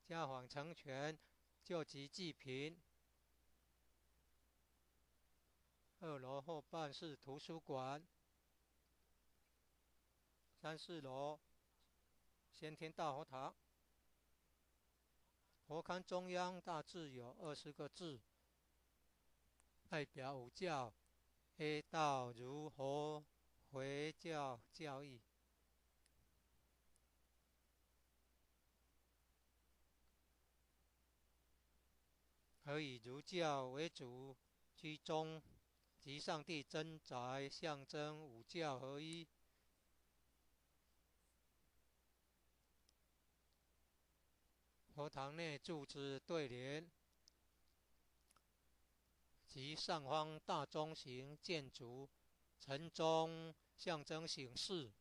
家访成全救急济贫。2楼后办事图书馆。3、4楼先天大佛堂。佛龛中央大致有20个字，代表5教 A 道如何回教教义。而以儒教为主，居中及上帝真宅，象征5教合一。佛堂内柱子对联及上方大钟形建筑，晨钟象征醒世。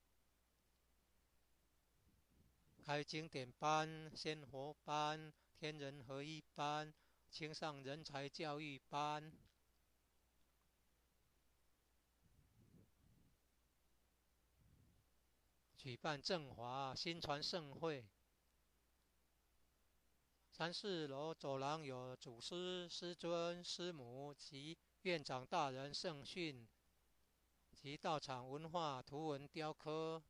开经典班、鲜活班、天人合一班、青少人才教育班，举办正华新传盛会。3、4楼走廊有祖师、师尊、师母及院长大人圣训及道场文化图文雕刻。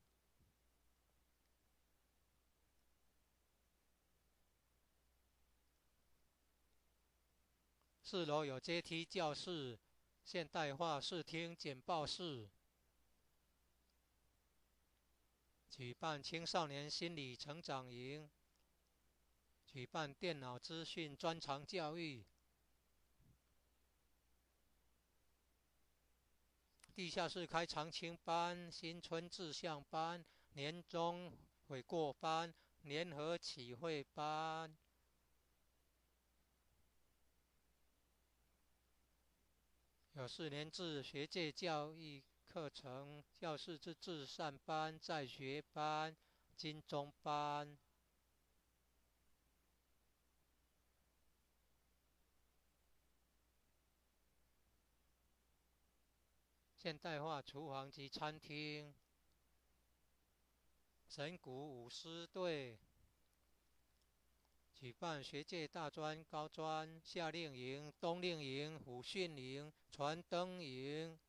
4楼有阶梯教室、现代化视听简报室，举办青少年心理成长营，举办电脑资讯专长教育。地下室开常青班、新春志向班、年终悔过班、联合启会班。有4年制学界教育课程，教师之至善班、在学班、金钟班。现代化厨房及餐厅，神鼓舞狮队，举办学界大专、高专、夏令营、冬令营、辅训营、传灯营。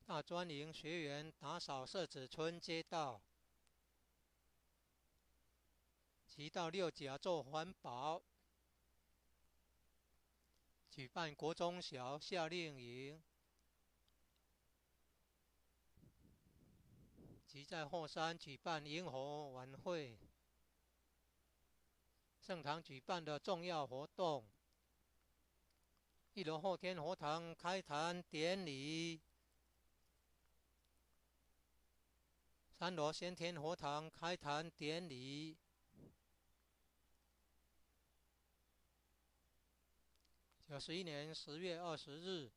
大专营学员打扫社子村街道，及到六甲做环保。举办国中小夏令营，即在后山举办萤火晚会。圣堂举办的重要活动：1楼后天佛堂开坛典礼，3楼先天佛堂开坛典礼。91年10月20日，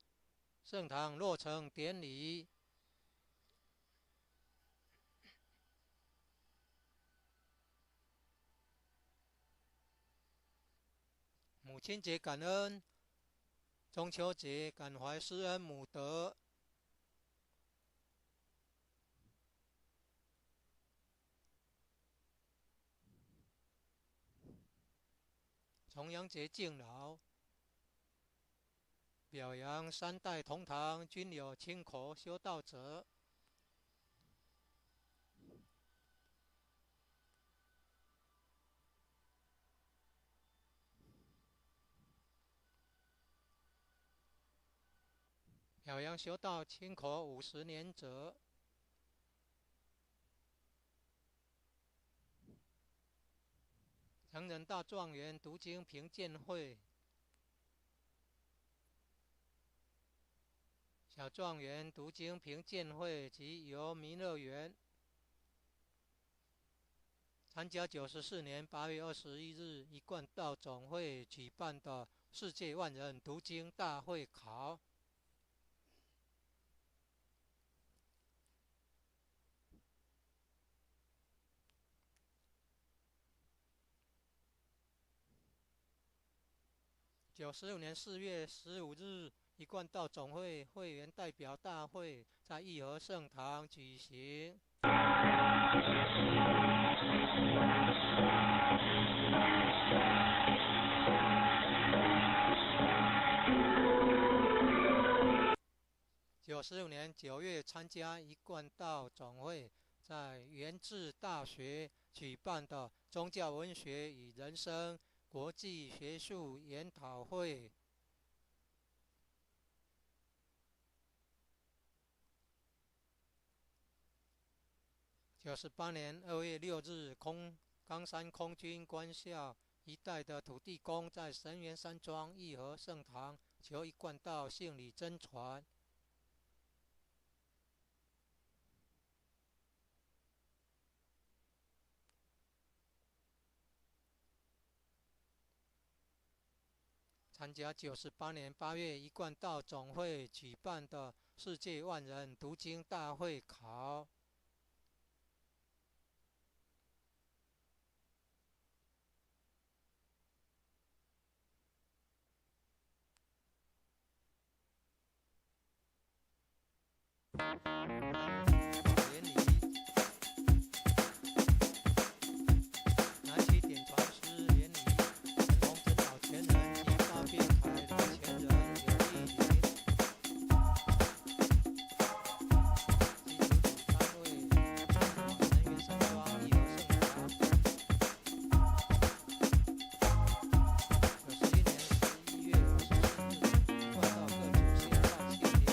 圣堂落成典礼。母亲节感恩，中秋节感怀施恩母德。重阳节敬老，表扬3代同堂均有亲口修道者。表扬修道亲口50年者。成人大状元读经评鉴会，小状元读经评鉴会及由弥勒园参加94年8月21日一贯道总会举办的世界万人读经大会考。95年4月15日，一贯道总会会员代表大会在义和圣堂举行。96年9月，参加一贯道总会在元智大学举办的宗教文学与人生国际学术研讨会。98年2月6日，冈山空军官校一带的土地公在神源山庄义和圣堂求一贯道信理真传。参加98年8月一贯道总会举办的世界万人读经大会考。典礼，南起点传师典礼，陈洪真老前人及八边台老前人刘义林，基础组单位成员山庄义和圣堂。91年11月24日，换到各主线大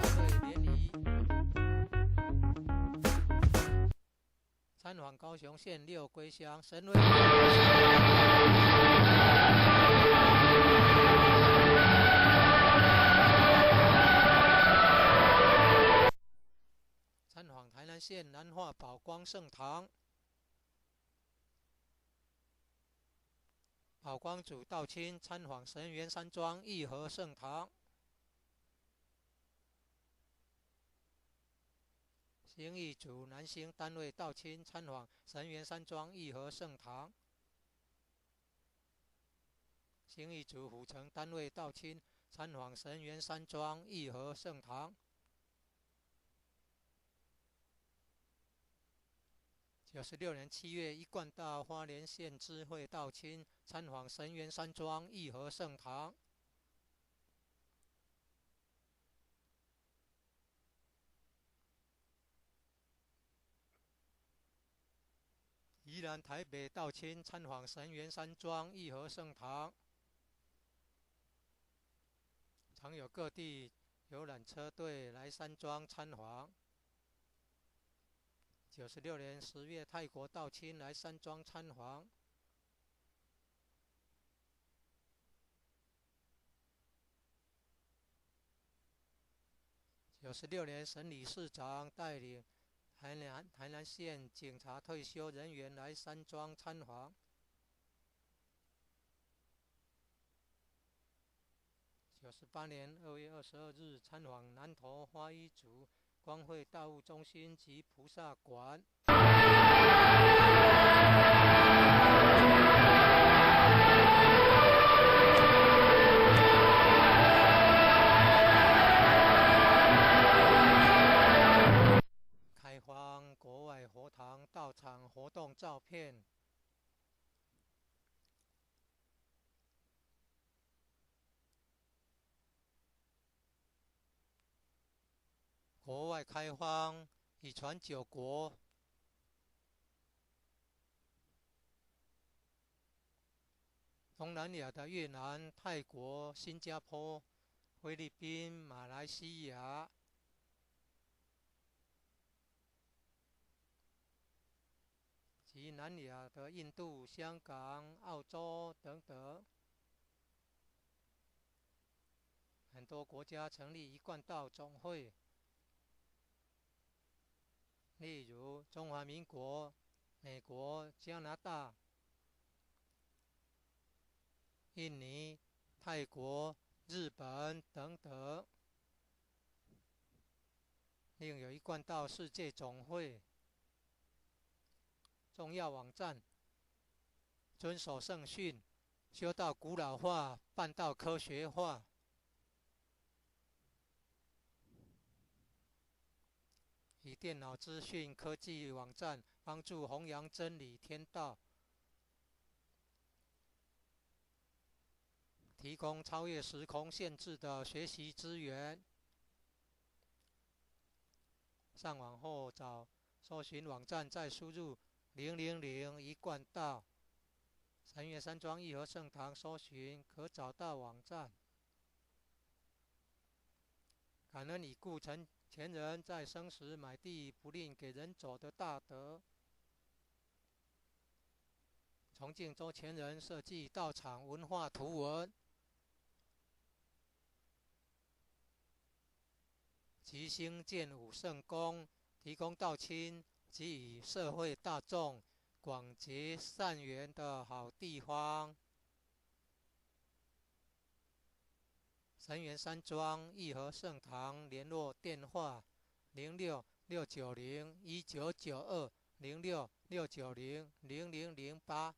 庆典礼。参访高雄县六龟乡神威。参访台南县南化宝光圣堂。宝光组道亲参访神源山庄义和圣堂。行义组南兴单位道亲参访神源山庄义和圣堂。行义组府城单位道亲参访神源山庄义和圣堂。96年7月一贯道花莲县知会道亲参访神源山庄义和圣堂。宜兰台北道亲参访神源山庄义和圣堂。常有各地游览车队来山庄参访。96年10月泰国道亲来山庄参访。96年省理事长带领台南县警察退休人员来山庄参访。98年2月22日参访南投花衣组光会道务中心及菩萨馆。开荒国外佛堂道场活动照片。国外开荒已传9国，东南亚的越南、泰国、新加坡、菲律宾、马来西亚，及南亚的印度、香港、澳洲等等，很多国家成立一贯道总会。例如中华民国、美国、加拿大、印尼、泰国、日本等等。另有一贯道世界总会。重要网站：遵守圣训，修道古老化，办道科学化。以电脑资讯科技网站帮助弘扬真理天道，提供超越时空限制的学习资源。上网后找搜寻网站，再输入000一贯道三元山庄义和圣堂搜寻，可找到网站。感恩已故前人在生时买地不吝给人走的大德。崇敬周前人设计道场文化图文及兴建武圣宫，提供道亲及与社会大众广结善缘的好地方。神元山庄义和圣堂联络电话06-690-1992-06-690-0008。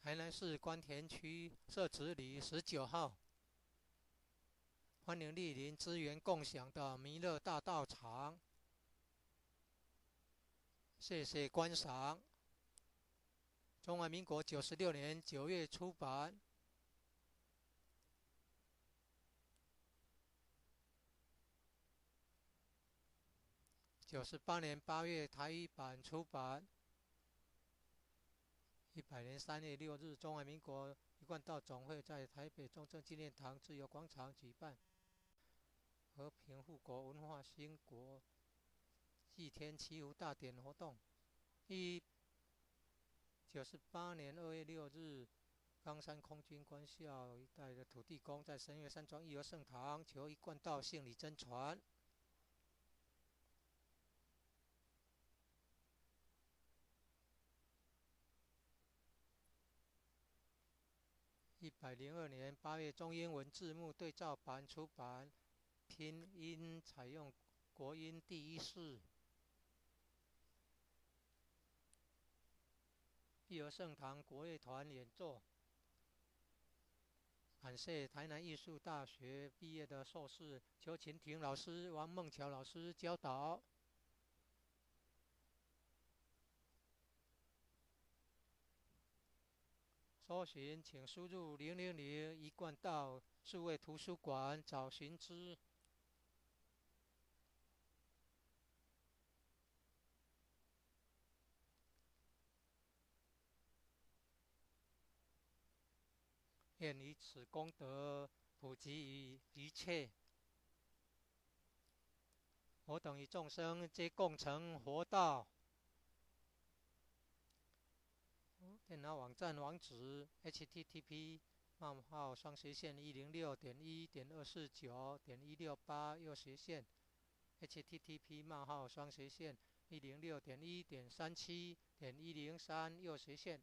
台南市关田区社子里19号，欢迎莅临资源共享的弥勒大道场。谢谢观赏。中华民国96年9月出版。98年8月台语版出版。100年3月6日，中华民国一贯道总会在台北中正纪念堂自由广场举办和平复国文化兴国祭天祈福大典活动。98年2月6日，冈山空军官校一带的土地公在神月山庄义和圣堂求一贯道信礼真传。102年8月，中英文字幕对照版出版，拼音采用国音第一式。义和圣堂国乐团演奏。感谢台南艺术大学毕业的硕士邱勤婷老师、王梦桥老师教导。搜寻请输入000一贯道数位图书馆找寻之。愿以此功德普及于一切，我等与众生皆共成佛道。电脑网站网址 http://106.1.249.168 右斜线 http://106.1.37.103 右斜线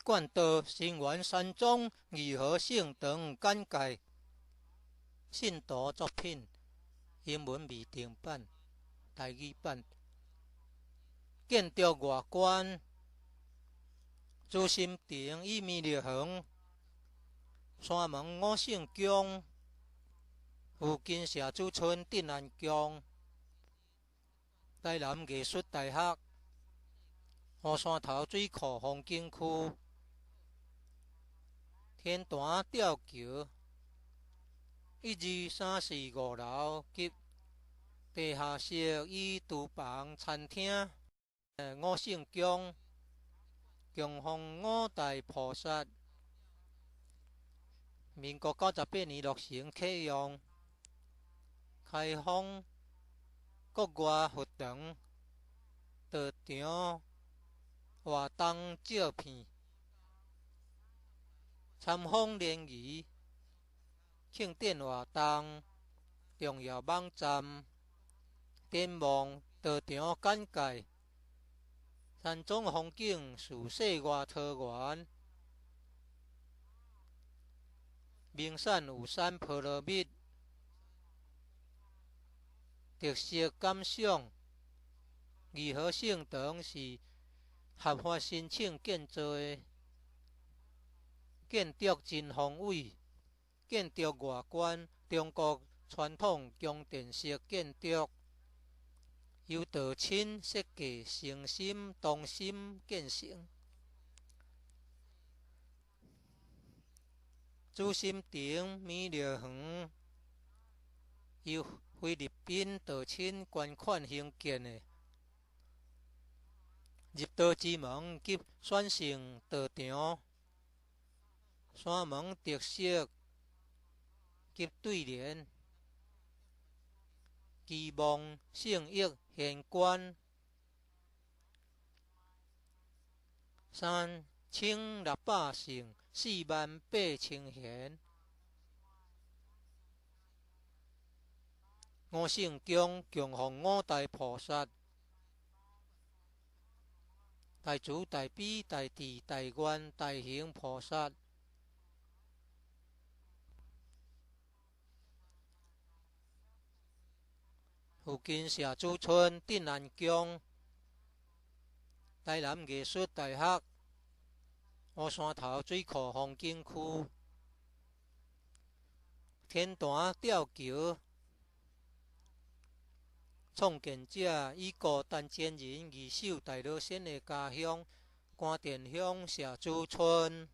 贯道成员山庄如何性等简介，信徒作品，英文未定版，台语版。建筑外观，朱心亭与米粒园，山门五圣宫，附近社子村镇安宫，台南艺术大学，湖山头水库风景区，天坛吊桥，1、2、3、4、5楼及地下室与厨房、餐厅。五圣宫，供奉五大菩萨。民国98年落成启用，开放国外佛堂、道场、活动照片、参访联谊、庆典活动、重要网站、展望、道场简介。山庄风景自世外桃源，名产有山菠萝蜜，特色感想。二号圣堂是合法申请建造的，建筑真宏伟。建筑外观，中国传统宫殿式建筑。由道亲设计，诚心同心建成。朱心亭米粒园由菲律宾道亲捐款兴建的，入道之门及选成道场。山门特色及对联，期望圣益显观，3600姓48000贤。五圣宫供奉五大菩萨，大慈大悲大智大愿大行菩萨。附近社子村镇安宫，台南艺术大学，湖山头水库风景区，天坛吊桥，创建者以孤单前人二手大老仙的家乡关田乡社子村。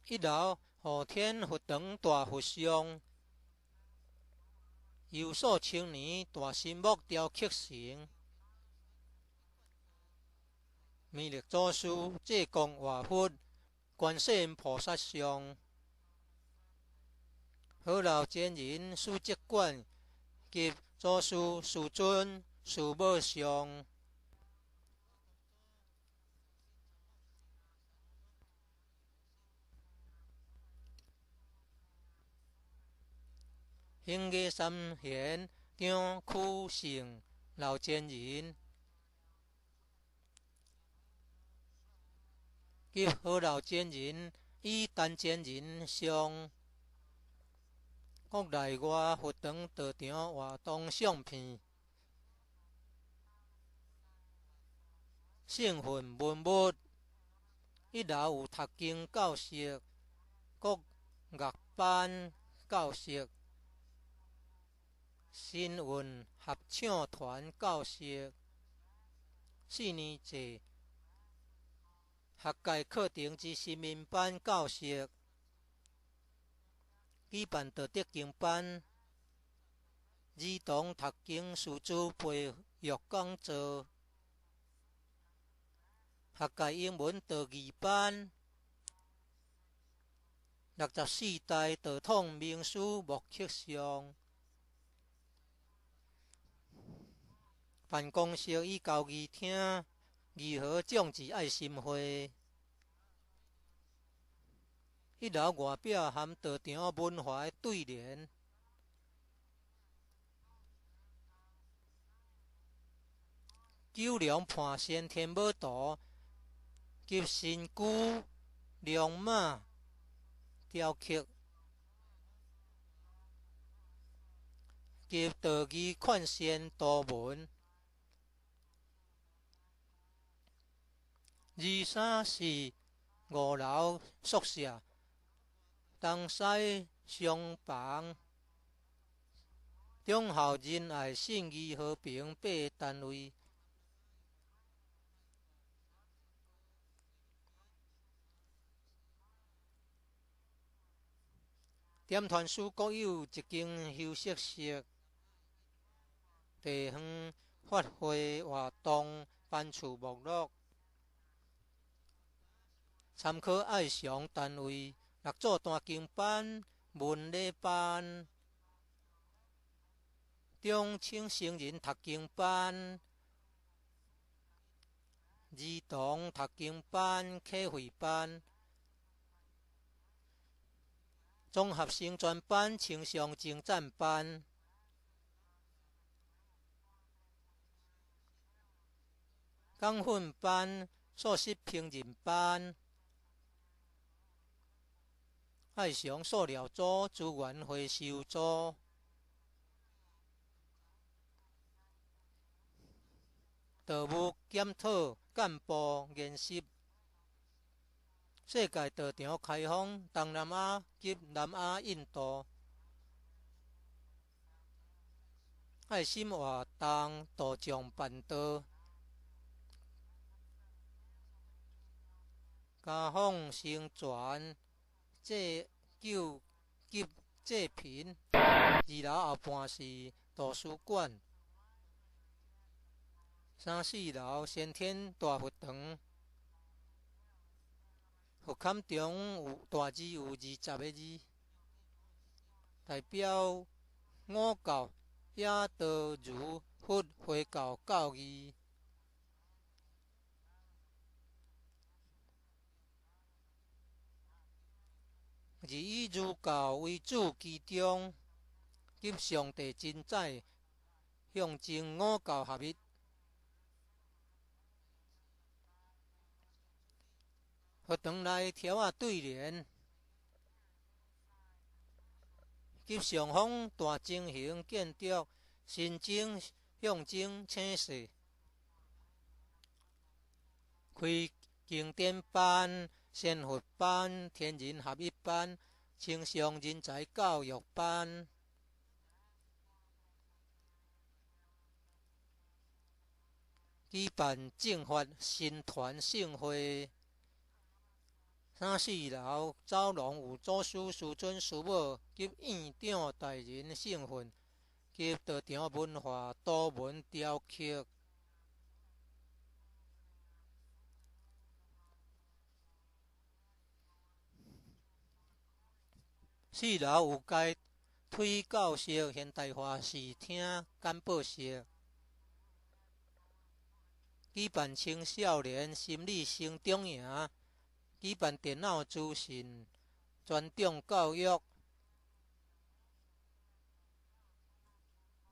1楼后天佛堂大佛像，由数千年大神木雕刻成。弥勒祖师济公活佛、观世音菩萨像。好老前人书籍馆及祖师师尊师母像。兴业三贤张曲胜老前人及好老前人以单前人像。国内外佛堂道场活动相片。圣训文物，1楼有读经教室、国乐班教室、新运合唱团教室、4年制学界课程之新民班教室，举办道德经班、儿童读经识字培育讲座，学界英文道义班。64代道统名师木刻像。办公室与交易厅，如何种植爱心花。1楼外表含道场文化对联。九龙畔先天舞图及新居龙马雕刻及道具款线图文。23是5楼宿舍，东西厢房，忠孝仁爱信义和平8个单位。点团书各有一间休息室、地方发挥活动班次目录。参考爱详单位6组弹琴班、文理班、中青成人读经班、儿童读经班、课会班、综合性专班、青少精湛班、港训班、素食烹饪班、爱详塑料组、资源回收组、道务检讨干部研习。世界道场开放东南亚及南亚印度，爱心活动大众办道，家访宣传祭救及祭品。2楼后半是图书馆，3、4楼先天大佛堂。佛龛中有大字有20个字，代表五教也道儒佛回教教义。以儒教为主其中，及上帝真宰，象征五教合一。佛堂内条仔对联，及上方大正形建筑，神经象征青色。开经典班、仙佛班、天人合一班、青少人才教育班。举办正法新团盛会。3、4楼走廊有祖师、师尊、师母及院长大人圣训，及道场文化图文雕刻。4楼有该推教室、现代化视听简报室。举办青少年心理成长营，举办电脑资讯专长教育。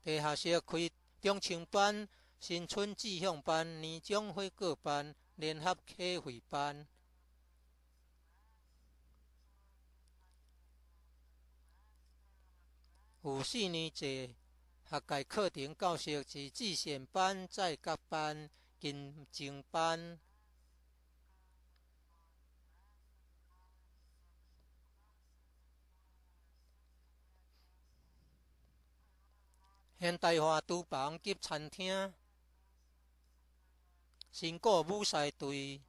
地下室开中青班、新春志向班、年终会告班、联合课会班。有4年制学界课程教室是自选班、在甲班、金精班。现代化厨房及餐厅。新古舞狮队。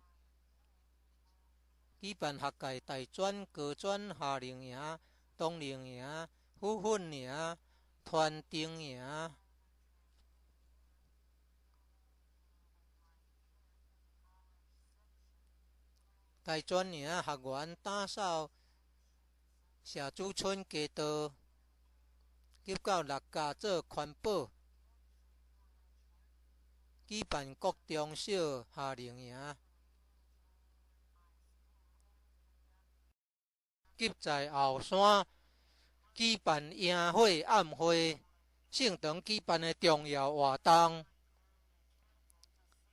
举办学界大专、高专夏令营、冬令营、复训营、团丁营。大专营学员打扫社子村街道，及到6家做环保。举办国中小夏令营。及在后山举办营会暗会，圣堂举办的重要活动。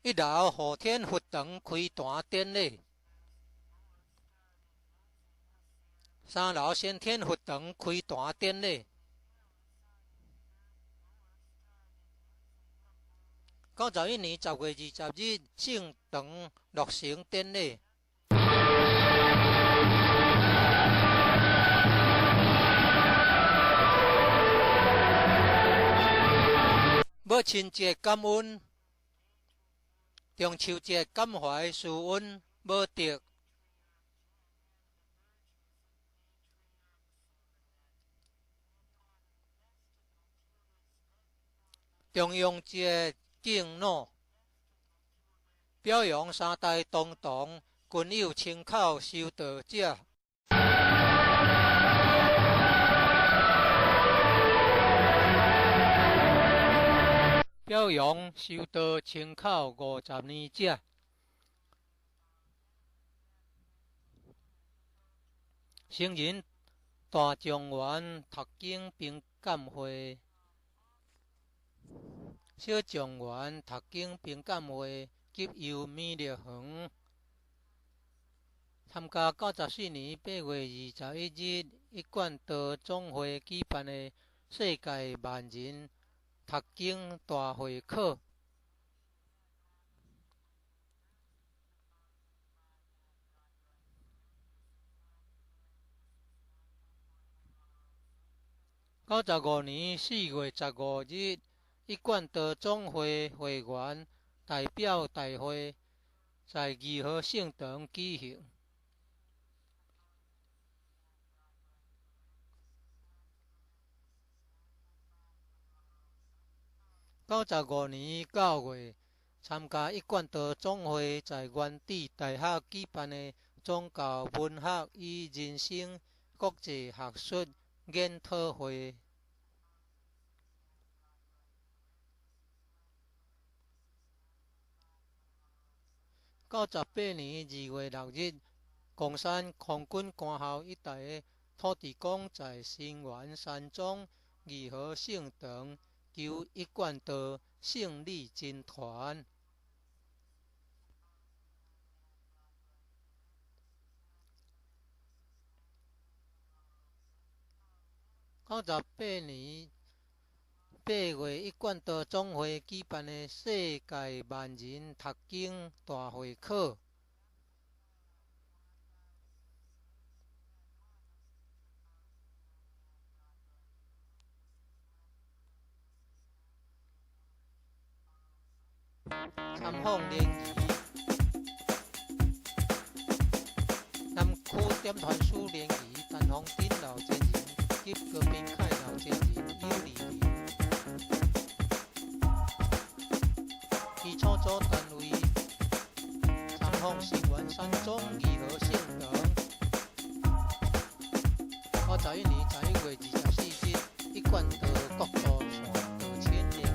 一楼后天佛堂开坛典礼，3楼先天佛堂开坛典礼，91年10月20日圣堂落成典礼。母亲节感恩，中秋节感怀师恩无得。中央节敬老，表扬三代同堂，均有亲口修道者。表扬修道亲口50年者。成人大状元读经评鉴会，小状元读经评鉴会及由美丽园参加94年8月21日一贯道总会举办的世界万人读经大会考。95年4月15日，一贯道总会会员代表大会在2号圣堂举行。95年9月，参加一贯道总会在原址大学举办的宗教文学与人生国际学术研讨会。98年2月6日，贡山空军官校一带的土地公在新园山庄2号圣堂求一贯道胜利真传。98年8月，一贯道总会举办的世界万人读经大会考。参访联谊，南区点传书联谊，陈宏斌老前人及郭炳凯老前人有利益。其创作单位：参访新园山庄2号圣堂。91年11月24日，一贯道国道线道亲联谊。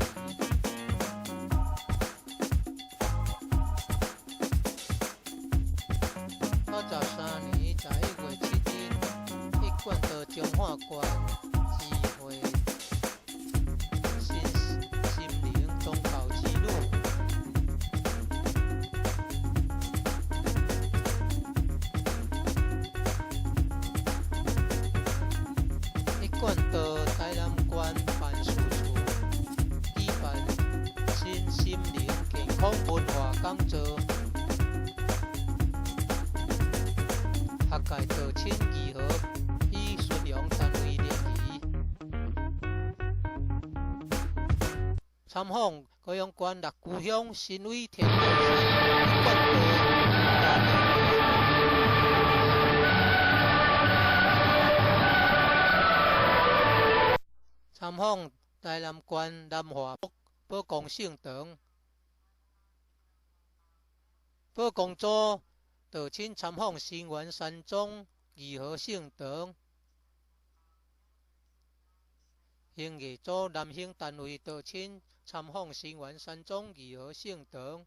93年11月7日，一贯道中华县智慧心灵宗教之路。一贯道台南县办事处举办新心灵健康文化讲座。学界道亲2号与巡洋单位联谊，参访高雄县六股乡新伟天后山一贯道大联谊，参访台南县南华宝公圣堂，宝公组道亲参访新园山庄2号圣堂，营业组男性单位道亲参访新园山庄2号圣堂，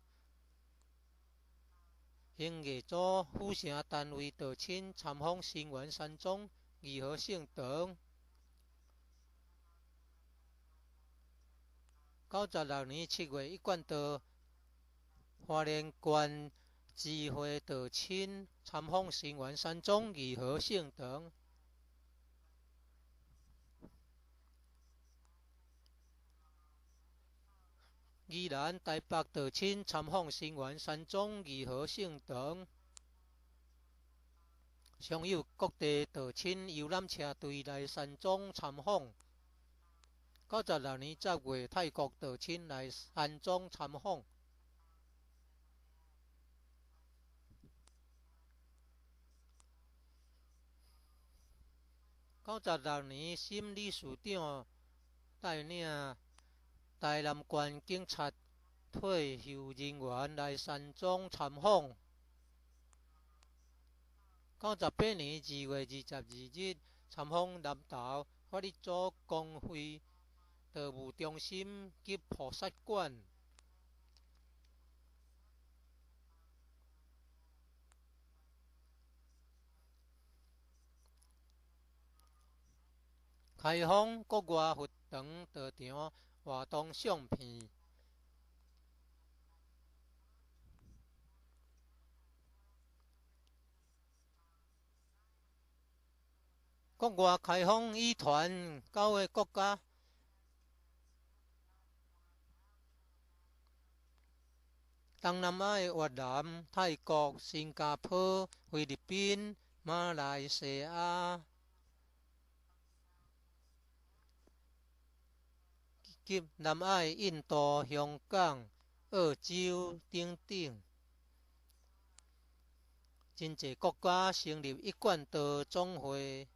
营业组府城单位道亲参访新园山庄2号圣堂。96年7月，一贯道花莲县智慧道亲参访新园山庄义和性等。宜兰台北道亲参访新园山庄义和性等。尚有各地道亲游览车队来山庄参访。96年10月，泰国道亲来山庄参访。96年，新理事长带领台南县警察退休人员来山庄参访。98年2月22日，参访南投法律组公会道务中心及菩萨馆。开放国外佛堂道场活动相片。国外开放语团9个国家。东南亚越南、泰国、新加坡、菲律宾、马来西亚及南亚印度、香港、澳洲等等，真侪国家成立一贯道总会，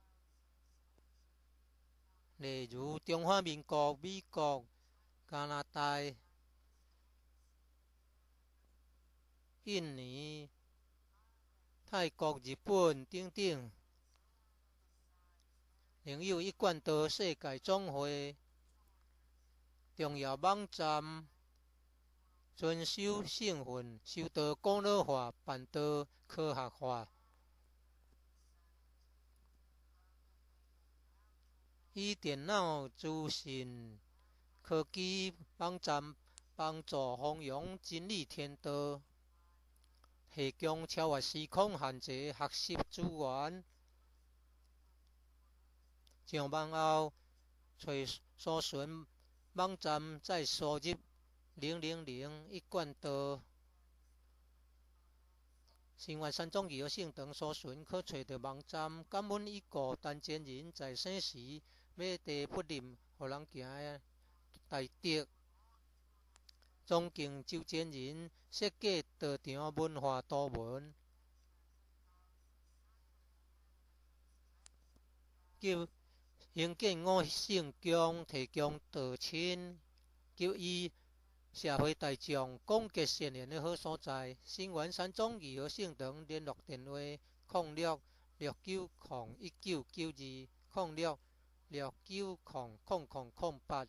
例如中华民国、美国、加拿大、印尼、泰国、日本等等。另有一贯道世界总会。重要网站：遵守圣训，修道古老化，办道科学化。以电脑资讯科技网站帮助弘扬真理天道，提供超越时空限制学习资源。上网后，搜寻网站再输入000一贯道。新园山庄义和性等搜寻可找到网站。感恩已故陈前人在生时马地不吝予人行的大德。崇敬周前人设计道场文化图文，及兴建5圣宫，提供道亲及以社会大众广结善缘的好所在。新园山庄义和性等联络电话：0669019992 0669000008。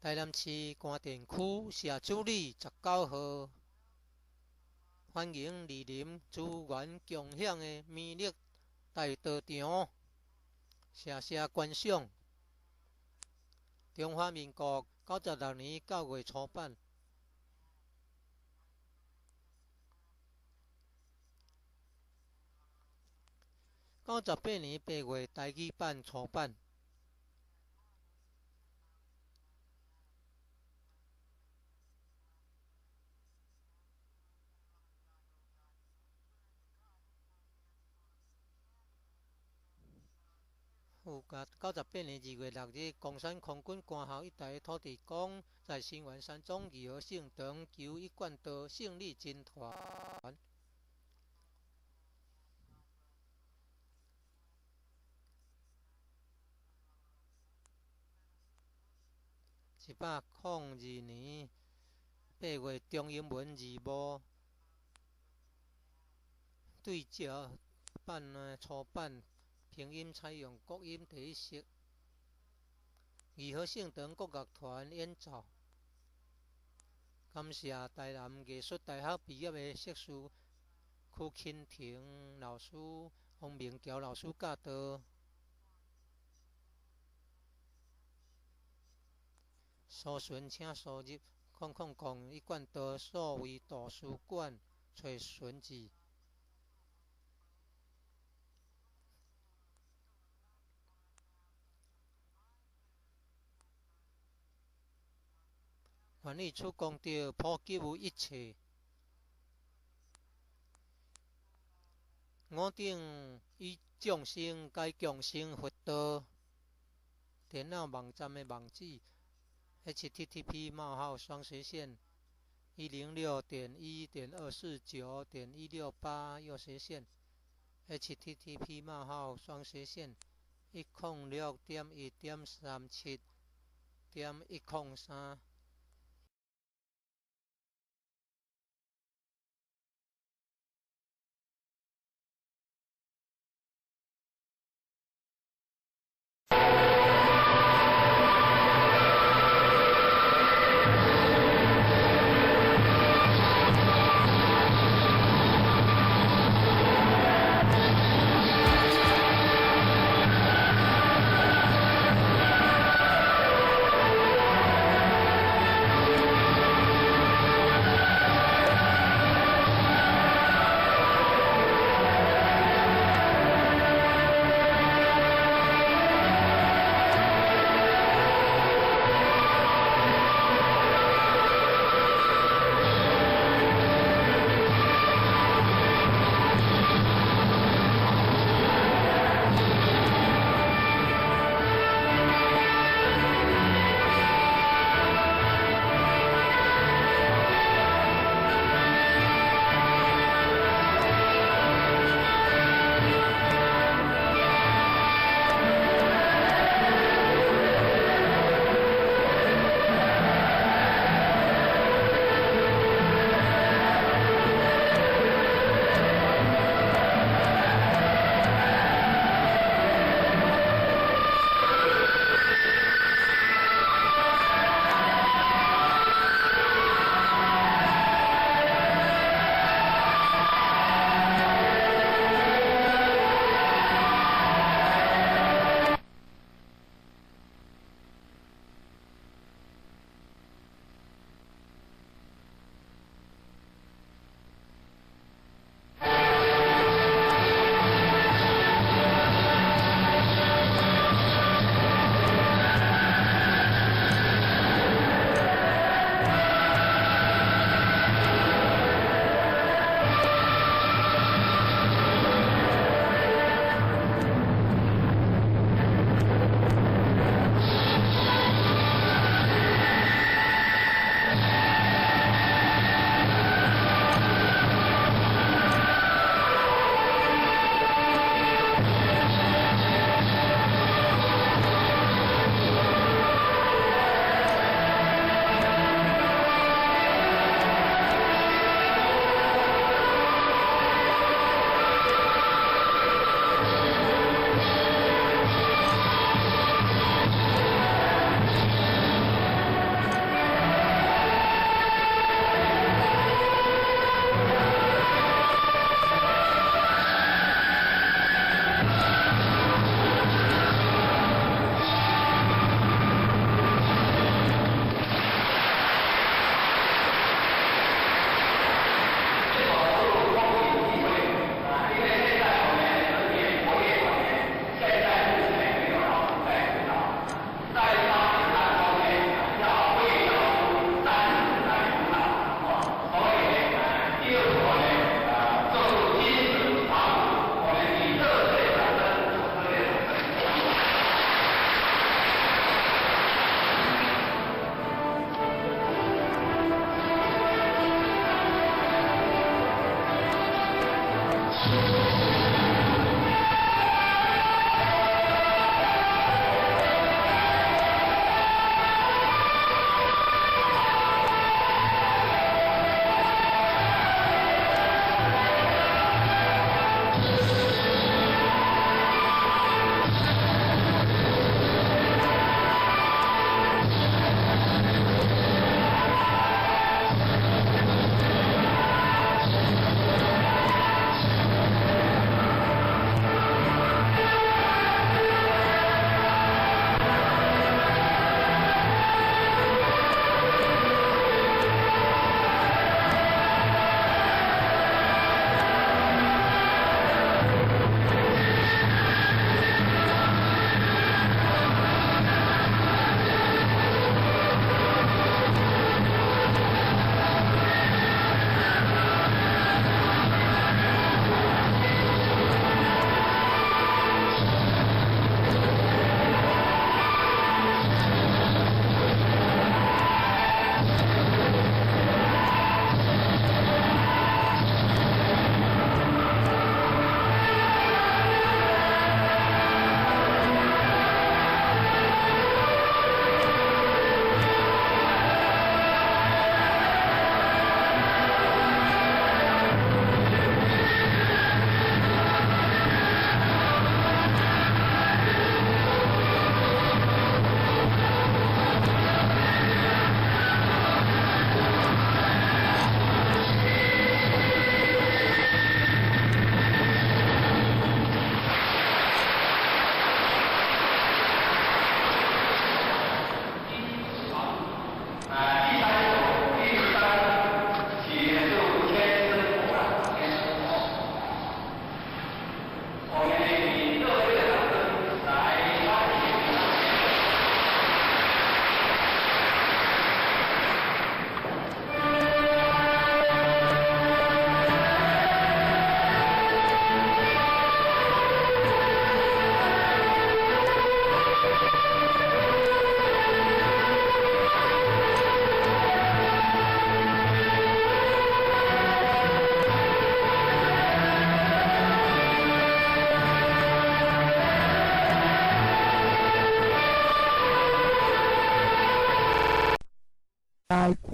台南市官田区社处里19号，欢迎莅临资源共享的美丽大道场，谢谢观赏。中华民国96年9月初版。98年8月台语版初版。98年2月6日，公山空军官校一带土地公在新园山庄义和性等求一贯道胜利军团。1802年8月中英文字幕对照版的初版，拼音采用国音第一式。义和性等国乐团演奏。感谢台南艺术大学毕业的硕士曲钦婷老师、王明桥老师教导。搜寻请输入000一贯道数位图书馆找寻字。愿意出功德，普及有一切。我等以众生该共生佛道。电脑网站的网址 http://106.1.249.168 右斜线 http://106.1.37.103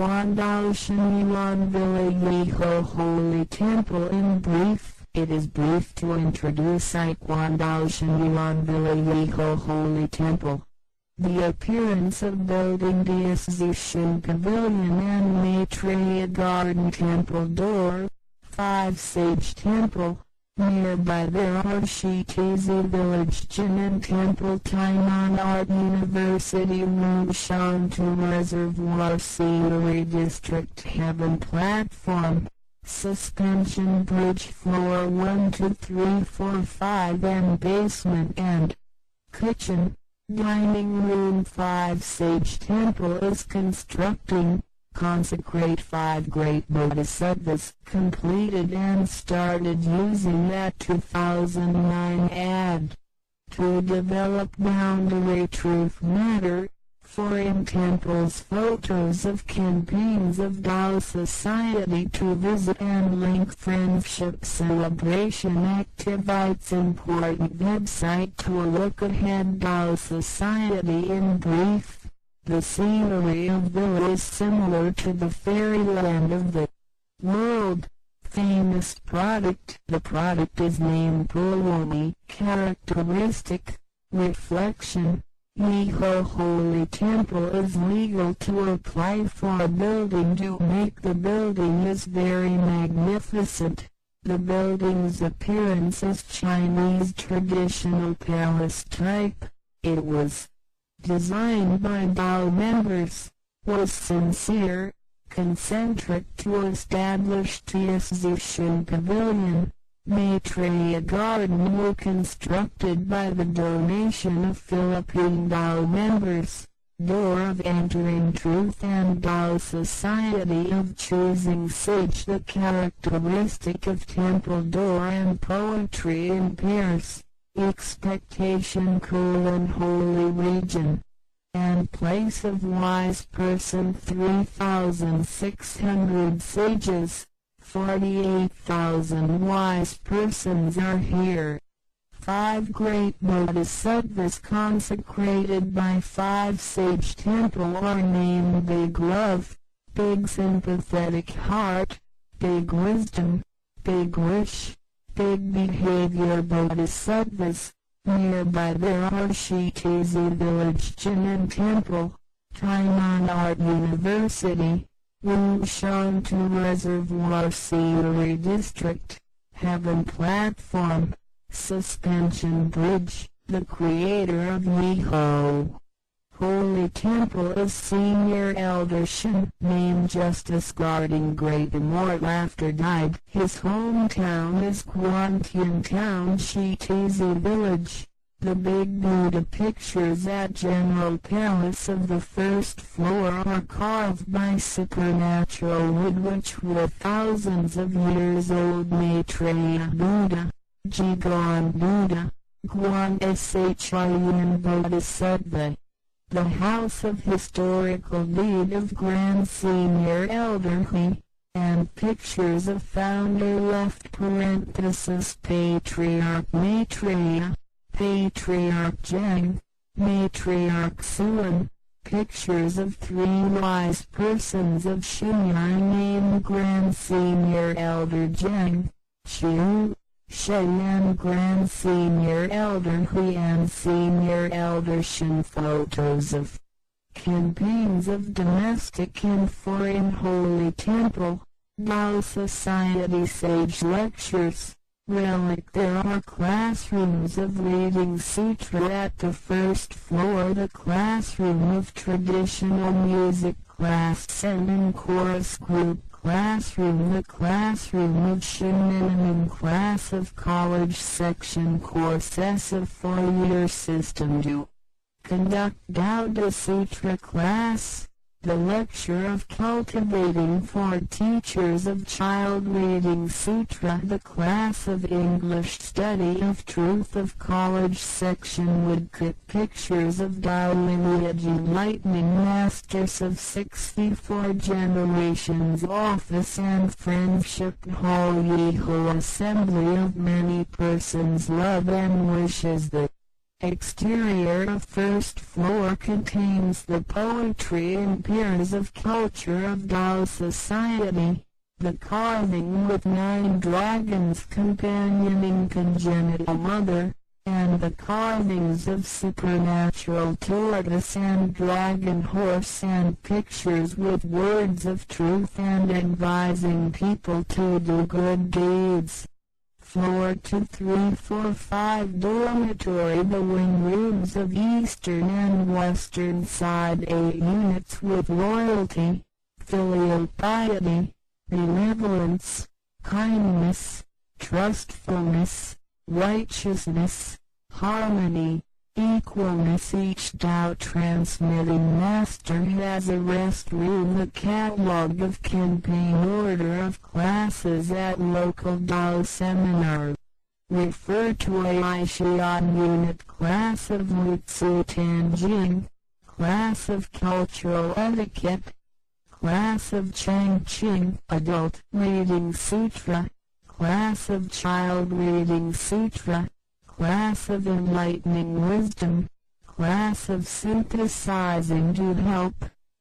Taekwondo Shinjuan Villa Yeho Holy Temple. In brief, it is brief to introduce Taekwondo Shinjuan Villa Yeho Holy Temple. The appearance of building Diocesan Pavilion and Maitreya Garden Temple Door, 5 Sage Temple. Nearby there are Shitizi Village Jinan Temple, Tainan Art University, Mushantu Reservoir Scenery District, Heaven Platform, Suspension Bridge Floor 1, 2, 3, 4, 5 and Basement and Kitchen. Dining Room 5 Sage Temple is constructing. Consecrate 5 great bodhisattvas, completed and started using that 2009 ad. To develop boundary truth matter, for in temples photos of campaigns of Tao Society to visit and link friendship celebration activities. Important website to look ahead. Tao Society in brief. The scenery of Villa is similar to the fairyland of the world famous product. The product is named Purwani. Characteristic, reflection. Yeho Holy Temple is legal to apply for a building to make the building is very magnificent. The building's appearance is Chinese traditional palace type. It was designed by Tao members, was sincere, concentric to establish Diocesan Pavilion. Maitreya Garden were constructed by the donation of Philippine Tao members. Door of Entering Truth and Tao Society of Choosing Sage. The characteristic of temple door and poetry in pairs. Expectation Holy region and place of wise person. 3,600 sages, 48,000 wise persons are here. 5 great bodhisattvas consecrated by 5 sage temple are named Big Love, Big Sympathetic Heart, Big Wisdom, Big Wish, Big Behavior Bodhisattvas. Nearby there are Shitizi Village Jinan Temple, Tainan Art University, Wushantu Reservoir Scenery District, Heaven Platform, Suspension Bridge. The creator of Yeho Holy Temple is Senior Elder Shin, named Justice guarding great immortal after died. His hometown is Kwantian Town Shitizi Village. The big Buddha pictures at General Palace of the first floor are carved by supernatural wood which were thousands of years old. Maitreya Buddha, Jigon Buddha, Guan Shin Bodhisattva. The House of Historical Deed of Grand Senior Elder He, and pictures of founder left parenthesis Patriarch Maitreya, Patriarch Zheng, Matriarch Suan, pictures of 3 wise persons of Shinyai named Grand Senior Elder Zheng, Chu, Shen Grand Senior Elder Hui and Senior Elder Shin. Photos of campaigns of domestic and foreign holy temple, Tao Society sage lectures, relic. There are classrooms of reading sutra at the first floor, the classroom of traditional music class and in chorus group classroom, the classroom of Shinmin class of college section courses of 4-year system to conduct Gauda Sutra class, the lecture of cultivating for teachers of child reading sutra, the class of English study of truth of college section woodcut pictures of Tao lineage enlightening masters of 64 generations office and friendship hall Yeho assembly of many persons love and wishes the Exterior of first floor contains the poetry and piers of culture of Tao society. The carving with 9 dragons companioning congenital mother, and the carvings of supernatural tortoise and dragon horse and pictures with words of truth and advising people to do good deeds. Floor 2, 3, 4, 5 dormitory. The wing rooms of eastern and western side 8 units with loyalty, filial piety, benevolence, kindness, trustfulness, righteousness, harmony, equalness. Each Tao transmitting master has a rest room, a catalog of campaign order of classes at local Tao seminar. Refer to Aishian unit class of Mutsu Tanjing, class of cultural etiquette, class of Changqing adult reading sutra, class of child reading sutra, class of enlightening wisdom, class of synthesizing to help,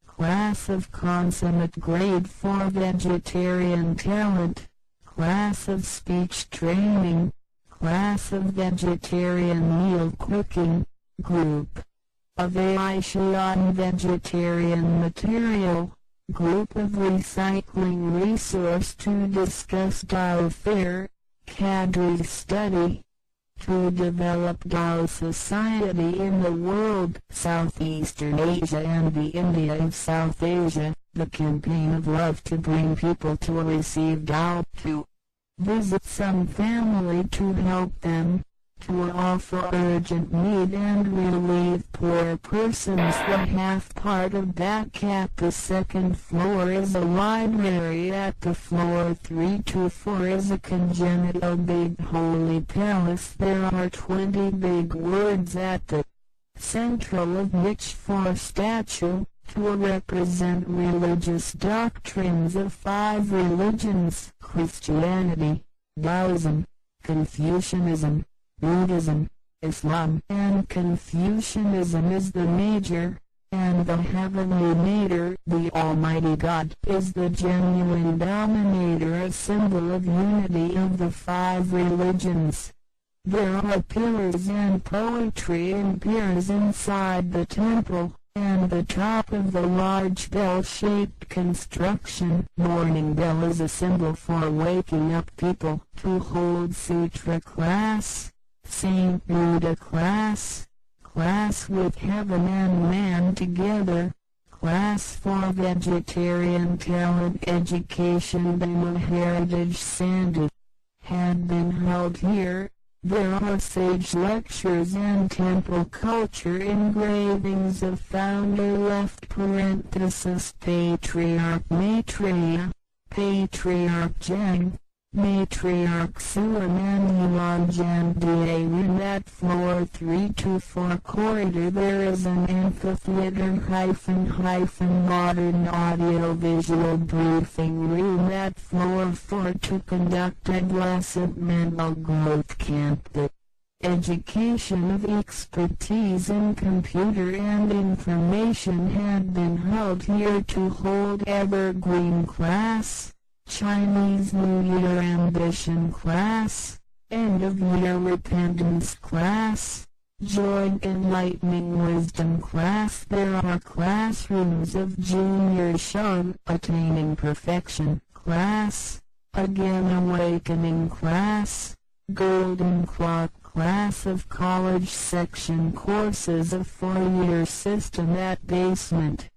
class of consummate grade for vegetarian talent, class of speech training, class of vegetarian meal cooking, group of Aishian vegetarian material, group of recycling resource to discuss Tao fair, cadre study, to develop Tao society in the world, Southeastern Asia and the India of South Asia, the campaign of love to bring people to receive Tao, to visit some family to help them, to offer urgent need and relieve poor persons. The half part of back at the second floor is a library. At the floor 3 to 4 is a congenital big holy palace. There are 20 big words at the central of which 4 statue, to represent religious doctrines of 5 religions: Christianity, Taoism, Confucianism, Buddhism, Islam. And Confucianism is the major, and the heavenly mater, the Almighty God, is the genuine dominator, a symbol of unity of the 5 religions. There are pillars and poetry and piers inside the temple, and the top of the large bell-shaped construction. Morning bell is a symbol for waking up people to hold sutra class, Saint Buddha class, class with heaven and man together, class for vegetarian talent education. The Heritage Sandhi had been held here. There are sage lectures and temple culture engravings of founder left parenthesis Patriarch Maitreya, Patriarch Zheng, Matriarch Sulam and Yuan Dian. At floor 3 to 4 corridor there is an amphitheater modern audio-visual briefing room. At floor 4 to conduct a blessed mental growth camp. The education of expertise in computer and information had been held here to hold evergreen class, Chinese New Year ambition class, end of year repentance class, joint enlightening wisdom class. There are classrooms of junior Shun, attaining perfection class, again awakening class, golden clock class of college section courses of 4-year system. At basement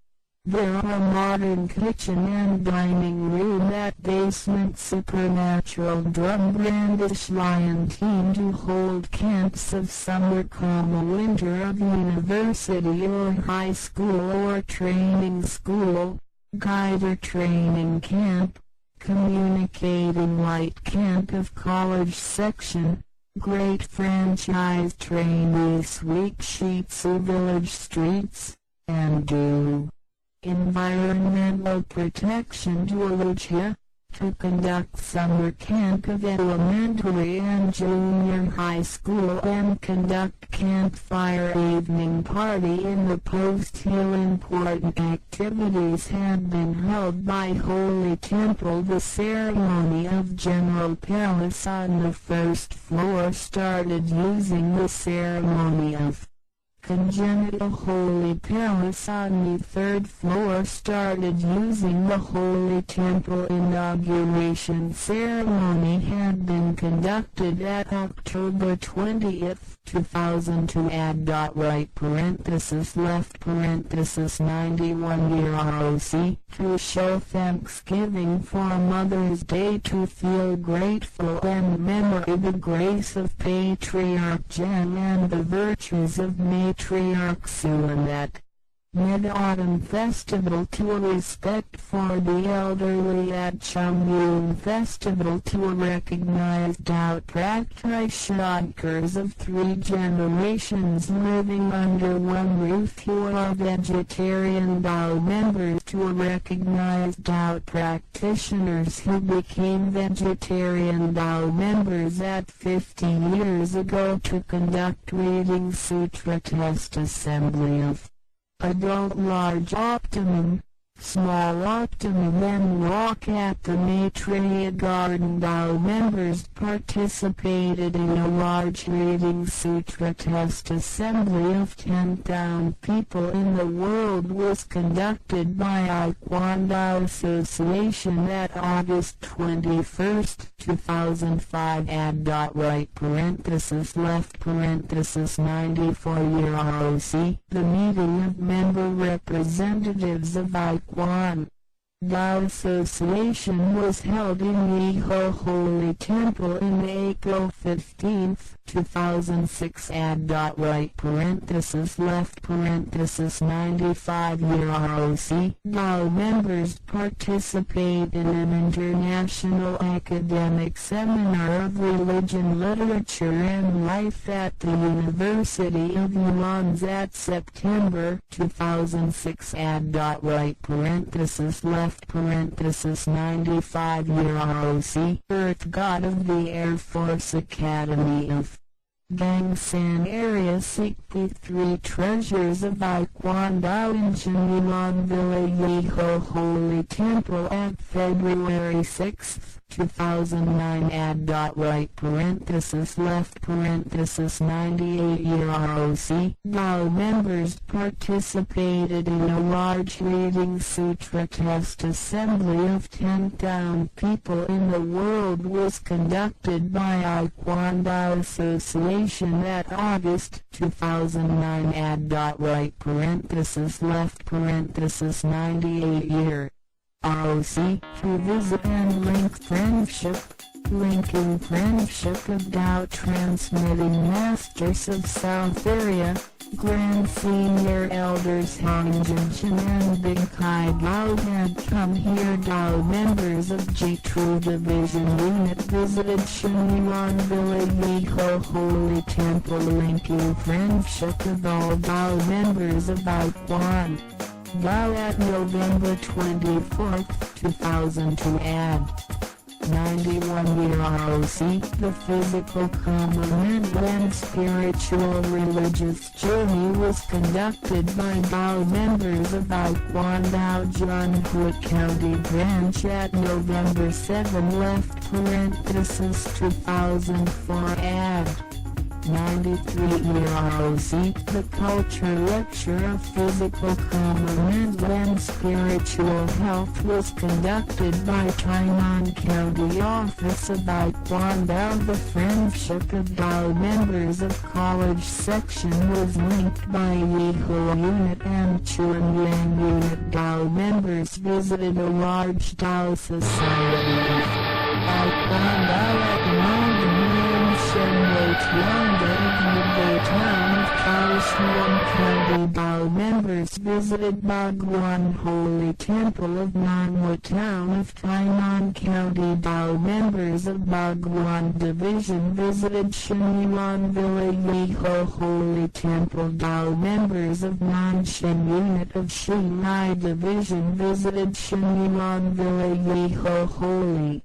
there are modern kitchen and dining room. At basement supernatural drum brandish lion team to hold camps of summer, winter of university or high school or training school, guider training camp, communicating light camp of college section, great franchise trainee sweep sheets of village streets, and do environmental protection to Aluchia, to conduct summer camp of elementary and junior high school and conduct campfire evening party in the Post Hill. Important activities had been held by Holy Temple. The ceremony of General Palace on the first floor started using the ceremony of Congenital. Holy Palace on the third floor started using the Holy Temple. Inauguration ceremony had been conducted at October 20th, 2002 add right parenthesis left parenthesis 91 year ROC to show thanksgiving for Mother's Day, to feel grateful and commemorate the grace of Patriarch Jen and the virtues of Matriarch Sulanette. Mid-Autumn Festival to respect for the elderly at Chumyun Festival to recognize Dao practitioners of 3 generations living under one roof who are vegetarian Dao members, to recognize Dao practitioners who became vegetarian Dao members at 50 years ago, to conduct reading Sutra test assembly of adult large optimum, small optimum and walk at the Maitreya Garden. Dao members participated in a large reading Sutra test assembly of 10,000 people in the world was conducted by Ikuan Dao Association at August 21st, 2005 add right parenthesis left parenthesis 94 year ROC. The meeting of member representatives of Ikuan Dao Association was held in Yiho Holy Temple in April 15, 2006 add right parenthesis left parenthesis 95 year ROC. Dao members participate in an international academic seminar of religion, literature and life at the University of Yuan at September 2006 add right parenthesis left parenthesis 95 year ROC. Earth God of the Air Force Academy of Gangsan area Sikpi 3 treasures of Ikuan Dao in Chanyuan Villa Yiho Holy Temple at February 6, 2009 add right parenthesis left parenthesis 98 year ROC. Dao members participated in a large reading Sutra test assembly of 10,000 people in the world was conducted by Ikuan Dao Association at August 2009 add right parenthesis left parenthesis 98 year ROC. To visit and link friendship, linking friendship of Dao transmitting masters of South Area, Grand Senior Elders Hong Jinshin and Big Kai Gao had come here. Dao members of G2 Division Unit visited Shenyuan Villa Yiho Holy Temple, linking friendship of all Dao members of Ikuan Dao at November 24, 2002 add 91 year ROC. The physical, common and spiritual religious journey was conducted by Dao members of Ikuan Dao Junhui County branch at November 7 left parenthesis 2004 add 93 year ROC. The culture lecture of physical, common and spiritual health was conducted by Tainan County Office of Ikuan Dao. The friendship of Dao members of college section was linked by Yiho Unit and Chuanyang Unit. Dao members visited a large Dao society Taekwondo at Northern Shenway Tuanda town of Kaohsiung County. Dao members visited Bhagwan Holy Temple of Nanhua town of Tainan County. Dao members of Bhagwan Division visited Shenyuan Villa Yeho Holy Temple. Dao members of Nanshan Unit of Shinai Division visited Shenyuan Villa Yeho Holy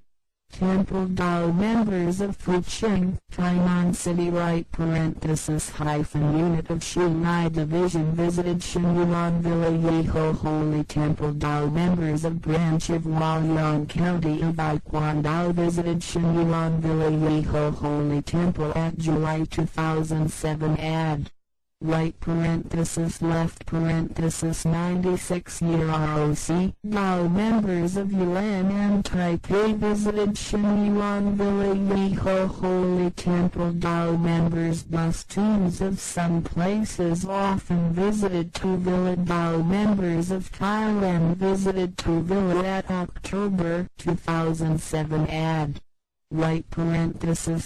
Temple. Dao members of Fucheng, Tainan City Right hyphen Unit of Shinai Division visited Shenyuan Villa Yeho Holy Temple. Dao members of Branch of Hualien County of Taekwondo visited Shenyuan Villa Yeho Holy Temple at July 2007. Add right left 96 year ROC. Dao members of Yulan and Taipei visited Shenyuan Villa Yeho Holy Temple. Dao members bus teams of some places often visited Tuvilla. Dao members of Thailand visited Tuvilla at October 2007. Add right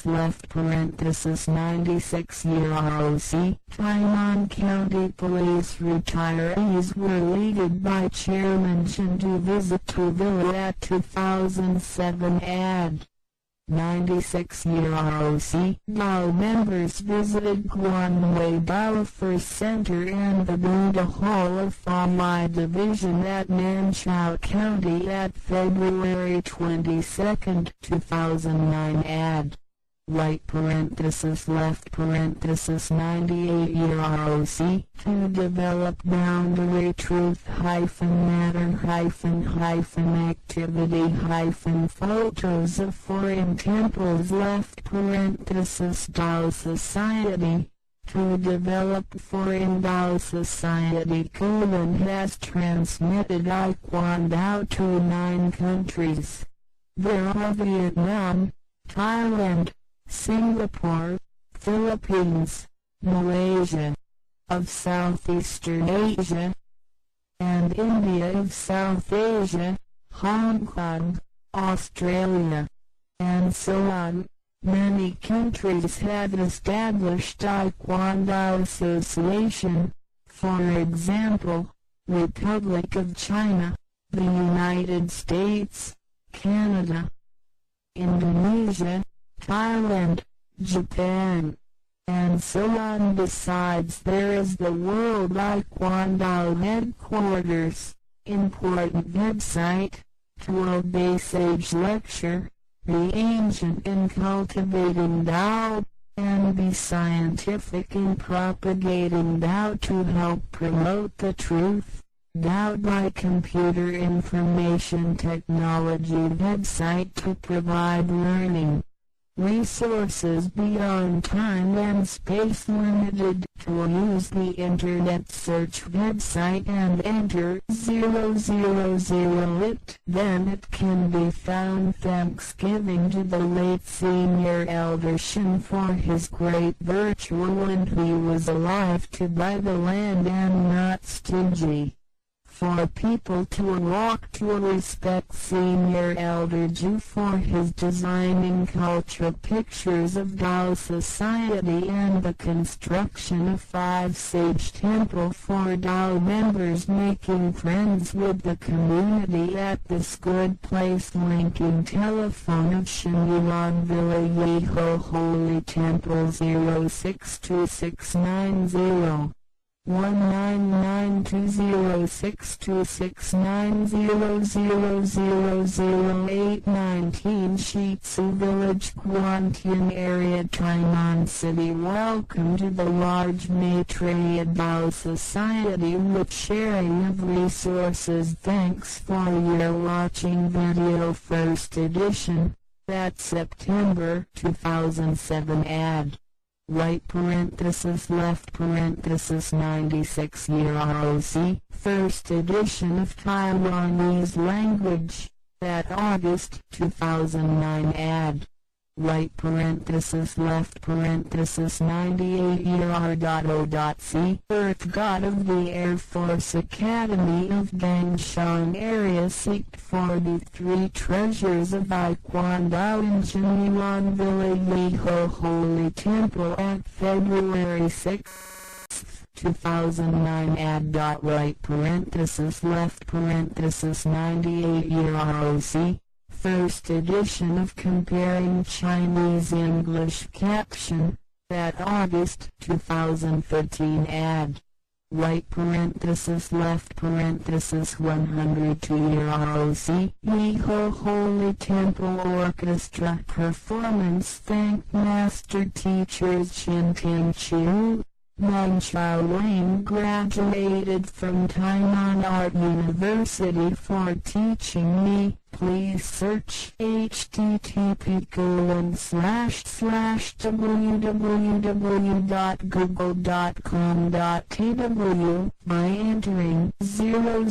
left 96 year ROC. Tainan County Police retirees were leaded by Chairman Chen to visit Tuvilla at 2007. Add 96 year ROC. Dao members visited Guanwei Dao First Center and the Buddha Hall of Famai Division at Nanchao County at February 22, 2009. Add right left 98 year ROC. To develop boundary truth matter activity photos of foreign temples left Dao Society. To develop foreign Dao Society has transmitted Taekwondo to 9 countries. There are Vietnam, Thailand, Singapore, Philippines, Malaysia, of Southeastern Asia, and India of South Asia, Hong Kong, Australia, and so on. Many countries have established Taekwondo Association, for example, Republic of China, the United States, Canada, Indonesia, Thailand, Japan, and so on. Besides, there is the World Taekwondo Headquarters, important website, 12-day sage lecture, be ancient in cultivating Tao, and be scientific in propagating Tao to help promote the truth. Tao by Computer Information Technology website to provide learning resources beyond time and space limited. To use the internet search website and enter 000 it, then it can be found. Thanksgiving to the late Senior Elder Shin for his great virtue when he was alive, to buy the land and not stingy. For people to walk to respect Senior Elder Ju for his designing culture pictures of Tao Society and the construction of 5 Sage Temple for Tao members, making friends with the community at this good place. Linking telephone of Shenyuan Villa Yeho Holy Temple 06269 199206269000819 Shitsu Village, Guantian area, Tainan City. Welcome to the large Maitreya Tao Society with sharing of resources. Thanks for your watching video. First edition, that's September 2007. Add right left 96 year ROC. First edition of Taiwanese language, that August 2009. Add right parenthesis left parenthesis 98ER.O.C. Earth God of the Air Force Academy of Gangshan Area Seeked 43 Treasures of Iquandao in Jinyuan Village Ho Holy Temple at February 6, 2009 add. Right parenthesis left parenthesis 98ER.O.C. First edition of Comparing Chinese-English caption, that August 2013 add. Right parenthesis left parenthesis 102 ROC. Miho Holy Temple Orchestra Performance. Thank Master Teachers Chin Tin Chu. Meng Chao Wang graduated from Tainan Art University for teaching me. Please search http://www.google.com.tw by entering 000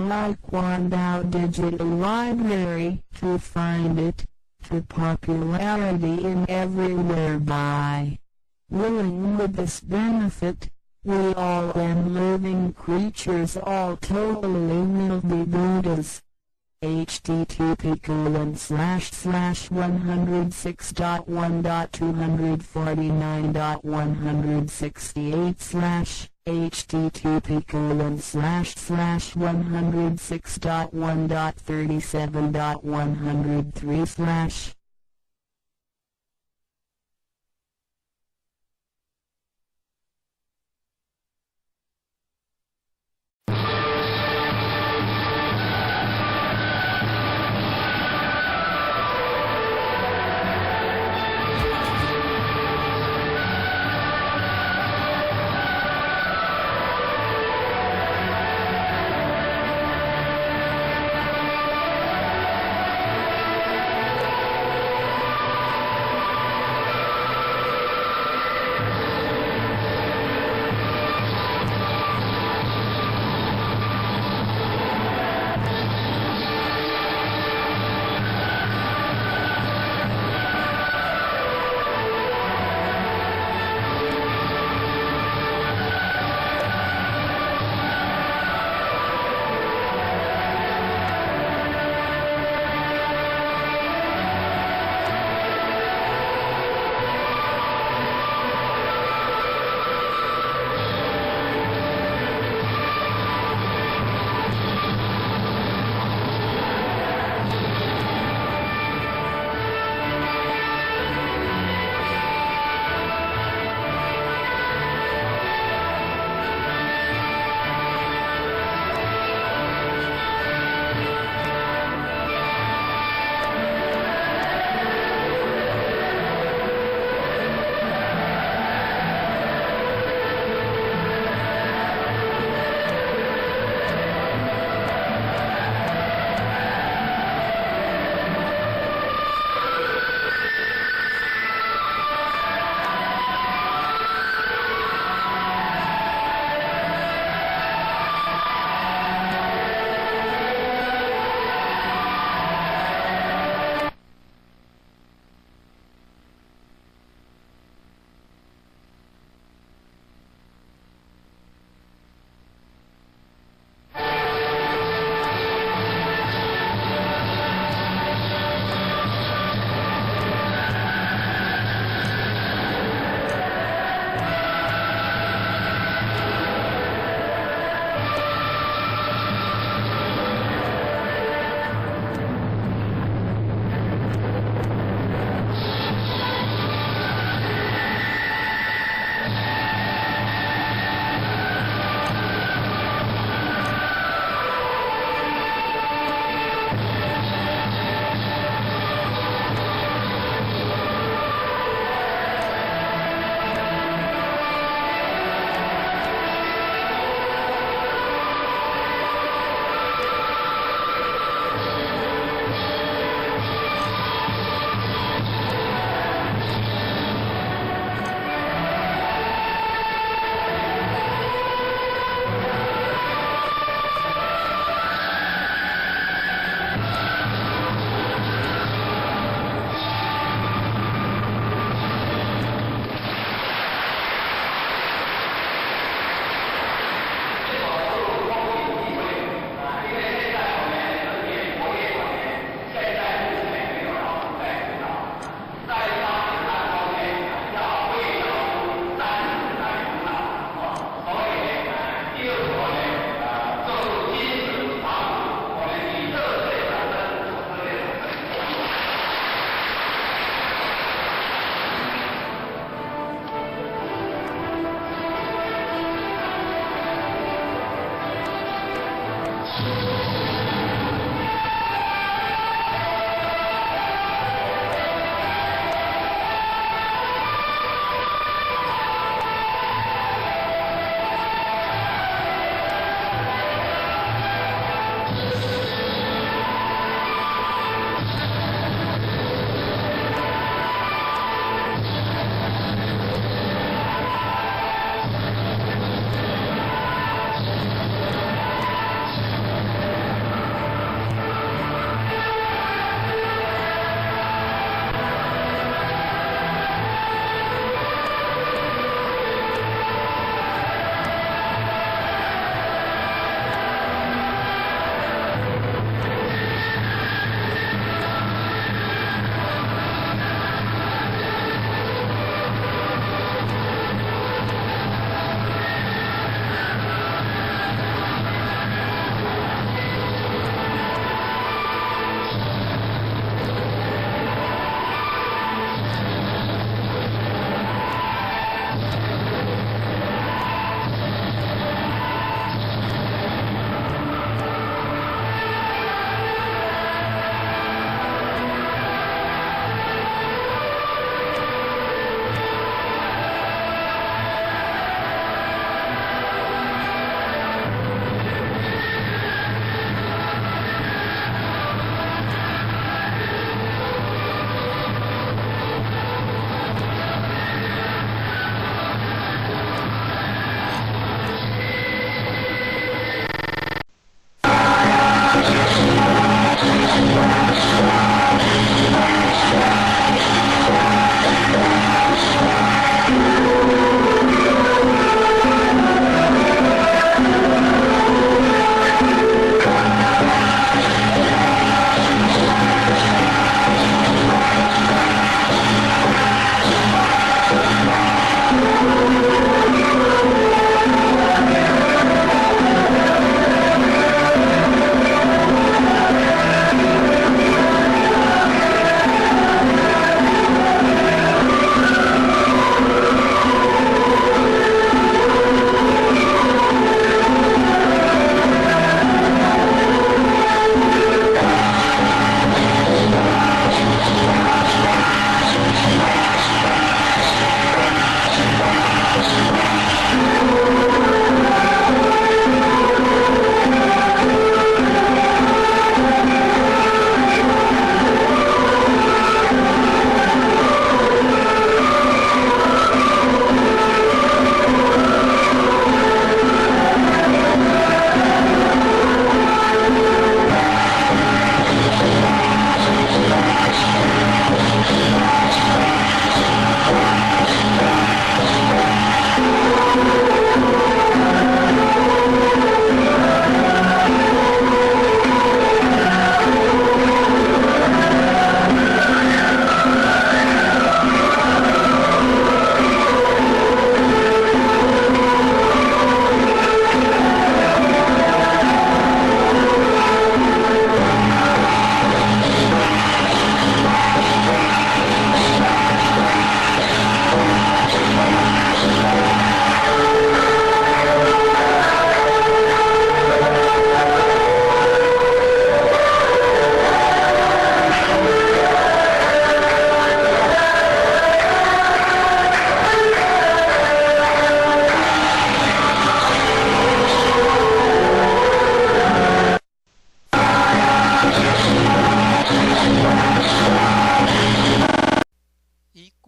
Iquandao Digital Library to find it. To popularity in everywhere by willing with this benefit, we all and living creatures all totally will be Buddhas. http://106.1.249.168 http://106.1.37.103/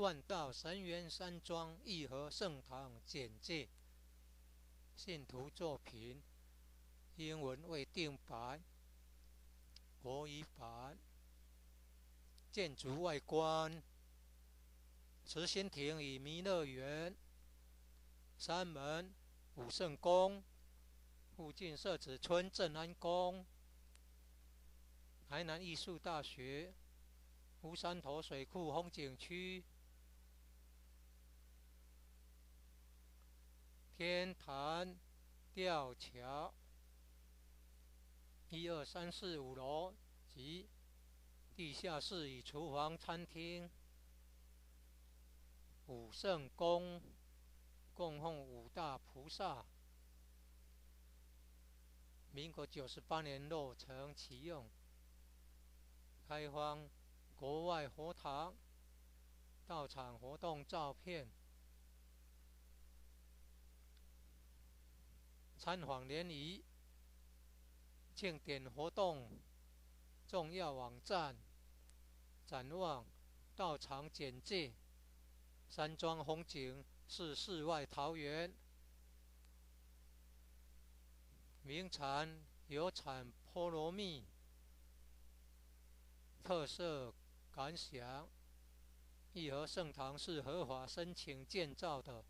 万道神元山庄义和圣堂简介，信徒作品，英文未定版，国语版。建筑外观：慈心亭与弥勒园，山门武圣宫，附近社子村正安宫，台南艺术大学，乌山头水库风景区，天坛吊桥，1、2、3、4、5楼及地下室与厨房、餐厅。武圣宫供奉5大菩萨，民国98年落成启用，开放国外佛堂到场活动照片，参访联谊、庆典活动重要网站、展望、到场简介。山庄风景是世外桃源，名产有产菠萝蜜，特色感想：义和圣堂是合法申请建造的，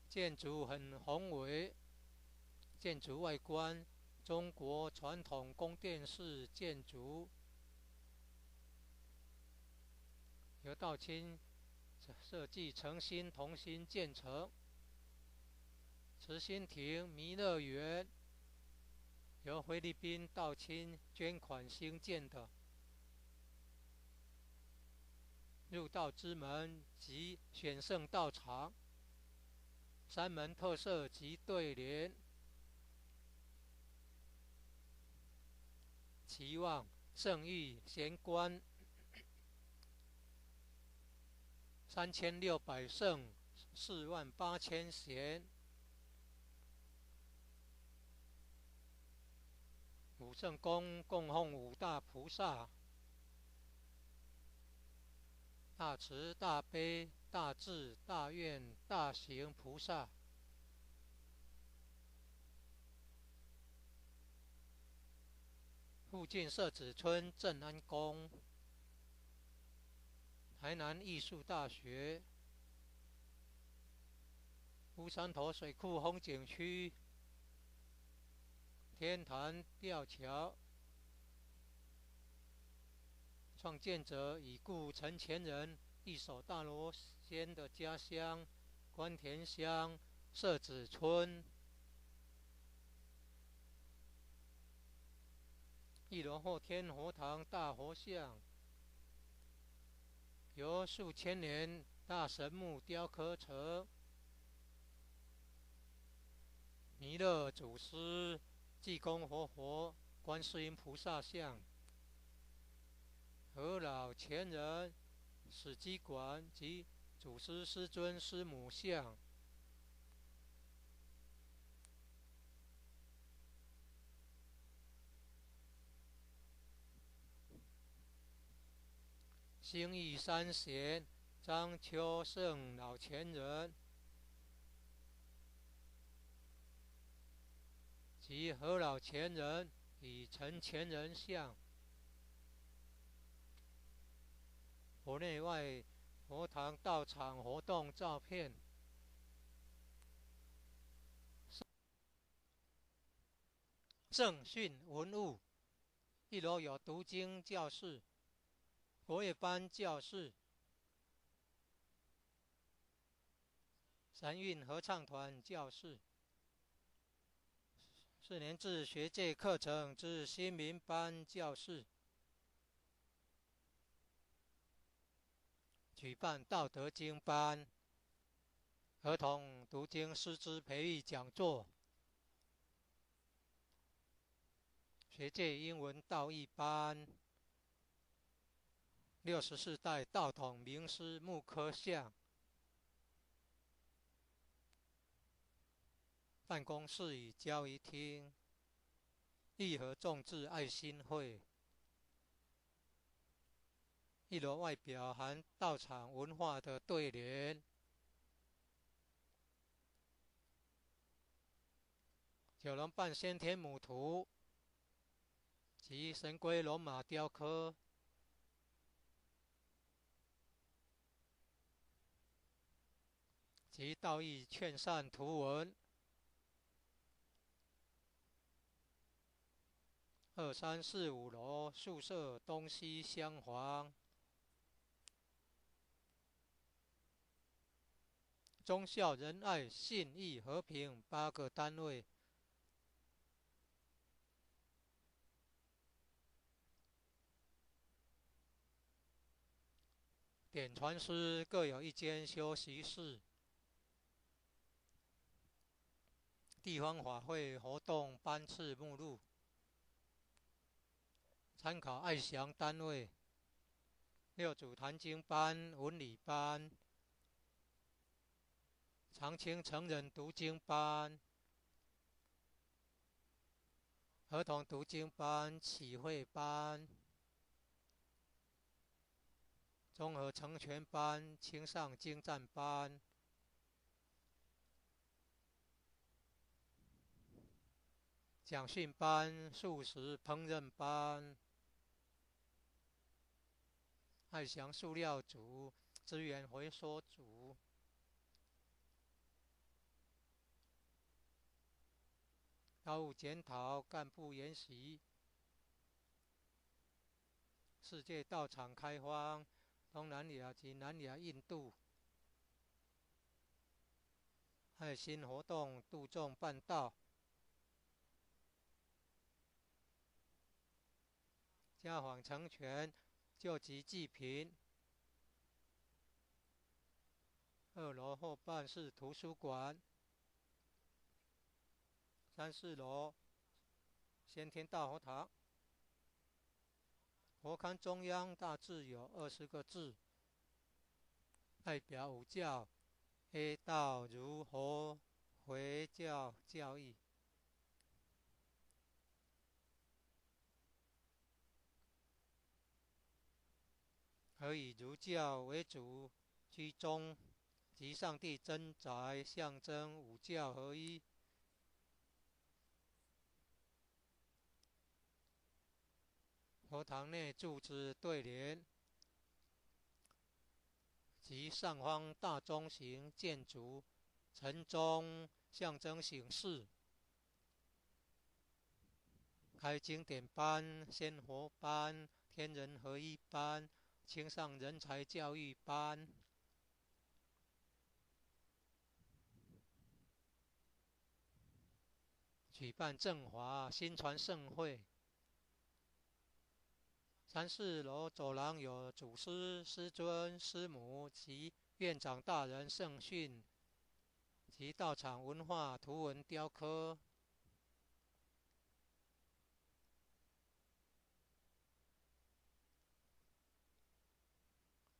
建筑很宏伟，建筑外观中国传统宫殿式建筑，由道清设计诚心同心建成。慈心亭弥勒园由菲律宾道清捐款兴建的，入道之门及选圣道场，山门特色及对联，期望圣域贤官3600圣48000贤。武圣宫供奉5大菩萨，大慈大悲大智大愿大行菩萨。附近社子村正安宫，台南艺术大学，乌山头水库风景区，天坛吊桥，创建者已故陈前人一手大罗仙的家乡关田乡社子村。1楼后天佛堂大佛像，由数千年大神木雕刻成，弥勒祖师、济公活佛、观世音菩萨像，和老前人、史基馆及祖师师尊师母像。兴义三贤张秋胜老前人及何老前人与陈前人像，佛内外佛堂道场活动照片。正训文物，1楼有读经教室、国乐班教室、三韵合唱团教室、4年制学界课程之新民班教室，举办道德经班、儿童读经师资培育讲座、学界英文道义班、64代道统名师木刻像，办公室与交易厅，义和众志爱心会，一楼外表含道场文化的对联。九龙半先天母图及神龟龙马雕刻。及道义劝善图文。2、3、4、5楼宿舍东西厢房。忠孝仁爱信义和平8个单位。典传师各有1间休息室。地方法会活动班次目录。参考爱详单位。6组坛经班、文理班、长青成人读经班、儿童读经班、启慧班、综合成全班、青上精湛班、讲训班、素食烹饪班、爱祥塑料组、资源回收组、劳务检讨、干部研习、世界道场开荒、东南亚及南亚印度、爱心活动、度众办道、家访成全、救急济贫。2楼后办事图书馆。3、4楼先天大佛堂。佛龛中央大致有20个字，代表5教 A 道如佛回教教义。而以儒教为主，居中及上帝真宅，象征5教合一。佛堂内柱子对联及上方大钟形建筑，晨钟象征醒世。开经典班、仙佛班、天人合一班、青上人才教育班。举办正华新传盛会。3、4楼走廊有祖师、师尊、师母及院长大人圣训及道场文化图文雕刻。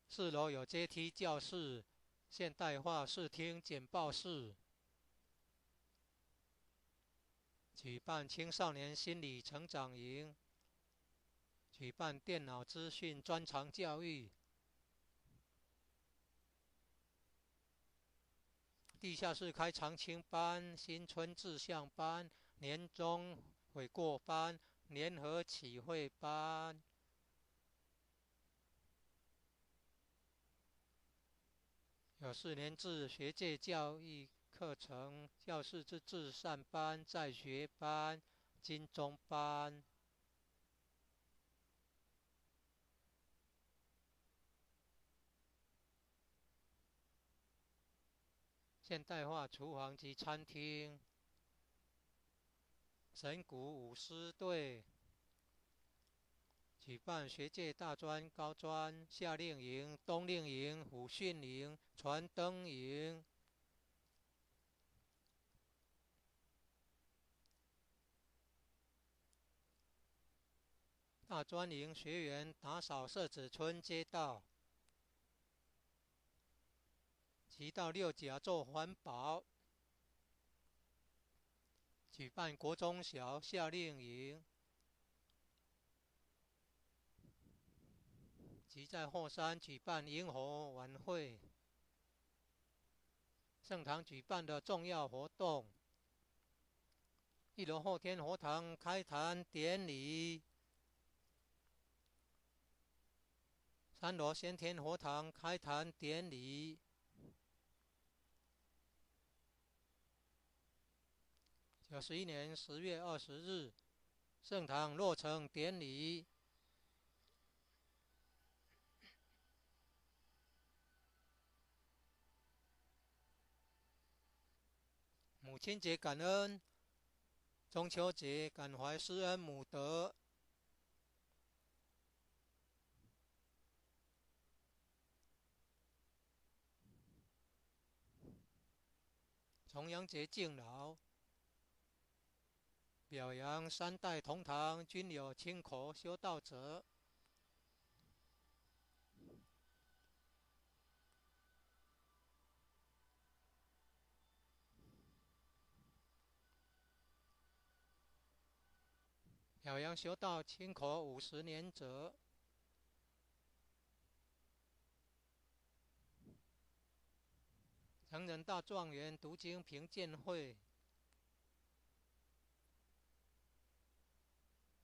4楼有阶梯教室、现代化视听简报室。举办青少年心理成长营。举办电脑资讯专长教育。地下室开长青班、新春志向班、年终悔过班、联合启慧班。有4年制学界教育课程，教师之至善班、在学班、金钟班。现代化厨房及餐厅。神鼓舞狮队。举办学界大专、高专、夏令营、冬令营、辅训营、传灯营。大专营学员打扫社子村街道，及到6甲做环保。举办国中小夏令营。即在后山举办萤火晚会，圣堂举办的重要活动。1楼后天佛堂开坛典礼，3楼先天佛堂开坛典礼。91年10月20日，圣堂落成典礼。母亲节感恩，中秋节感怀施恩母德。重阳节敬老，表扬3代同堂均有亲口修道者。表扬修道亲口50年者。成人大状元读经评鉴会，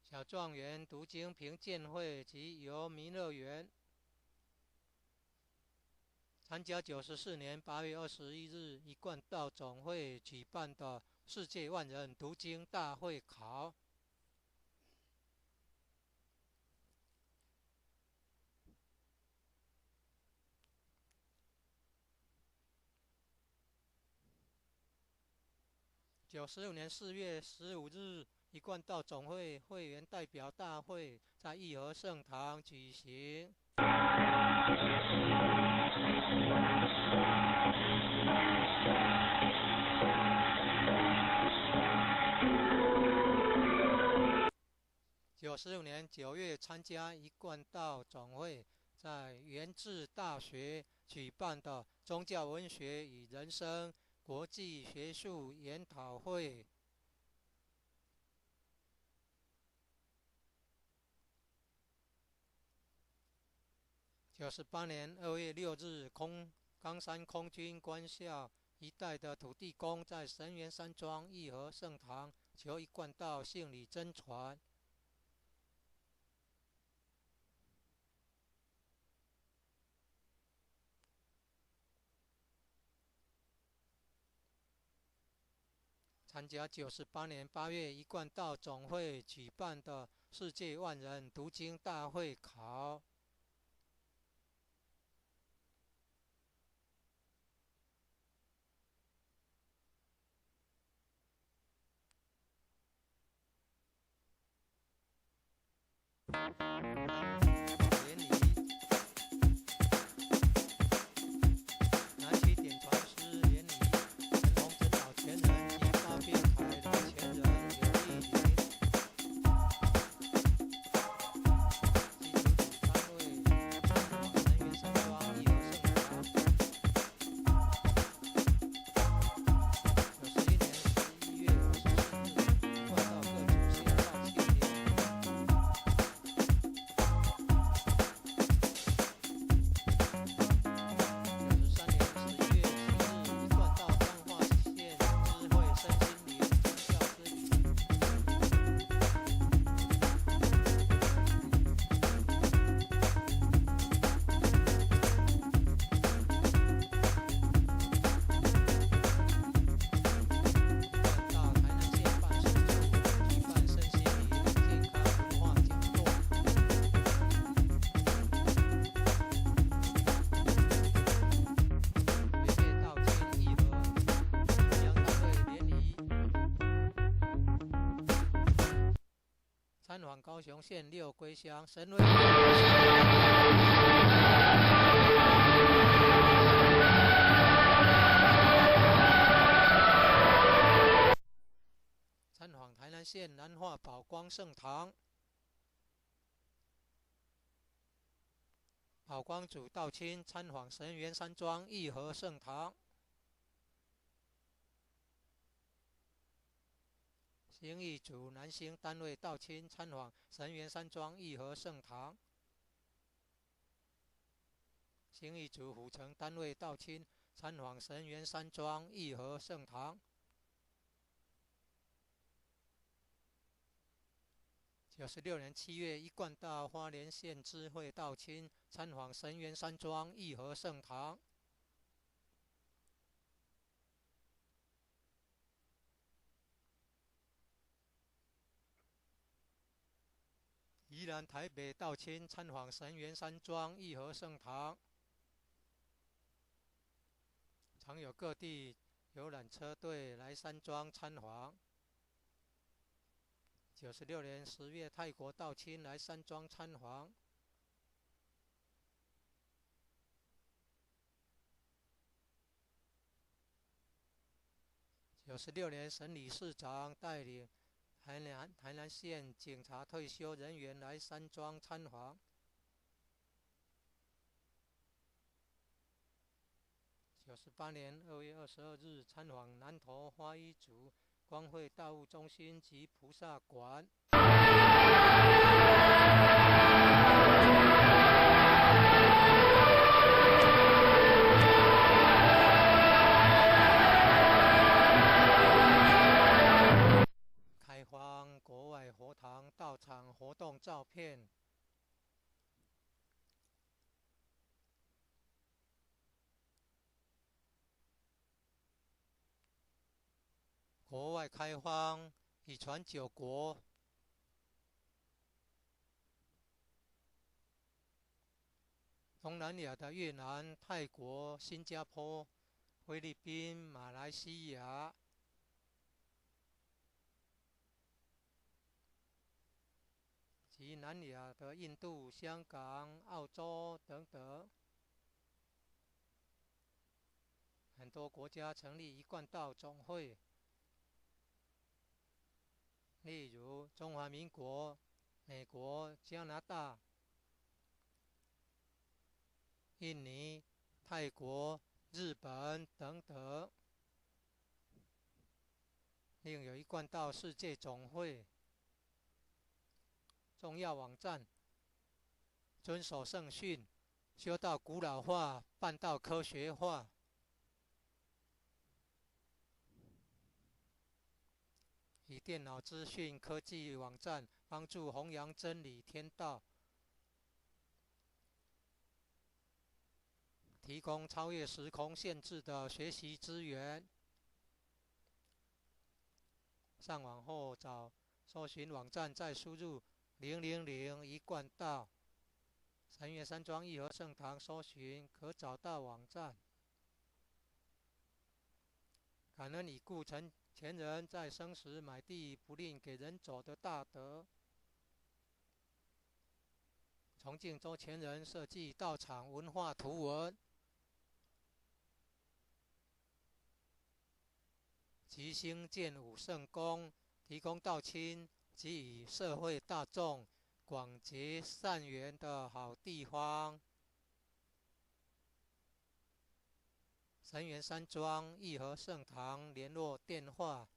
小状元读经评鉴会及由弥勒园参加94年8月21日一贯道总会举办的世界万人读经大会考。96年4月15日，一贯道总会会员代表大会在义和圣堂举行。96年9月，参加一贯道总会在元智大学举办的宗教文学与人生国际学术研讨会。98年2月6日，冈山空军官校一带的土地公在神源山庄义和圣堂求一贯道信理真传。参加98年8月一贯道总会举办的世界万人读经大会考。典礼，南齐典传师典礼，陈洪真老前人及八边台老前人刘义林，基督徒单位，神源山庄义和圣堂。91年11月24日，一贯道各主线道庆典礼。参访高雄县6归乡神威。参访台南县南化宝光圣堂，宝光主道亲参访神源山庄义和圣堂。兴义组南兴单位道亲参访神源山庄义和圣堂。新义族府城单位到亲参访神源山庄义和圣堂。96年7月，一贯道花莲县知会到亲参访神源山庄义和圣堂。宜兰台北到亲参访神源山庄义和圣堂。常有各地游览车队来山庄参访。96年10月，泰国到亲来山庄参访。96年，沈理事长带领台南县警察退休人员来山庄参访。98年2月22日，参访南投花衣族光会道务中心及菩萨馆。开荒国外佛堂道场活动照片。国外开荒已传9国，东南亚的越南、泰国、新加坡、菲律宾、马来西亚，及南亚的印度、香港、澳洲等等，很多国家成立一贯道总会。例如中华民国、美国、加拿大、印尼、泰国、日本等等。另有一贯道世界总会。重要网站：遵守圣训，修道古老化，办道科学化。以电脑资讯科技网站帮助弘扬真理天道，提供超越时空限制的学习资源。上网后找搜寻网站，再输入000一贯道神源山庄义和圣堂，搜寻可找到网站。感恩已故前人在生时买地不吝给人走的大德。崇敬周前人设计道场文化图文，吉星建武圣功，提供道亲及与社会大众广结善缘的好地方。神源山庄义和圣堂联络电话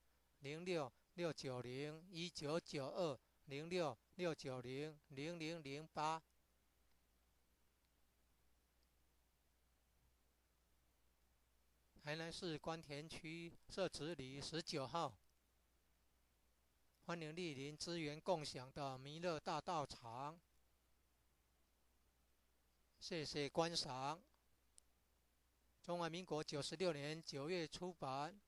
06-690-1992 06-690-0008。台南市关田区社子里19号，欢迎莅临资源共享的弥勒大道场。谢谢观赏。中华民国96年9月出版。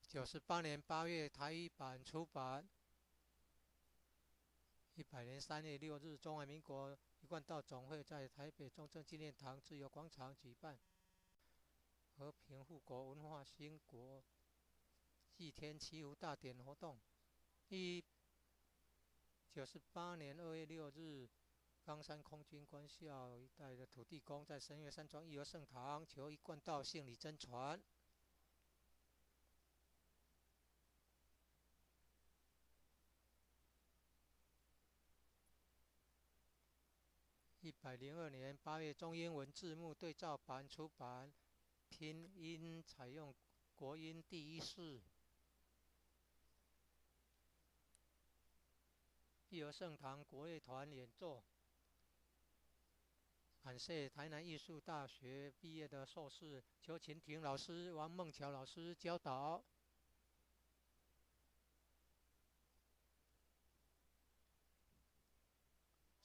98年8月台语版出版。100年3月6日，中华民国一贯道总会在台北中正纪念堂自由广场举办和平复国文化兴国祭天祈福大典活动。98年2月6日，冈山空军官校一带的土地公在神源山庄义和圣堂求一贯道信理真传。102年8月，中英文字幕对照版出版，拼音采用国音第一式。义和圣堂国乐团演奏。感谢台南艺术大学毕业的硕士邱琴婷老师、王梦桥老师教导。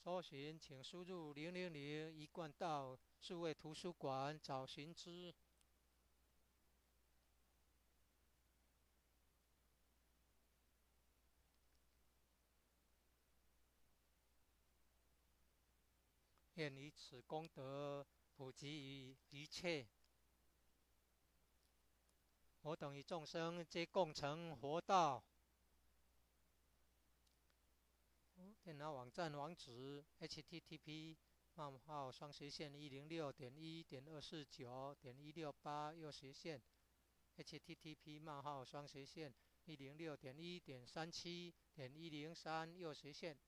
搜寻请输入000一贯道数位图书馆找寻之。愿以此功德普及于一切，我等与众生皆共成佛道。电脑网站网址 http://106.1.249.168 右斜线 http://106.1.37.103 右斜线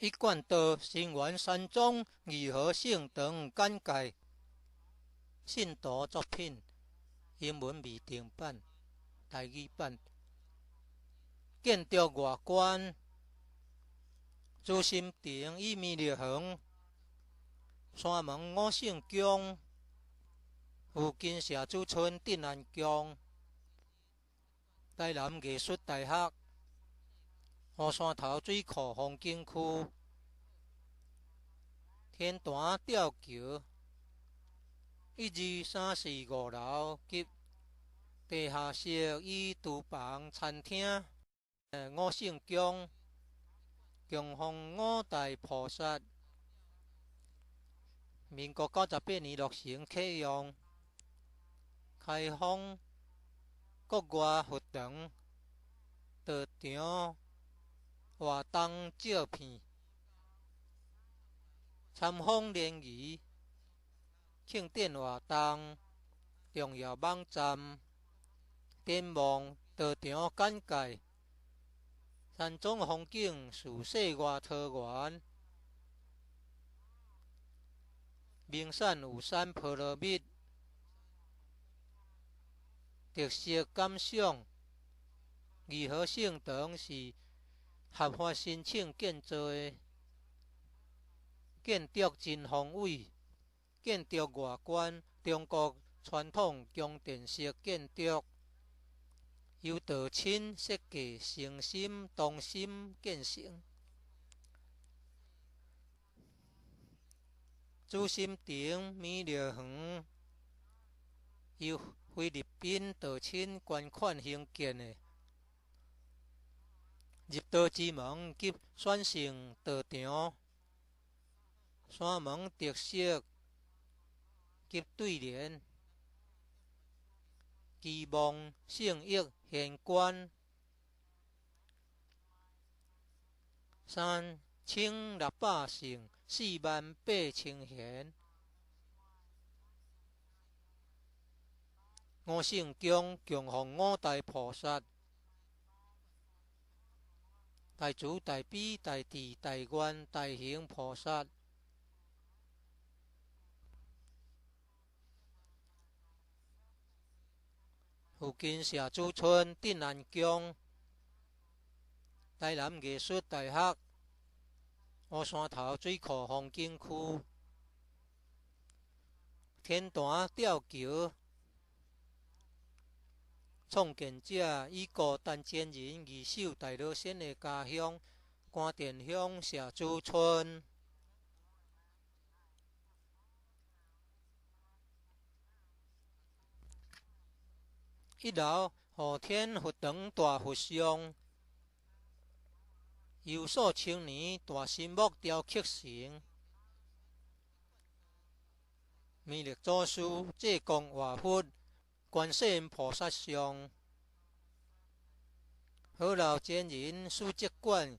一贯道成员山庄如何性等简介，信徒作品，英文未定版，台语版。建筑外观，朱心亭与米粒园，山门五圣宫，附近社子村镇安宫，台南艺术大学，湖山头水库风景区，天坛吊桥，1、2、3、4、5楼及地下室与厨房、餐厅。五圣宫，供奉五大菩萨。民国98年落成启用，开放国外佛堂、道场、活动照片、参访联谊、庆典活动、重要网站、展望、道场简介。山庄风景自世外桃源，名产有山菠萝蜜，特色感想。如何性堂是合法申请建造的，建筑真宏伟。建筑外观，中国传统宫殿式建筑。由道亲设计，诚心同心建成。朱心亭米粒园由菲律宾道亲捐款兴建的，入道之门及选成道场。山门特色及对联，期望圣益显观。3600姓，48000贤。五圣宫供奉五大菩萨，大慈大悲大智大愿大行菩萨。附近社子村镇安宫，台南艺术大学，湖山头水库风景区，天坛吊桥。创建者以孤单前人二手大老先的家乡关田乡社子村。1楼后天佛堂大佛像，由数千年大心木雕刻成。弥勒祖师济公活佛、观世音菩萨像。好老前人书籍馆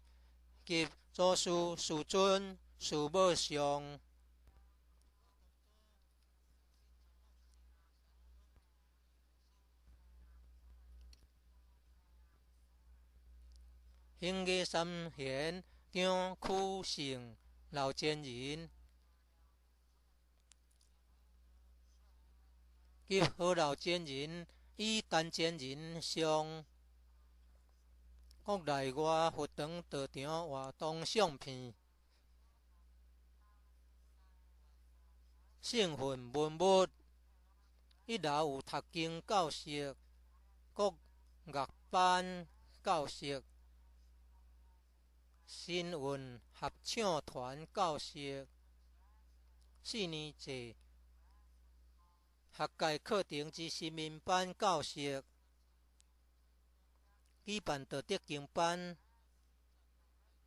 及祖师师尊师母像。兴业三贤张曲胜老前人及好老前人以单前人像。国内外佛堂道场活动相片。圣训文物，1楼有读经教室、国乐班教室、新运合唱团教室、4年制学界课程之新民班教室，举办道德经班、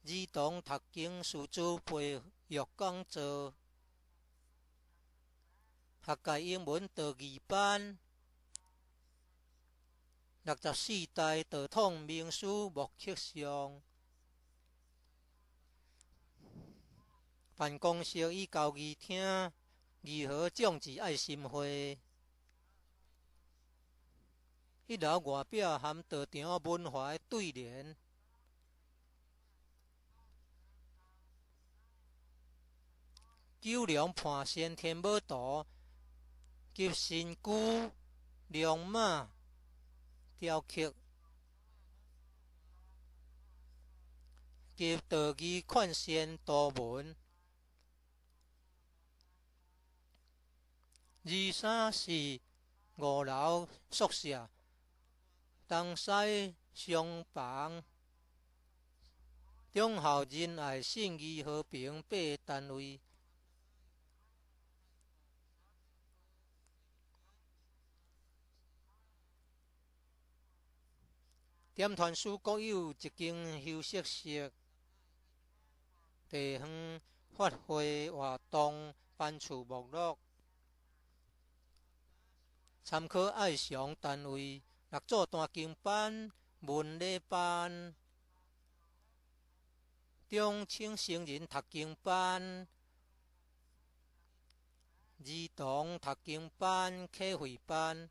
儿童读经识字培育讲座、学界英文道义班、64代道统名师木刻像。办公室与交易厅，如何种植爱心花。1楼外表含道场文化对联。九龙盘先天舞图，及身躯龙马雕刻，及道义款线图文。23是5楼宿舍，东西厢房，忠孝仁爱信义和平8个单位。点团书各有一间休息室、地方发挥活动班次目录。参考爱详单位：六组弹琴班、文理班、中青成人读经班、儿童读经班、课会班、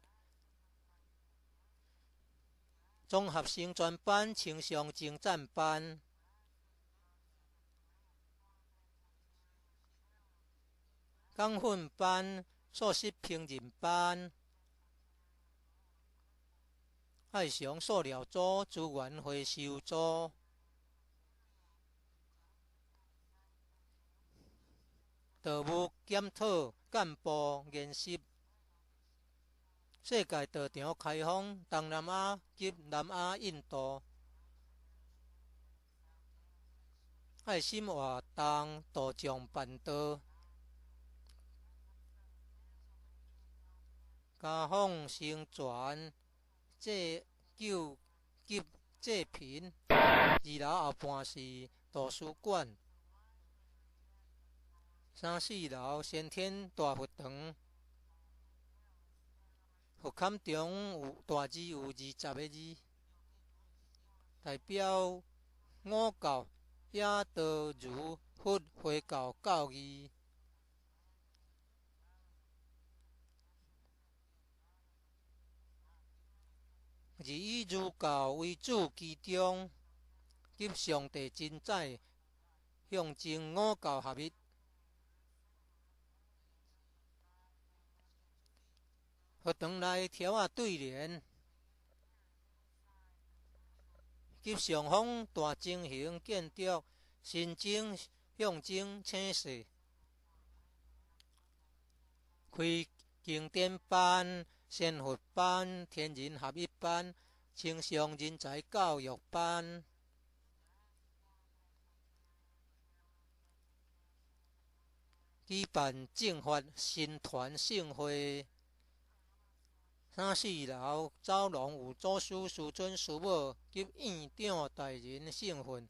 综合性专班、青少精湛班、港训班、素食烹饪班。爱详塑料组、资源回收组。道务检讨干部研习。世界道场开放东南亚及南亚印度。爱心活动道场办道。家访宣传祭救及祭品。2楼后半是图书馆。3、4楼先天大佛堂。佛龛中有大字有20个字，代表五教：耶、道、儒、佛、回教教义。以儒教为主，其中及上帝真宰，象征五教合一。佛堂内条仔对联，及上方大正形建筑，神经象征青色。开经典班、仙佛班、天人合一班、青少人才教育班。举办正法新团盛会。3、4楼走廊有祖师、师尊、师母及院长大人圣训，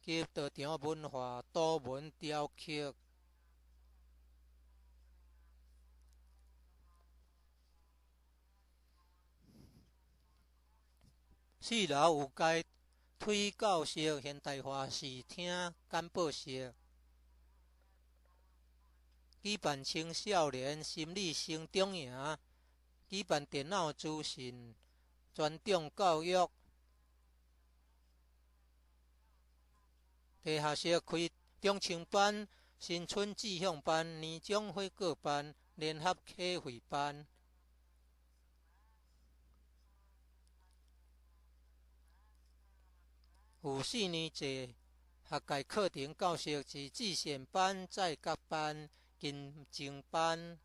及道场文化图文雕刻。4楼有该推教室、现代化视听简报室。举办青少年心理成长营。举办电脑资讯专长教育。地下室开中青班、新春志向班、年终会告班、联合课会班。有4年制学界课程教室是自选班、在甲班、金精班。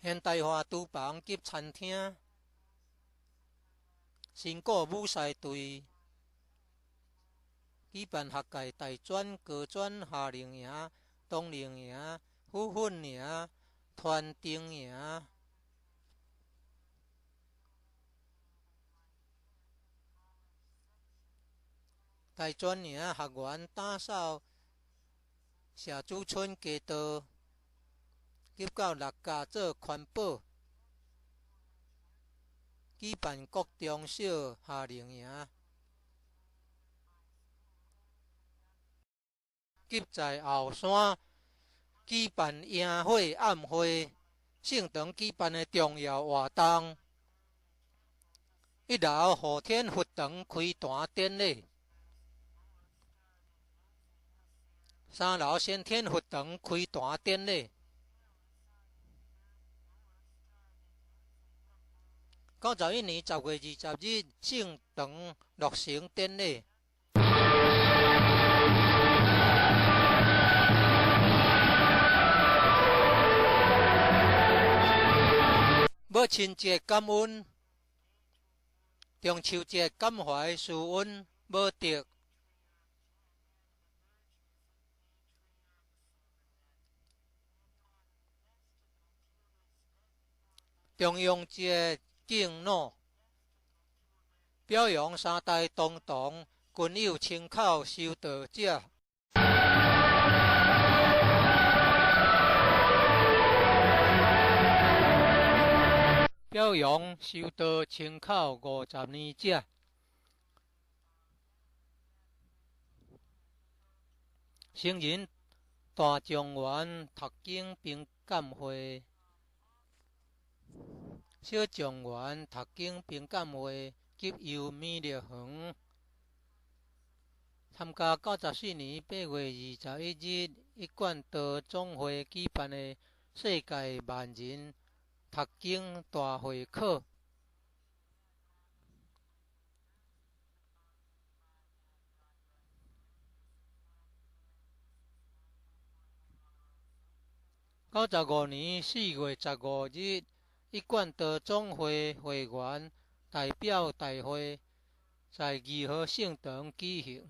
现代化厨房及餐厅。新古舞狮队。举办学界大专、高专夏令营、冬令营、复训营、团丁营。大专营学员打扫社子村街道，及到6家做环保。举办国中小夏令营。及在后山举办营会暗会，圣堂举办的重要活动。1楼后天佛堂开坛典礼，3楼先天佛堂开坛典礼，91年10月20日圣堂落成典礼。母亲节感恩，中秋节感怀师恩无德，重阳节敬老，表扬3代同堂均有亲口修道者。表扬修道亲口50年者。成人大状元读经评鉴会，小状元读经评鉴会及由美丽园参加94年8月21日一贯道总会举办的世界万人读经大会考。95年4月15日，一贯道总会会员代表大会在2号圣堂举行。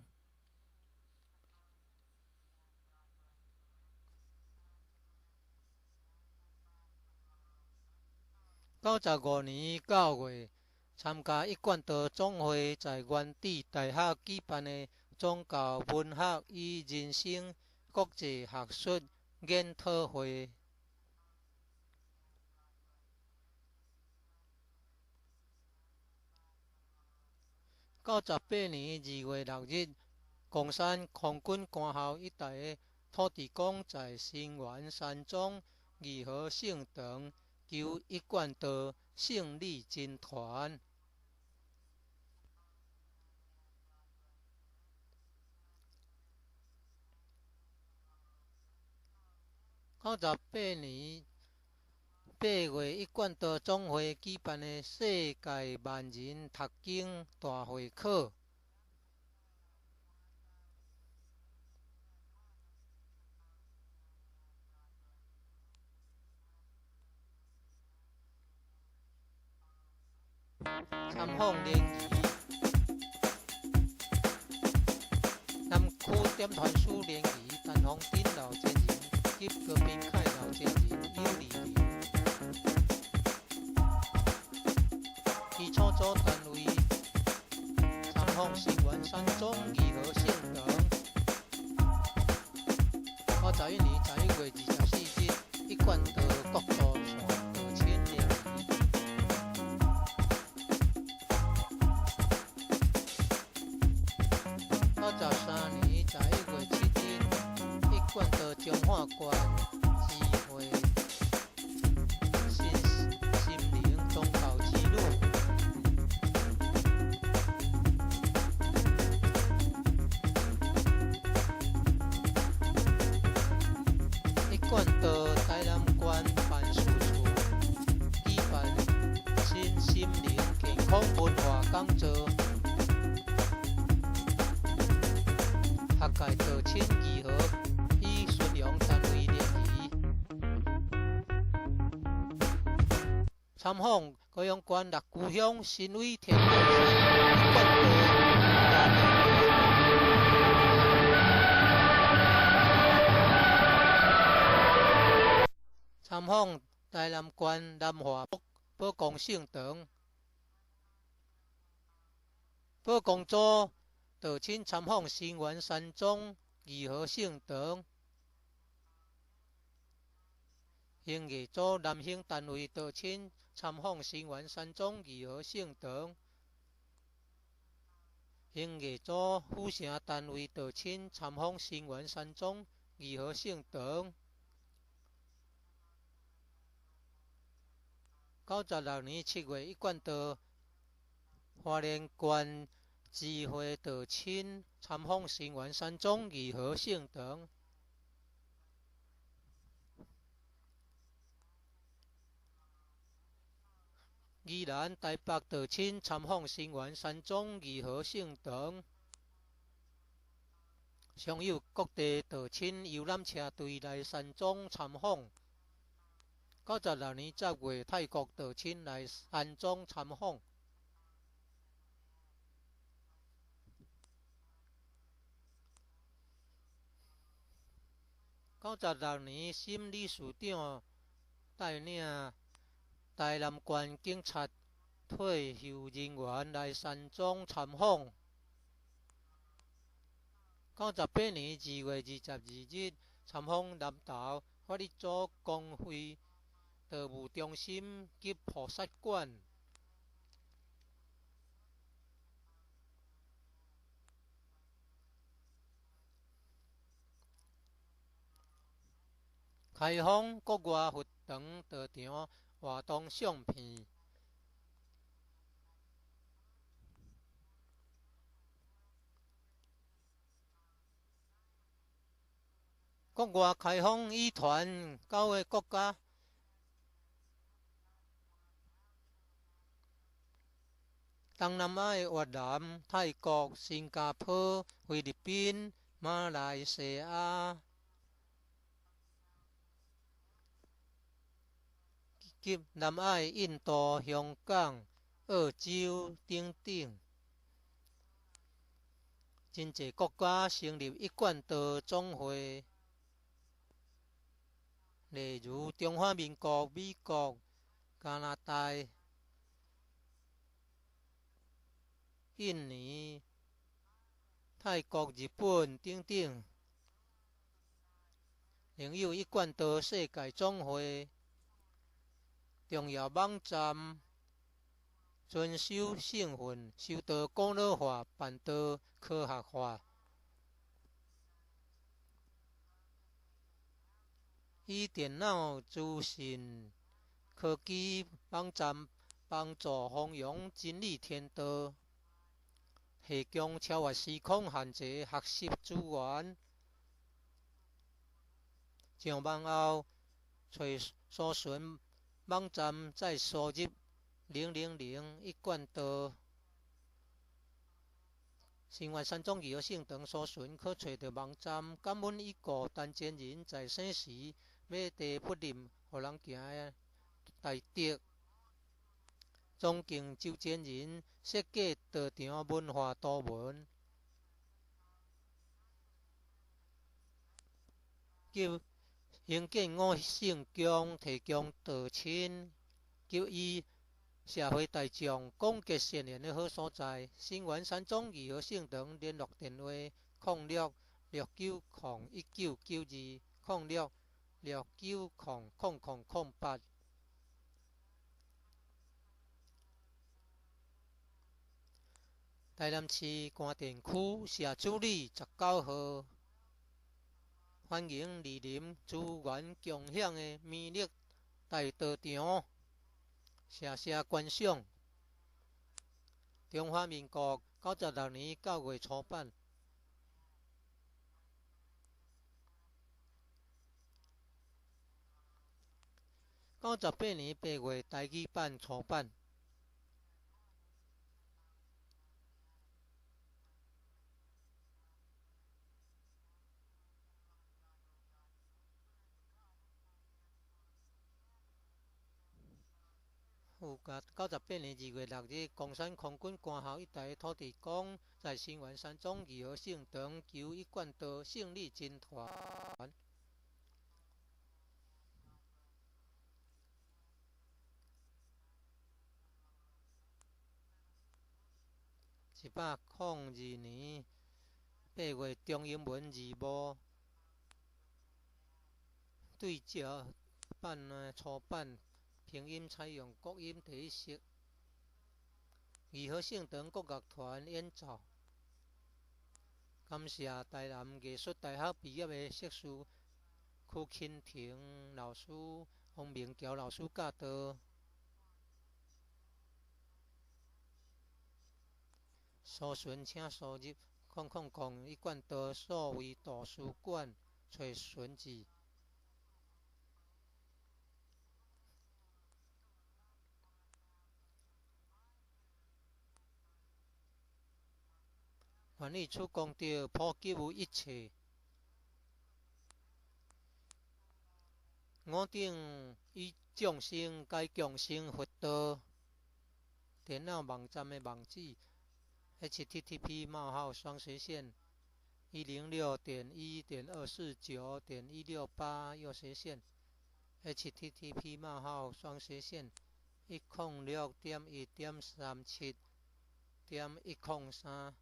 95年9月，参加一贯道总会在原地大学举办的宗教文学与人生国际学术研讨会。98年2月6日，贡山空军官校一带的土地公在新园山庄2号圣堂求一贯道胜利真传。98年8月，一贯道总会举办的世界万人读经大会考。参访联谊，南区点团书联谊，陈宏斌老前人及郭炳凯老前人有利人。其创作单位：参访新园山庄2号圣堂。91年11月24日，一贯道国道线道亲联谊。93年11月7日，一贯道中华县智慧心灵宗教之路。一贯道台南县办事处举办新心灵健康文化讲座。学界道亲2号与巡洋单位联谊，参访高雄县六股乡新伟天后寺一贯道大联谊。参访台南县南华宝公圣堂。宝公组道亲参访新园山庄2号圣堂。营业组男性单位道亲参访新园山庄2号圣堂。营业组府城单位道亲参访新园山庄2号圣堂。96年7月，一贯道花莲县智慧道亲参访新园山庄义和圣堂。宜兰台北道亲参访新园山庄义和圣堂。尚有各地道亲游览车队来山庄参访。96年10月，泰国道亲来山庄参访。96年，新理事长带领台南县警察退休人员来山庄参访。98年2月22日，参访南投法律组公会道务中心及菩萨馆。开放国外佛堂道场活动相片。国外开放语团9个国家。东南亚越南、泰国、新加坡、菲律宾、马来西亚及南亚印度、香港、澳洲等等，真济国家成立一贯道总会，例如中华民国、美国、加拿大、印尼、泰国、日本等等。另有一贯道世界总会。重要网站：遵守圣训，修道古老化，办道科学化。以电脑资讯科技网站帮助弘扬真理天道，提供超越时空限制学习资源。上网后，找搜寻网站，再输入000一贯道。新园山庄义和圣堂搜寻可找到网站。感恩已故陈前人在生时要地不吝，予人行的大德。尊敬周前人设计道场文化图文，及兴建5圣宫，提供道亲及以社会大众广结善缘的好所在。新园山庄义和圣堂联络电话：0669019992 0669000008。台南市官田区社处里19号，欢迎莅临资源共享的美丽大道场，谢谢观赏。中华民国96年9月初版。98年8月台语版初版。98年2月6日，公山空军官校一带土地公在新园山庄义和圣堂求一贯道胜利真团。1802年8月中英文字幕对照版初版，拼音采用国音第一式。义和圣堂国乐团演奏。感谢台南艺术大学毕业的硕士曲钦婷老师、洪明桥老师教导。搜寻请输入1罐数位图书馆找寻字。愿你出功德，普及有一切。我等以众生该共生佛道。电脑网站的网址 http://106.1.249.168 http://106.1.37.103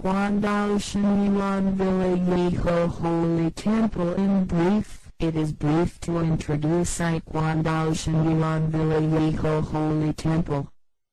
Taekwondo Yuan Villa Holy Temple. In brief, it is brief to introduce Taekwondo Yuan Villa Holy Temple.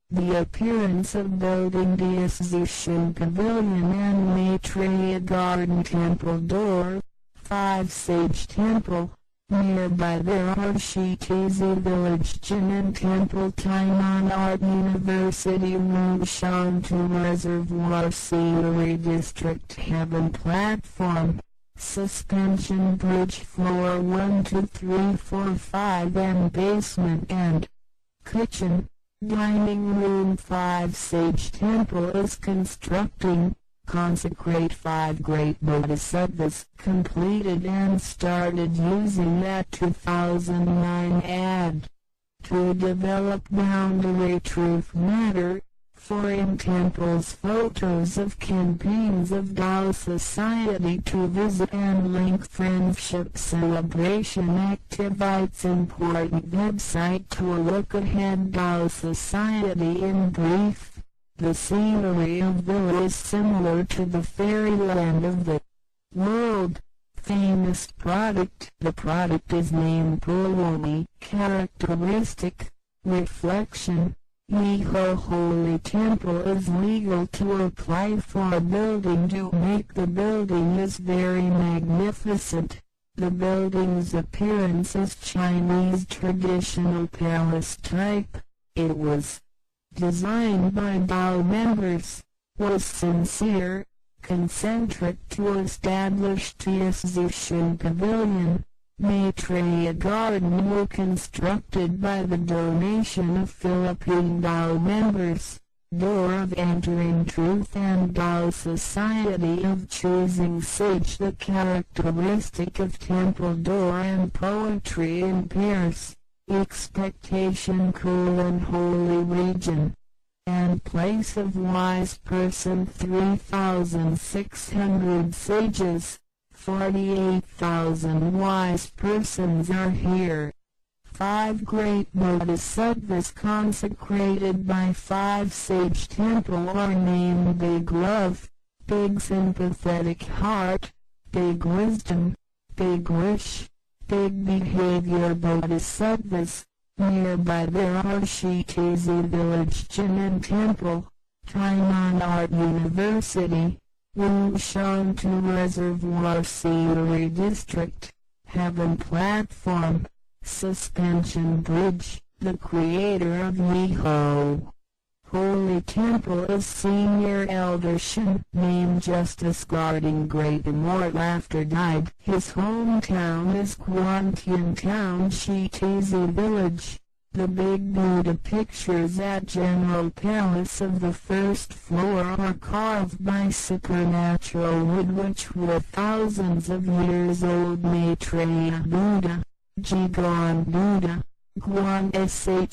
The appearance of building the Exhibition Pavilion and Maitreya Garden Temple Door, 5 Sage Temple. Nearby there are Shitizi Village Jinan Temple, Tainan Art University, Mushantu Reservoir Scenery District, Heaven Platform, Suspension Bridge, Floor 1, 2, 3, 4, 5 and Basement and Kitchen. Dining Room. 5 Sage Temple is constructing. Consecrate 5 great bodhisattvas, completed and started using that 2009 ad to develop boundary truth matter, for in temples photos of campaigns of Tao Society to visit and link friendship celebration activities. Important website to look ahead. Tao Society. In brief, the scenery of Villa is similar to the fairyland of the world famous product. The product is named Purlomi. Characteristic, reflection. Yeho Holy Temple is legal to apply for a building to make the building is very magnificent. The building's appearance is Chinese traditional palace type. It was designed by Tao members, was sincere, concentric to establish the Exhibition Pavilion. Maitreya Garden were constructed by the donation of Philippine Tao members. Door of Entering Truth and Tao Society of Choosing Sage. The characteristic of temple door and poetry in pairs. Expectation cool and holy region, and place of wise person. 3,600 sages, 48,000 wise persons are here. 5 great bodhisattvas consecrated by 5 Sage Temple are named Big Love, Big Sympathetic Heart, Big Wisdom, Big Wish, Big Behavior Bodhisattvas. Nearby there are Shitizi Village Jinan Temple, Tainan Art University, Wushantu Reservoir Scenery District, Heaven Platform, Suspension Bridge. The creator of Yeho Holy Temple is Senior Elder Shin, named Justice guarding great immortal after died. His hometown is Kwantian Town, Shitizi Village. The big Buddha pictures at General Palace of the first floor are carved by supernatural wood which were thousands of years old. Maitreya Buddha, Jigon Buddha, Guan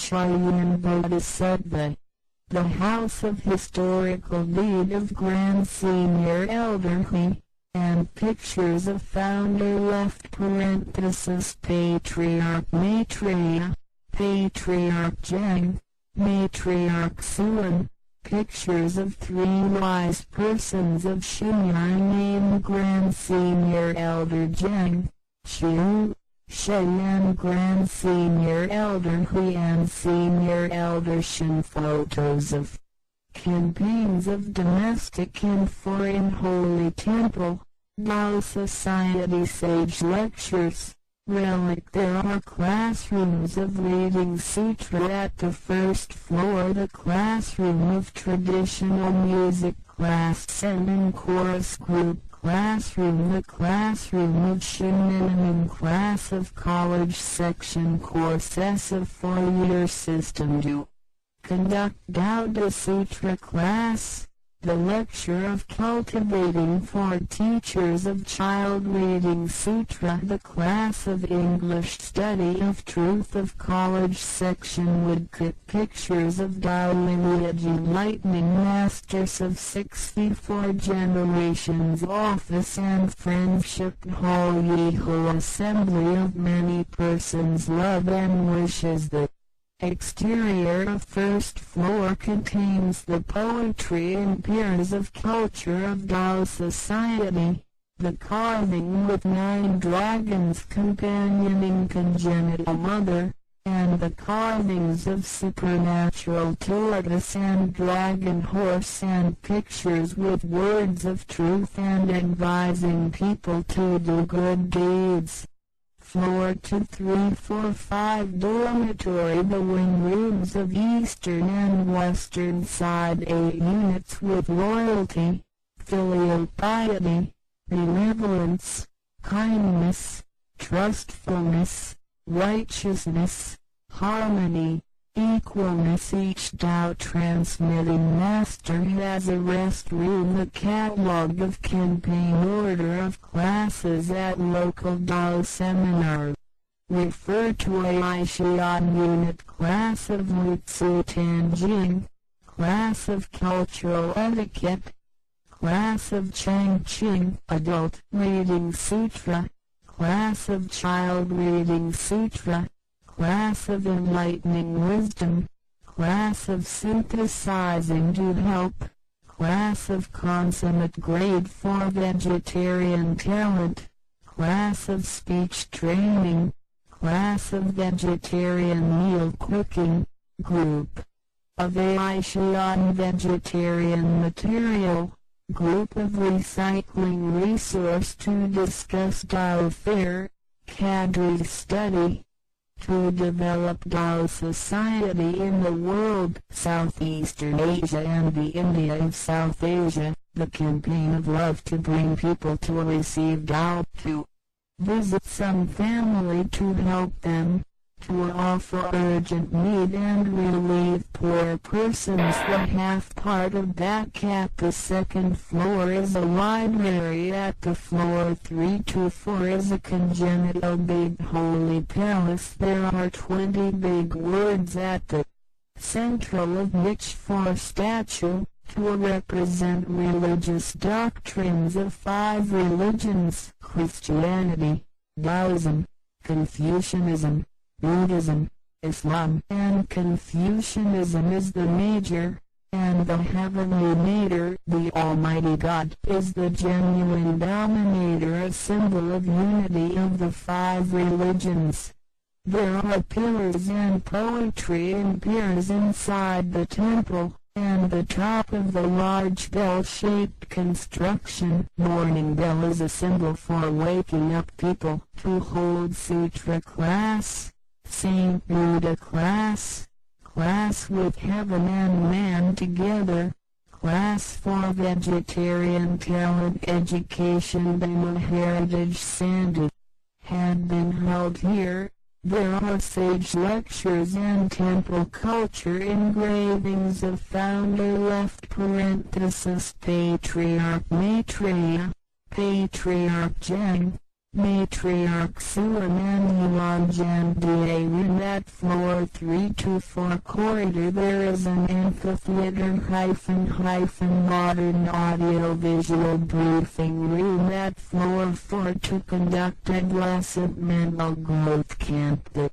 Shin Bodhisattva. The House of Historical Deed of Grand Senior Elder He, and pictures of founder left parenthesis Patriarch Maitreya, Patriarch Zheng, Matriarch Suan, pictures of 3 wise persons of Shunyai named Grand Senior Elder Zheng, Chu, Cheyenne Grand Senior Elder Hui and Senior Elder Shin. Photos of campaigns of domestic and foreign Holy Temple, Tao Society Sage Lectures. Relic. There are classrooms of reading sutra at the first floor. The classroom of traditional music class and chorus group classroom. The classroom of Shinnin class of college section courses of 4-year system to conduct Gauda Sutra class. The lecture of cultivating for teachers of child reading sutra. The class of English study of truth of college section woodcut pictures of Tao lineage enlightening masters of 64 generations office and friendship hall. Yeho assembly of many persons love and wishes that Exterior of first floor contains the poetry and peers of culture of Tao society. The carving with 9 dragons companioning congenital mother, and the carvings of supernatural tortoise and dragon horse and pictures with words of truth and advising people to do good deeds. Floor 2, 3, 4, 5 dormitory. The wing rooms of eastern and western side 8 units with loyalty, filial piety, benevolence, kindness, trustfulness, righteousness, harmony, equalness. Each Tao transmitting master has a rest room, a catalog of campaign order of classes at local Tao seminar. Refer to Aishian unit class of Wutsu Tanjing, class of cultural etiquette, class of Changqing adult reading sutra, class of child reading sutra, class of enlightening wisdom, class of synthesizing to help, class of consummate grade for vegetarian talent, class of speech training, class of vegetarian meal cooking, group of Aishian vegetarian material, group of recycling resource to discuss Tao fair, cadre study, to develop Tao society in the world, Southeastern Asia and the India of South Asia, the campaign of love to bring people to receive Tao, to visit some family to help them, to offer urgent need and relieve poor persons. The half part of back at the second floor is a library. At the floor 3 to 4 is a congenital big holy palace. There are 20 big words at the central of which 4 statue, to represent religious doctrines of 5 religions: Christianity, Taoism, Confucianism, Buddhism, Islam. And Confucianism is the major, and the heavenly mater, the Almighty God, is the genuine dominator, a symbol of unity of the 5 religions. There are pillars and poetry and piers inside the temple, and the top of the large bell-shaped construction. Morning bell is a symbol for waking up people to hold sutra class, Saint Buddha class, class with heaven and man together, class for vegetarian talent education. The Heritage Sandhi had been held here. There are sage lectures and temple culture engravings of founder left parenthesis Patriarch Maitreya, Patriarch Zheng, Matriarch Sulam and Yuan Zhandian. At floor 3 to 4 corridor there is an amphitheater modern audio-visual briefing room. At floor 4 to conduct adolescent mental growth camp. The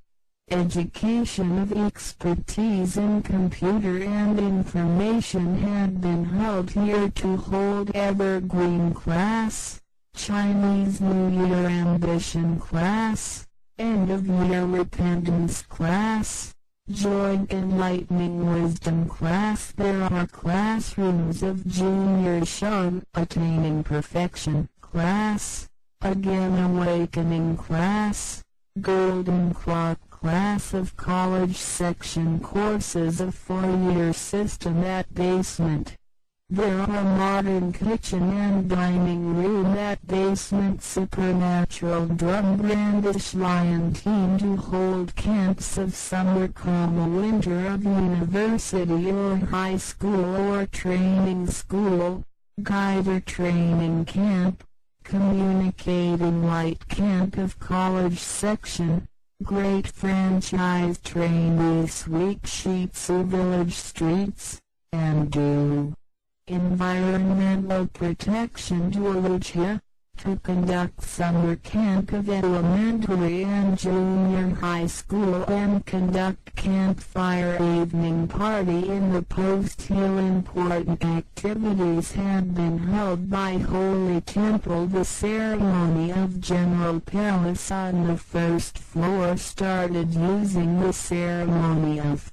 education of expertise in computer and information had been held here to hold evergreen class, Chinese New Year ambition class, end of year repentance class, joint enlightening wisdom class. There are classrooms of junior Shun, attaining perfection class, again awakening class, golden clock class of college section courses of 4-year system. At basement there are modern kitchen and dining room. At basement supernatural drum brandish lion team to hold camps of summer, winter of university or high school or training school, guider training camp, communicating light camp of college section, great franchise trainee sweep sheets of village streets, and do environmental protection to Aluchia, to conduct summer camp of elementary and junior high school and conduct campfire evening party in the Post Hill. Important activities had been held by Holy Temple. The ceremony of General Palace on the first floor started using the ceremony of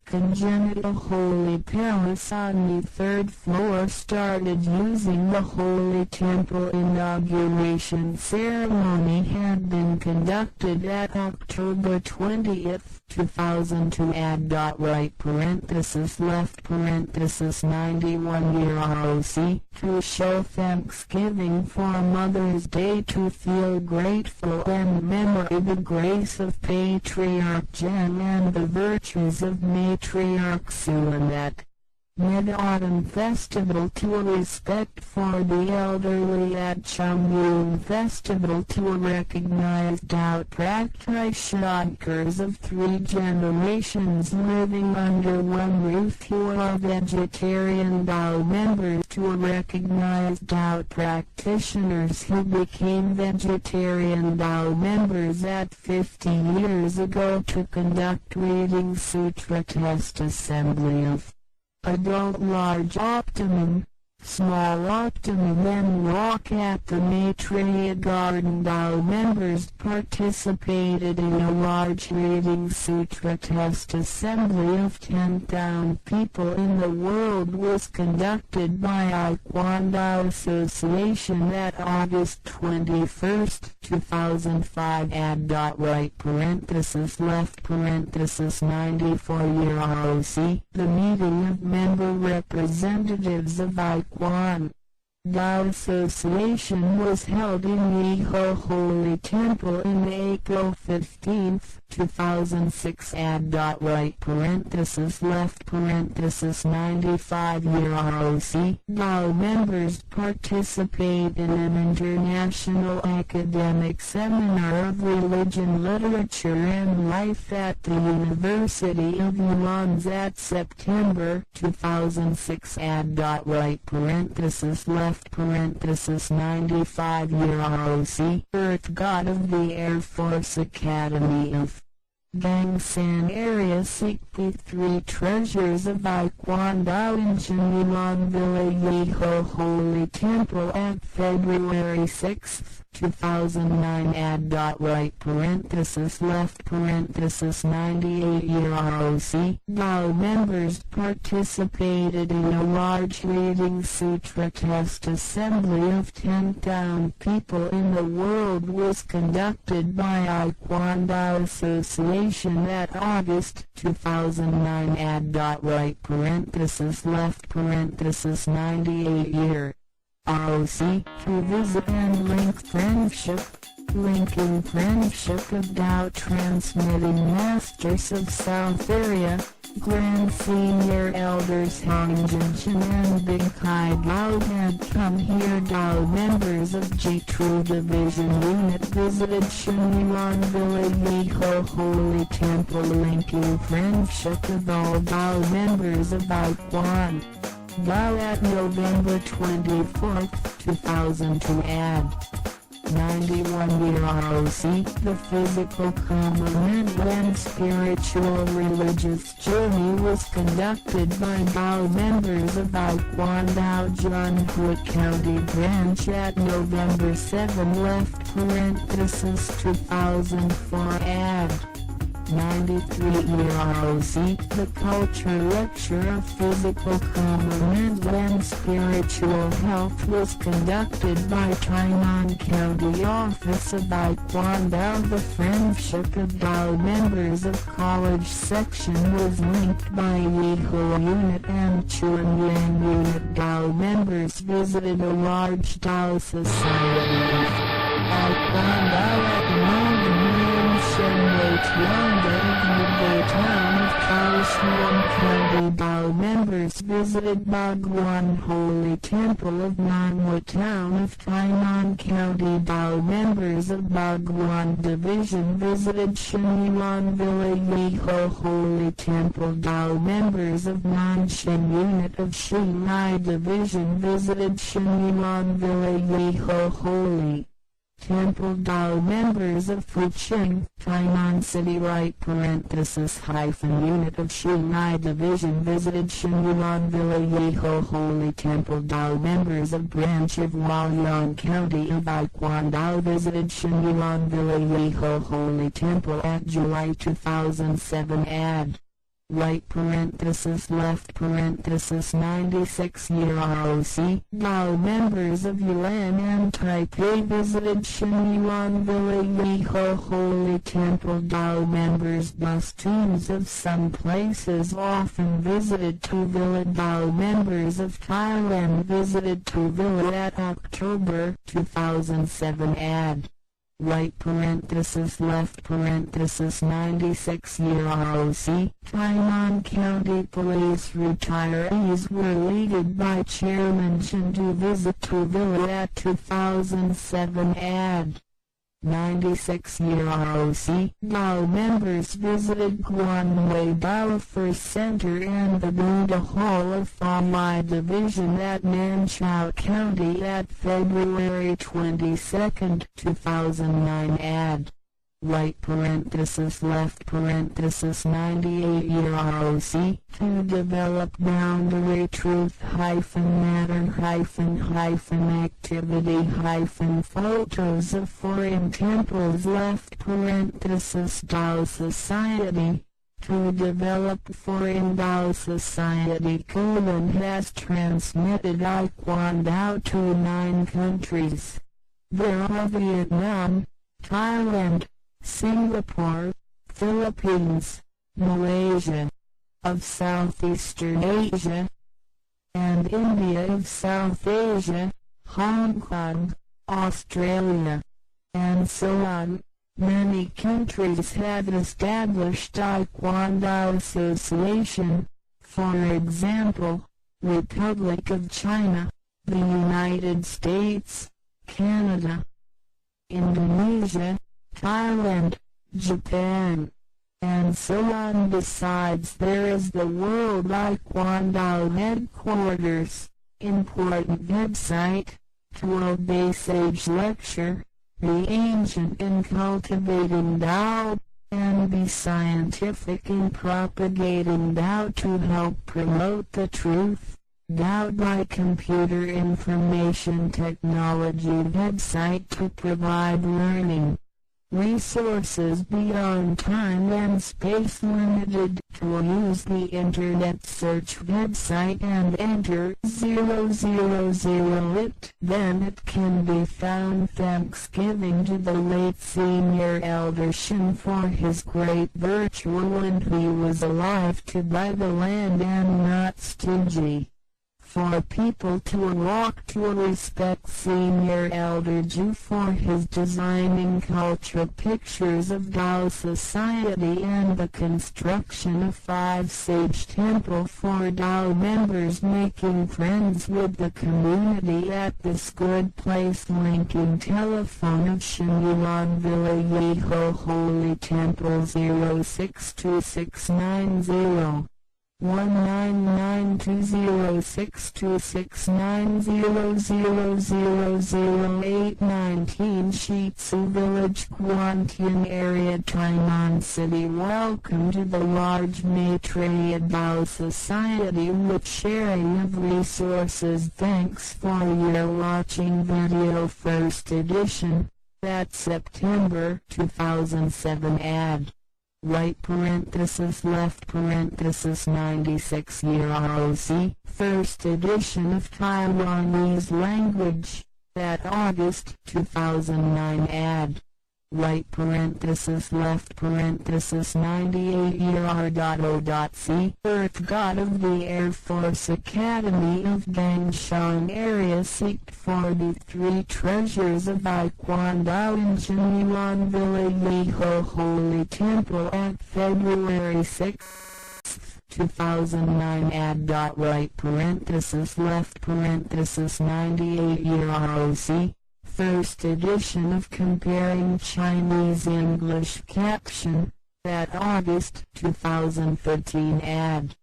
Congenital. Holy Palace on the third floor started using the Holy Temple. Inauguration ceremony had been conducted at October 20th, 2002 add right parenthesis left parenthesis 91 ROC to show thanksgiving for Mother's Day, to feel grateful and commemorate the grace of Patriarch Jen and the virtues of Matriarch Sue. And at Mid-Autumn Festival to respect for the elderly. At Chumyun Festival to recognize Dao practitioners of 3 generations living under one roof who are vegetarian Dao members, to recognize Dao practitioners who became vegetarian Dao members at 50 years ago, to conduct reading sutra test assembly of adult large optimum, small optimum and walk at the Maitreya Garden. Dao members participated in a large reading sutra test assembly of 10,000 people in the world was conducted by Ikuan Dao Association at August 21st, 2005 add right parenthesis left parenthesis 94 ROC. The meeting of member representatives of Ikuan Dao Association was held in Yiho Holy Temple in April 15, 2006 add right parenthesis left parenthesis 95 ROC. Dao members participate in an international academic seminar of religion, literature and life at the University of Yuan at September 2006 add right parenthesis left parenthesis 95 ROC. Earth God of the Air Force Academy of Gangsan area. Sikh 3 treasures of Ikuan Dao in Chanilan Villa Yiho Holy Temple at February 6, 2009 add right parenthesis left parenthesis 98 ROC. Dao members participated in a large reading sutra test assembly of 10,000 people in the world was conducted by Ikuan Dao Association at August 2009 add right parenthesis left parenthesis 98 ROC. To visit and link friendship. Linking friendship of Dao transmitting masters of South Area, Grand Senior Elders Hong Jinshin and Big Kai Dao had come here. Dao members of G2 Division Unit visited Shunilan Villa Yiho Holy Temple, linking friendship of all Dao members of Ikuan Dao at November 24, 2002 add 91 ROC. The physical component and spiritual religious journey was conducted by Dao members of Ikuan Dao Junhua County branch at November 7 left parenthesis 2004 add 93 ROC. The culture lecture of physical component and spiritual health was conducted by Tainan County Office of Ikuan Dao. The friendship of Dao members of college section was linked by Yiho Unit and Chuanyang Unit. Dao members visited a large Dao society of Ikuan Dao at Northern Shenwei Tianda in the town of Kaohsiung County. Dao members members visited Bhagwan Holy Temple of Nanwa Town of Tainan County. Dao members of Bhagwan Division visited Shiniwan Village Holy Temple. Dao members of Nanshan Unit of Shinai Division visited Shiniwan Village Holy Temple. Dao members of Fucheng, Tainan City Right hyphen unit of Shinai Division visited Shinyuan Village Holy Temple. Dao members of branch of Hualien County of Baikwang Dao visited Shinyuan Village Holy Temple at July 2007. Add right left 96 year ROC. Dao members of Yulan and Taipei visited Shinyuan Village Holy Temple. Dao members bus teams of some places often visited Tuvilla. Dao members of Thailand visited Tuvilla at October 2007. Add right left 96 year ROC. Tainan County Police retirees were leaded by Chairman Chen to visit Tuvilla at 2007. Add 96 year ROC. Dao members visited Guanwei Dao First Center and the Buddha Hall of Famai Division at Nanchao County at February 22, 2009. Add right left 98 year ROC. To develop boundary truth matter activity photos of foreign temples left Dao Society. To develop foreign Dao Society has transmitted Iquan Dao to 9 countries. There are Vietnam, Thailand, Singapore, Philippines, Malaysia, of Southeastern Asia, and India of South Asia, Hong Kong, Australia, and so on. Many countries have established Taekwondo Association, for example, Republic of China, the United States, Canada, Indonesia, Thailand, Japan, and so on. Besides, there is the World Taekwondo Headquarters, important website, 12-day sage lecture, be ancient in cultivating Tao, and be scientific in propagating Tao to help promote the truth. Tao by Computer Information Technology website to provide learning resources beyond time and space limited. To use the internet search website and enter 000 it, then it can be found. Thanksgiving to the late Senior Elder Shin for his great virtue when he was alive, to buy the land and not stingy. For people to walk to respect Senior Elder Ju for his designing culture pictures of Tao Society and the construction of 5 Sage Temple for Tao members, making friends with the community at this good place. Linking telephone of Shinyuan Village Holy Temple 06269 199206269000819 Shitsu Village, Guantian area, Tainan City. Welcome to the large Maitreya Tao Society with sharing of resources. Thanks for your watching video first edition. That's September 2007. Add right left 96 year ROC. First edition of Taiwanese language. That August 2009. Add right left 98 year R.O.C. Earth God of the Air Force Academy of Gangshan area. Seeked 43 treasures of Taekwondo in Shinyuan Village Holy Temple at February 6, 2009 ad. Right parenthesis left parenthesis 98 year ROC. First edition of Comparing Chinese English caption. That August 2013 ad.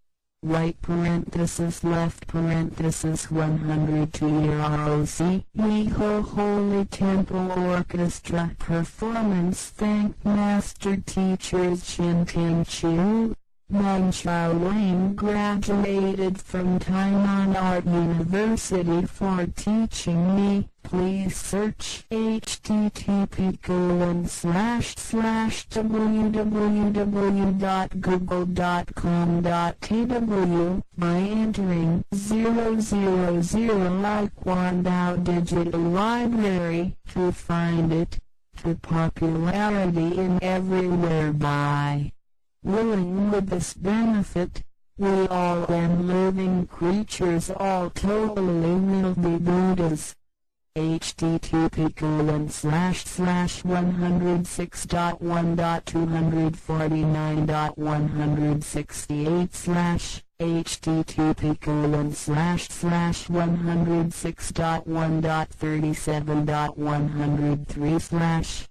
Right parenthesis left parenthesis 102 year ROC. Miho Holy Temple Orchestra performance. Thank Master Teachers Chin Tin Chu. Meng Chao Wang graduated from Tainan Art University for teaching me. Please search http://www.google.com.tw by entering 000 like Wandao Digital Library to find it. To popularity in everywhere by willing with this benefit, we all and living creatures all totally will be Buddhas. http://106.1.249.168 http://106.1.37.103/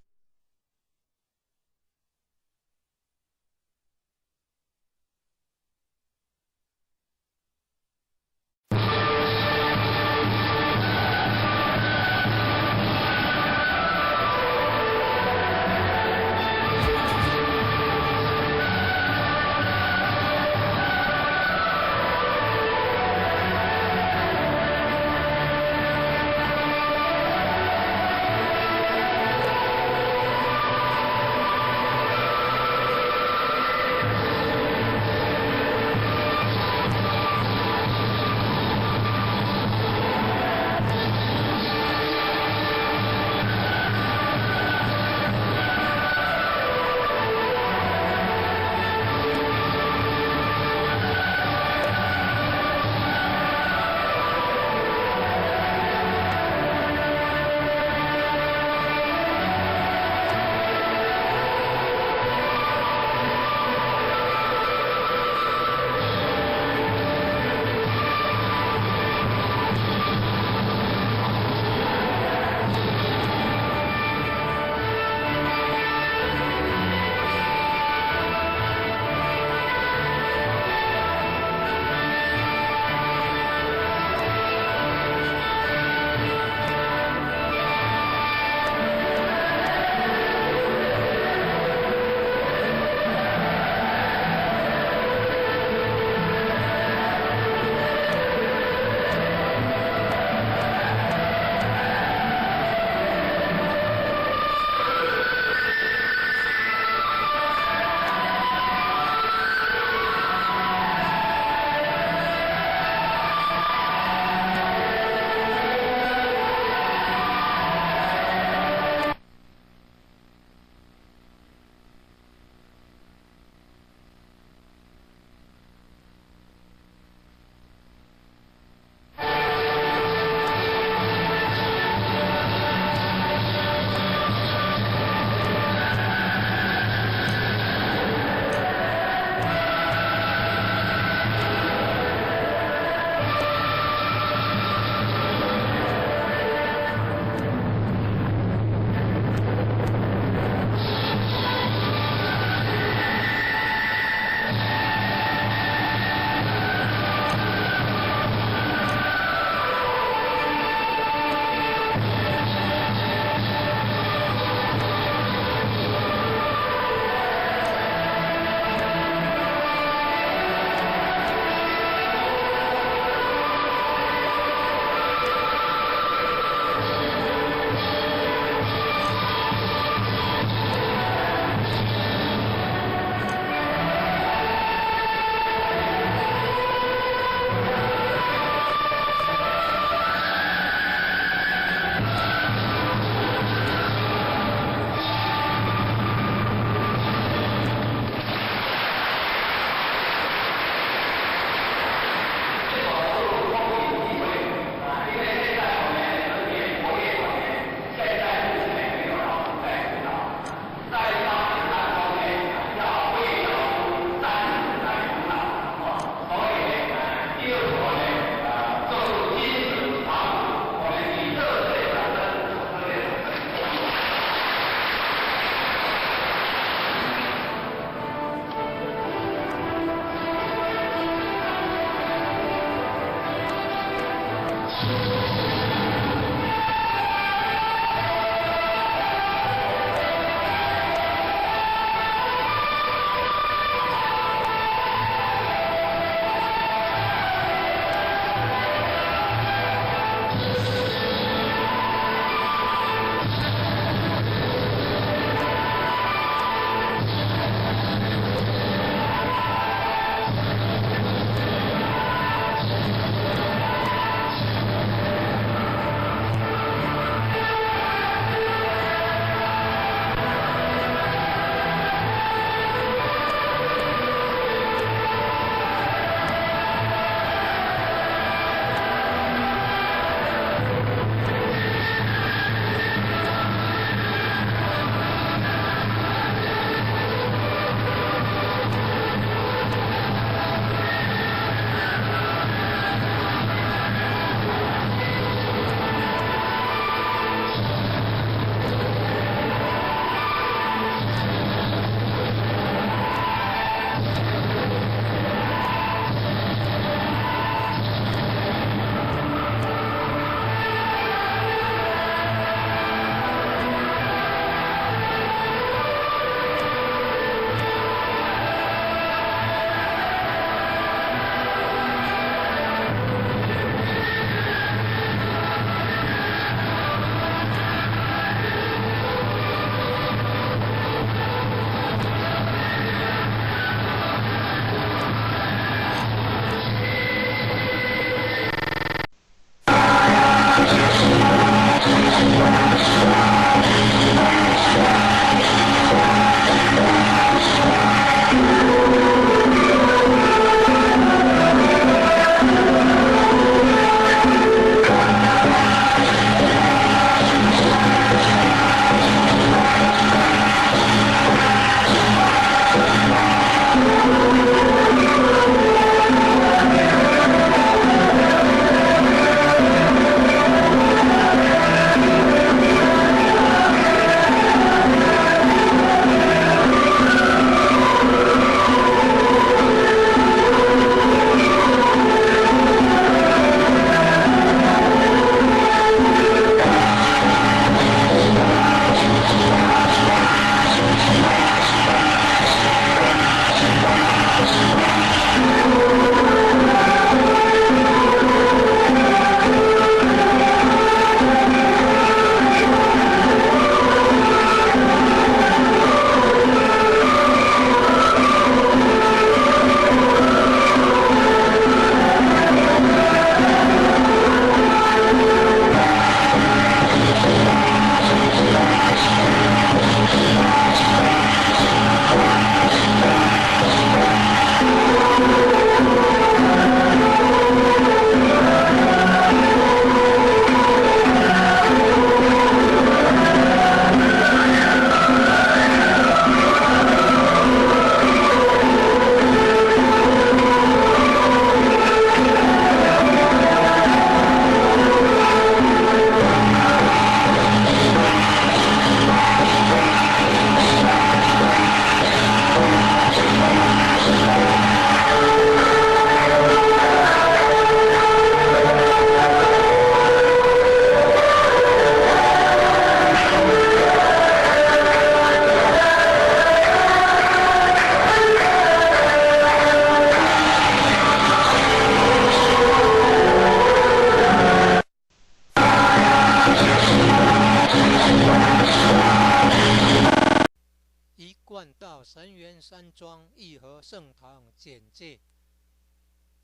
万道神源山庄义和圣堂简介，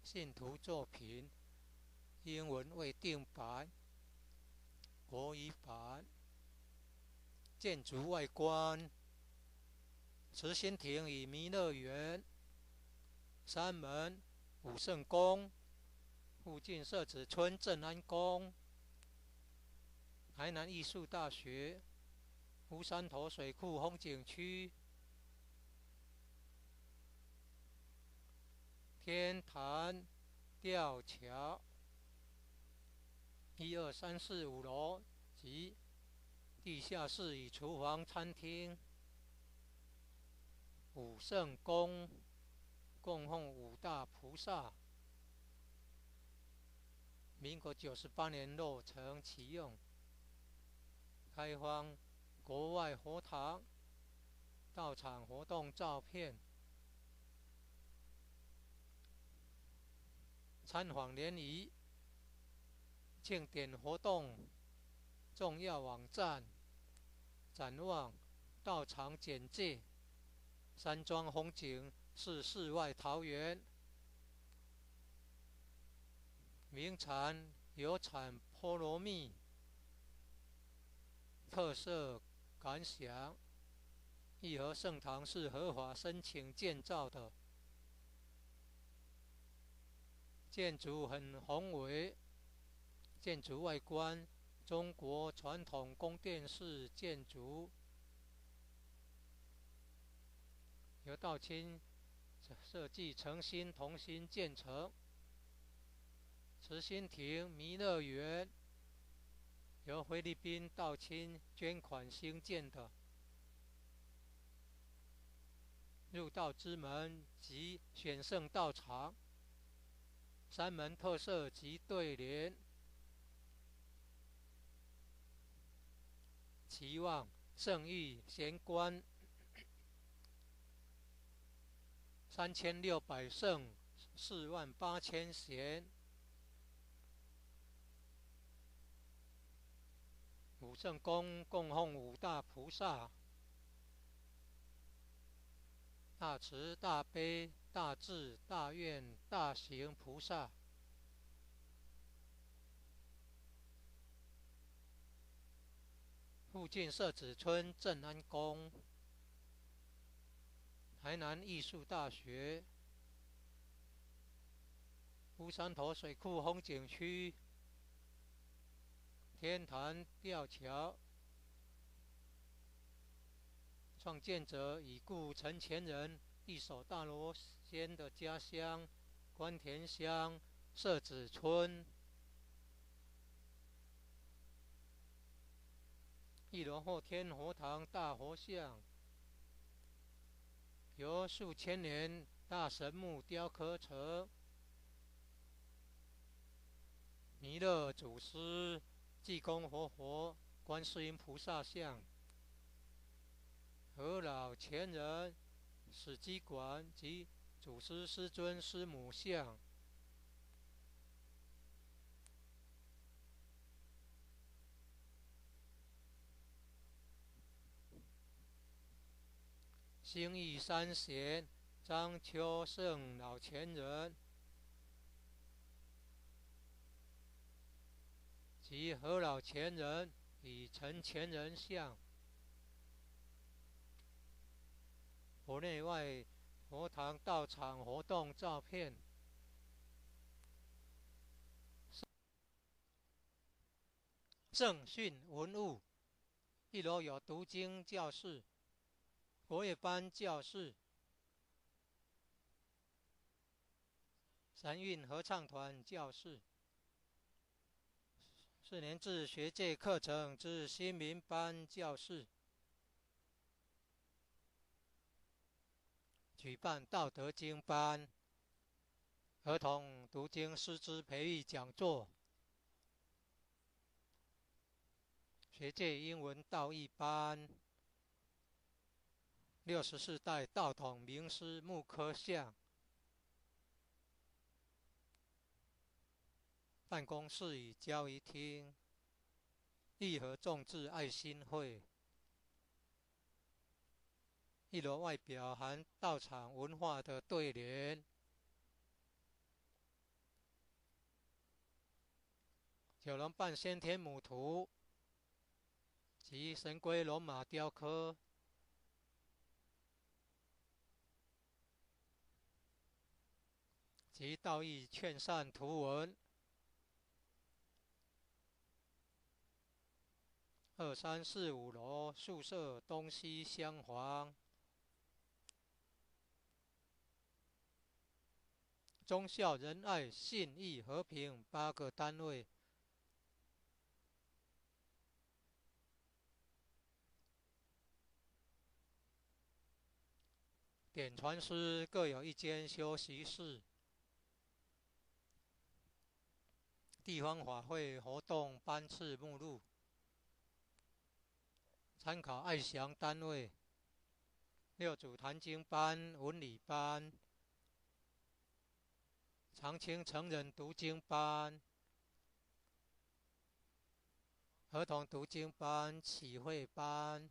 信徒作品，英文未定版，国语版。建筑外观：慈心亭与弥勒园，山门武圣宫，附近社子村正安宫，台南艺术大学，乌山头水库风景区，天坛吊桥，1、2、3、4、5楼及地下室与厨房、餐厅。武圣宫供奉5大菩萨，民国98年落成启用，开放国外佛堂到场活动照片，参访联谊、庆典活动重要网站，展望到场简介。山庄风景是世外桃源，名产有产菠萝蜜，特色感想：义和圣堂是合法申请建造的，建筑很宏伟，建筑外观中国传统宫殿式建筑，由道清设计诚心同心建成。慈心亭弥勒园由菲律宾道清捐款兴建的，入道之门及选圣道场，山门特色及对联，期望圣域贤官3600圣48000贤。武圣宫供奉5大菩萨，大慈大悲大智大愿大行菩萨。附近社子村正安宫，台南艺术大学，乌山头水库风景区，天坛吊桥，创建者已故陈前人一手大罗仙的家乡关田乡社子村。1楼后天佛堂大佛像，由数千年大神木雕刻成，弥勒祖师、济公活佛、观世音菩萨像，和老前人、史基馆及祖师师尊师母像。兴义三贤张秋圣老前人及何老前人与陈前人像，佛内外佛堂道场活动照片。正训文物，1楼有读经教室、国乐班教室、三韵合唱团教室、4年制学界课程之新民班教室，举办道德经班、儿童读经师资培育讲座、学界英文道义班、64代道统名师木刻像，办公室与交易厅，义和众志爱心会，一楼外表含道场文化的对联。9楼半先天母图及神龟龙马雕刻。及道义劝善图文。2、3、4、5楼宿舍东西厢房。忠孝仁爱信义和平8个单位。典传师各有1间休息室。地方法会活动班次目录。参考爱详单位。6组坛经班、文理班、长青成人读经班、儿童读经班、启慧班、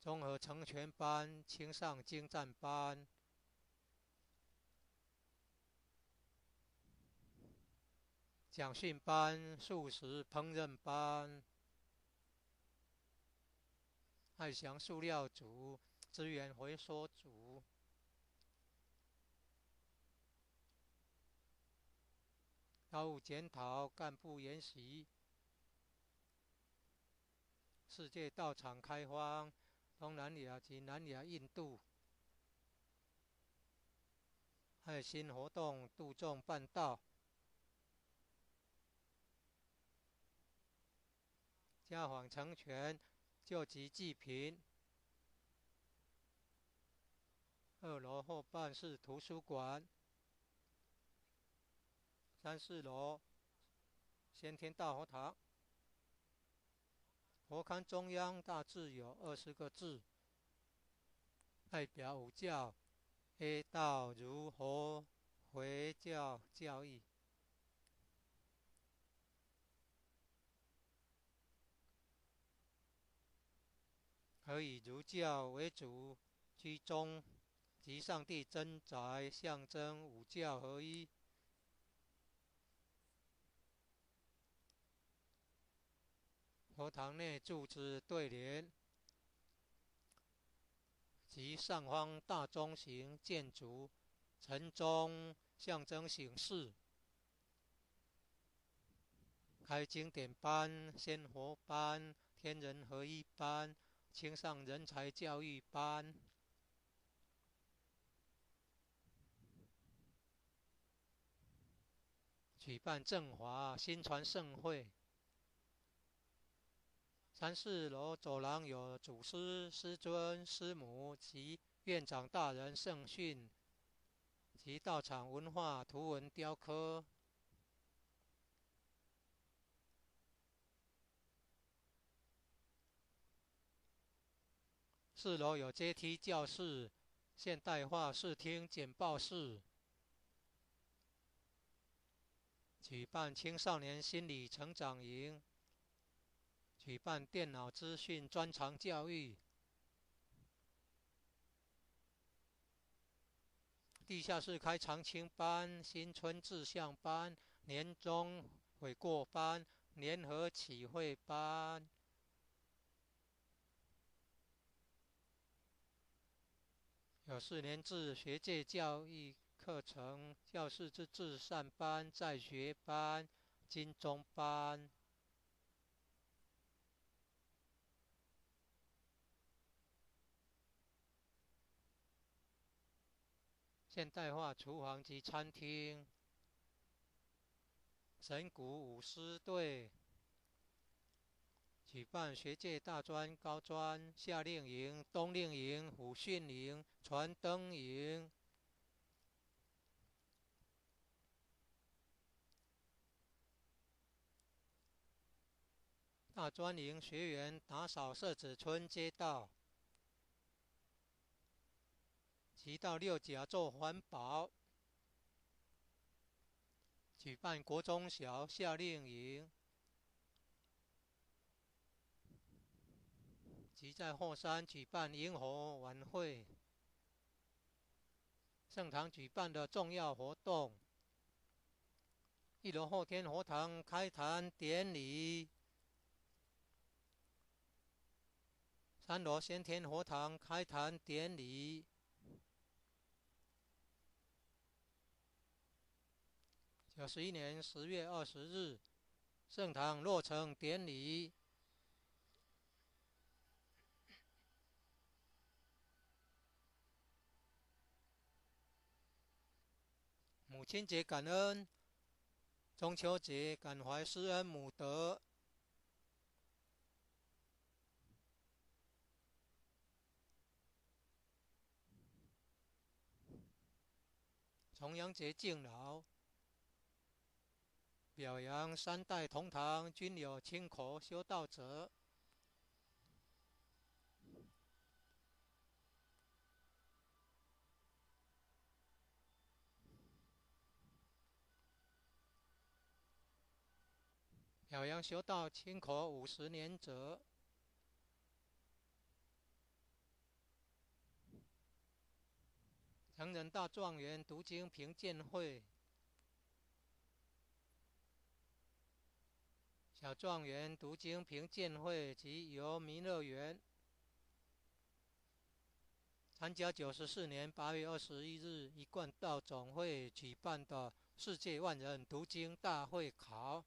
综合成全班、青上精湛班、讲训班、素食烹饪班、爱祥塑料组、资源回收组、劳务检讨、干部研习、世界道场开荒、东南亚及南亚印度、爱心活动、度众办道、家访成全、救急济贫。2楼后办事图书馆。3、4楼先天大佛堂。佛龛中央大致有20个字，代表5教 A 道、儒、佛、回教教义。而以儒教为主，居中及上帝真宅，象征5教合一。佛堂内柱子对联及上方大钟形建筑，晨钟象征醒世。开经典班、仙佛班、天人合一班、青上人才教育班。举办正华新传盛会。3、4楼走廊有祖师、师尊、师母及院长大人圣训及道场文化图文雕刻。4楼有阶梯教室、现代化视听简报室。举办青少年心理成长营。举办电脑资讯专长教育。地下室开长青班、新春志向班、年终悔过班、联合启慧班。有4年制学界教育课程，教师之至善班、在学班、金钟班。现代化厨房及餐厅。神鼓舞狮队。举办学界大专、高专、夏令营、冬令营、辅训营、传灯营。大专营学员打扫社子村街道，及到6甲做环保。举办国中小夏令营。即在后山举办萤火晚会，圣堂举办的重要活动。1楼后天佛堂开坛典礼，3楼先天佛堂开坛典礼。91年10月20日，圣堂落成典礼。母亲节感恩，中秋节感怀施恩母德。重阳节敬老，表扬3代同堂均有亲口修道者。表扬修道亲口50年者。成人大状元读经评鉴会，小状元读经评鉴会及由弥勒园参加94年8月21日一贯道总会举办的世界万人读经大会考。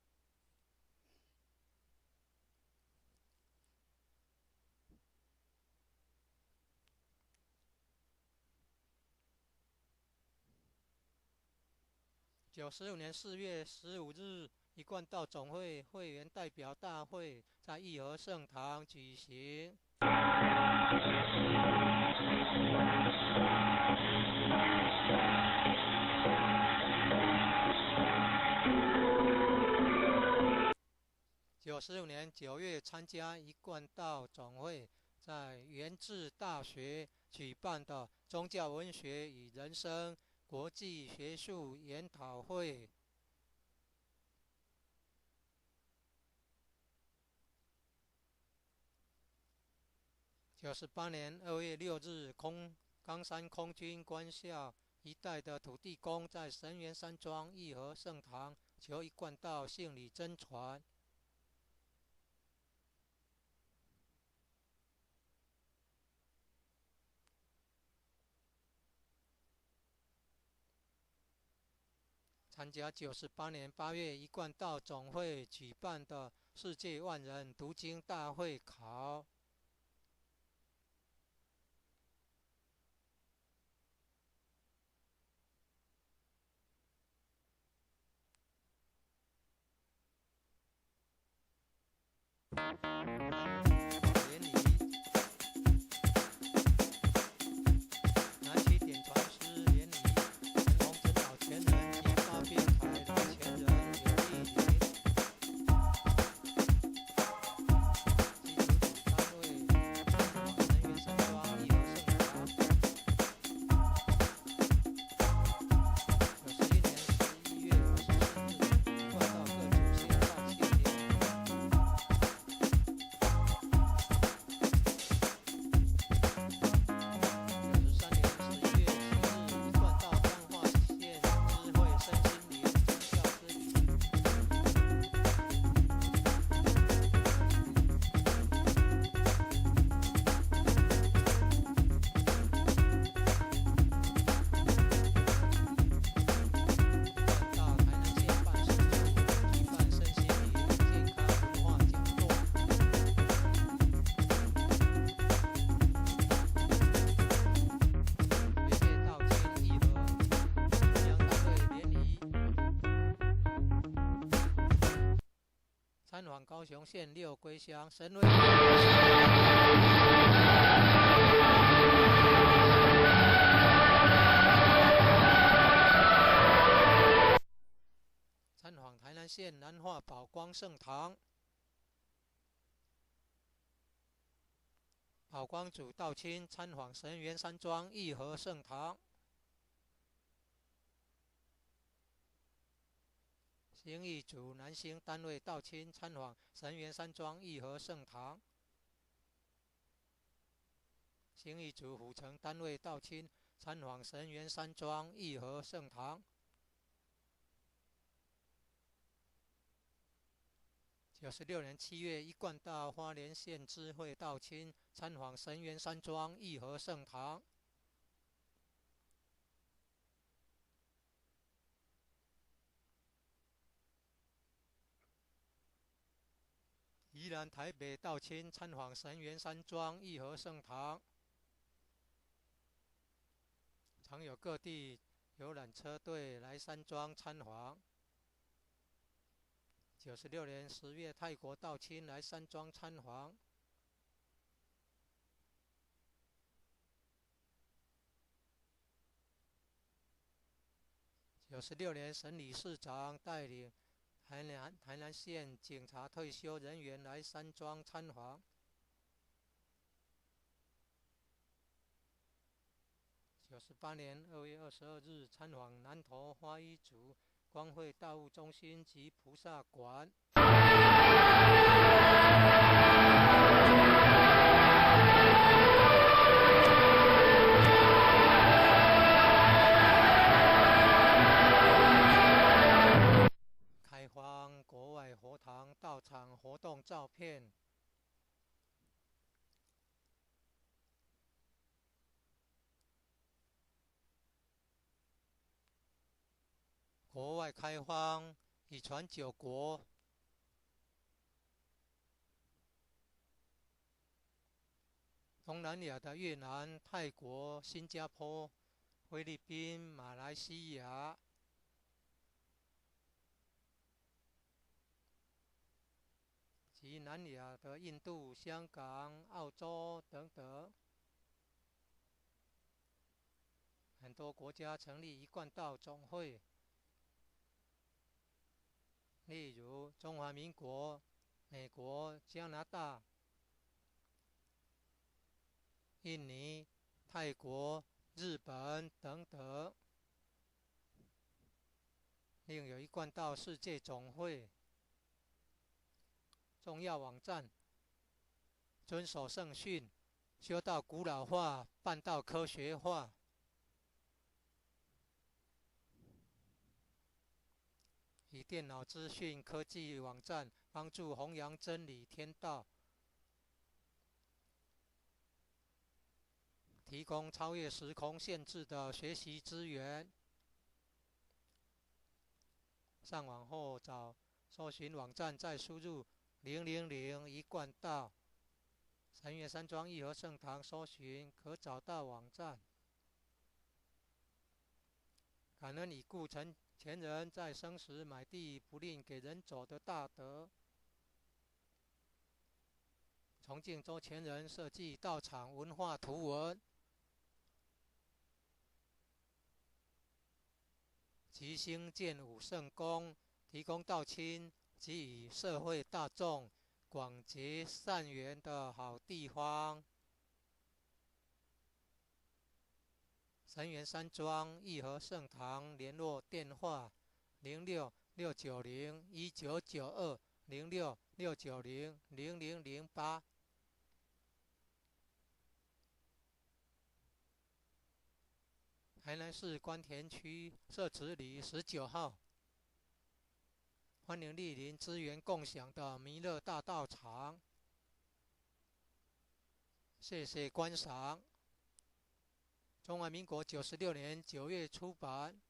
96年4月15日，一贯道总会会员代表大会在义和圣堂举行。96年9月，参加一贯道总会在元智大学举办的宗教文学与人生国际学术研讨会。98年2月6日，冈山空军官校一带的土地公在神元山庄义和圣堂求一贯道信理真传。参加98年8月一贯道总会举办的世界万人读经大会考。典礼，南起点传师典礼，陈洪真老前人及大辩台老前人刘义林，基督徒单位，神元山庄义和圣堂。91年11月24日，一贯道各祖先道歉典礼。参访高雄县六龟乡神威。参访台南县南化宝光圣堂，宝光主道亲参访神元山庄义和圣堂。兴义组南兴单位道亲参访神元山庄义和圣堂。清一族府城单位到亲参访神源山庄义和圣堂。96年7月，一贯道花莲县知会道亲参访神源山庄义和圣堂。宜兰台北道亲参访神源山庄义和圣堂。常有各地游览车队来山庄参访。96年10月，泰国道亲来山庄参访。96年，沈理事长带领台南县警察退休人员来山庄参访。98年2月22日，参访南投花衣族光会道务中心及菩萨馆。开荒国外佛堂道场活动照片。国外开荒已传9国，东南亚的越南、泰国、新加坡、菲律宾、马来西亚，及南亚的印度、香港、澳洲等等，很多国家成立一贯道总会。例如中华民国、美国、加拿大、印尼、泰国、日本等等。另有一贯道世界总会。重要网站：遵守圣训，修道古老化，办道科学化。以电脑资讯科技网站帮助弘扬真理天道，提供超越时空限制的学习资源。上网后找搜寻网站，再输入000一贯道神源山庄义和圣堂，搜寻可找到网站。感恩已故前人在生时买地不吝给人走的大德。崇敬周前人设计道场文化图文，吉星建武圣宫，提供道亲及与社会大众广结善缘的好地方。神源山庄义和圣堂联络电话06-690-1992 06-690-0008。台南市关田区社子里19号，欢迎莅临资源共享的弥勒大道场。谢谢观赏。中华民国96年9月出版。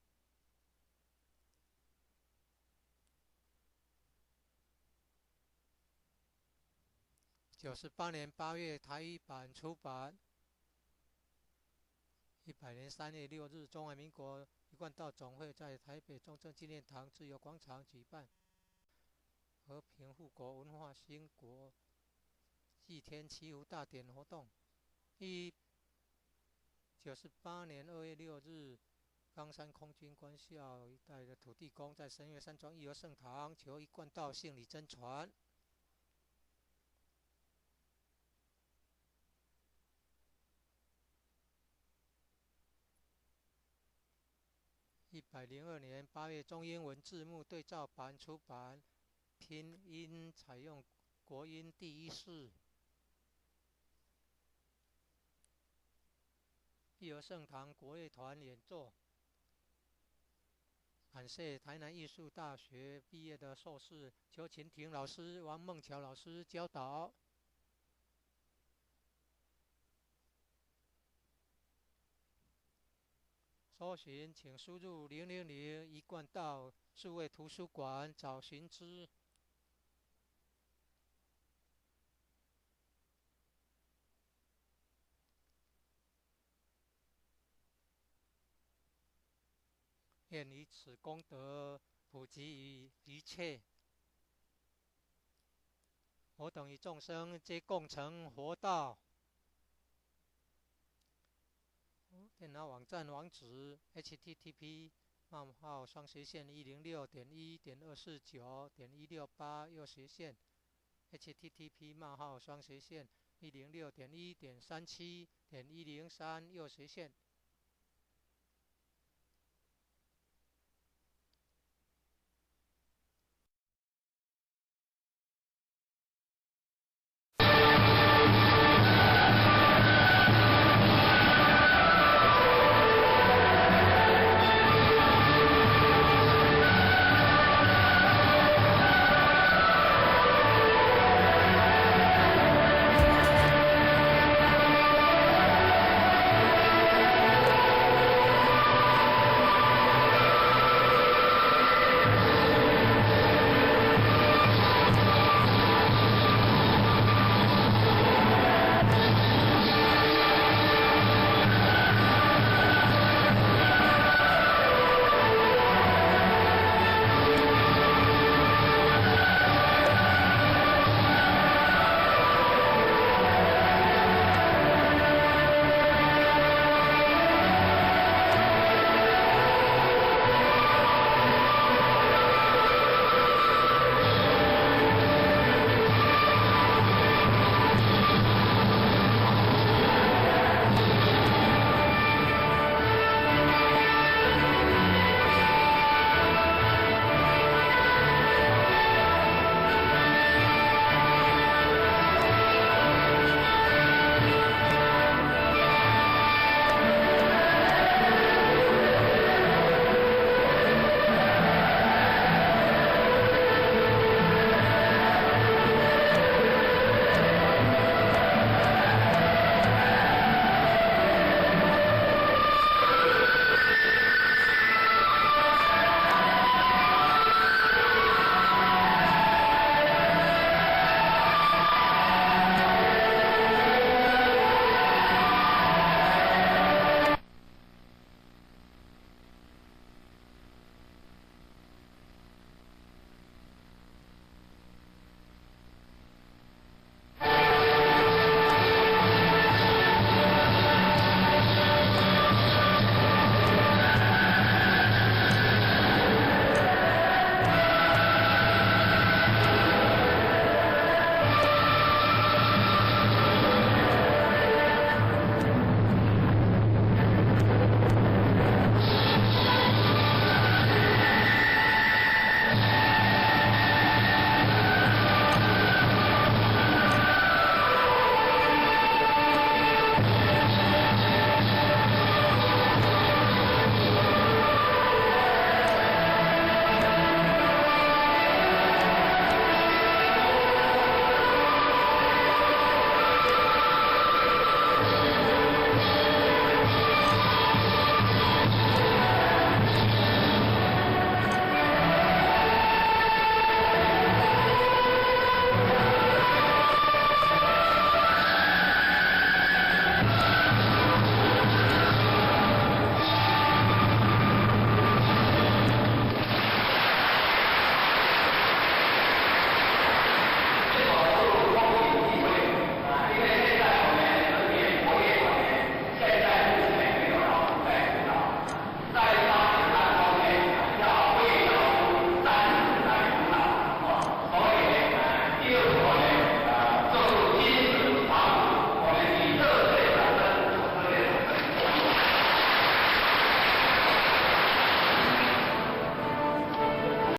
98年8月台语版出版。100年3月6日，中华民国一贯道总会在台北中正纪念堂自由广场举办和平复国文化兴国祭天祈福大典活动。98年2月6日，冈山空军官校一带的土地公在神源山庄义和圣堂求一贯道信理真传。102年8月，中英文字幕对照版出版，拼音采用国音第一式。义和圣堂国乐团演奏。感谢台南艺术大学毕业的硕士邱琴婷老师、王梦桥老师教导。搜寻请输入000，一贯道数位图书馆找寻之。愿以此功德普及于一切，我等与众生皆共成佛道。电脑网站网址 http://106.1.249.168 右斜线 http://106.1.37.103 右斜线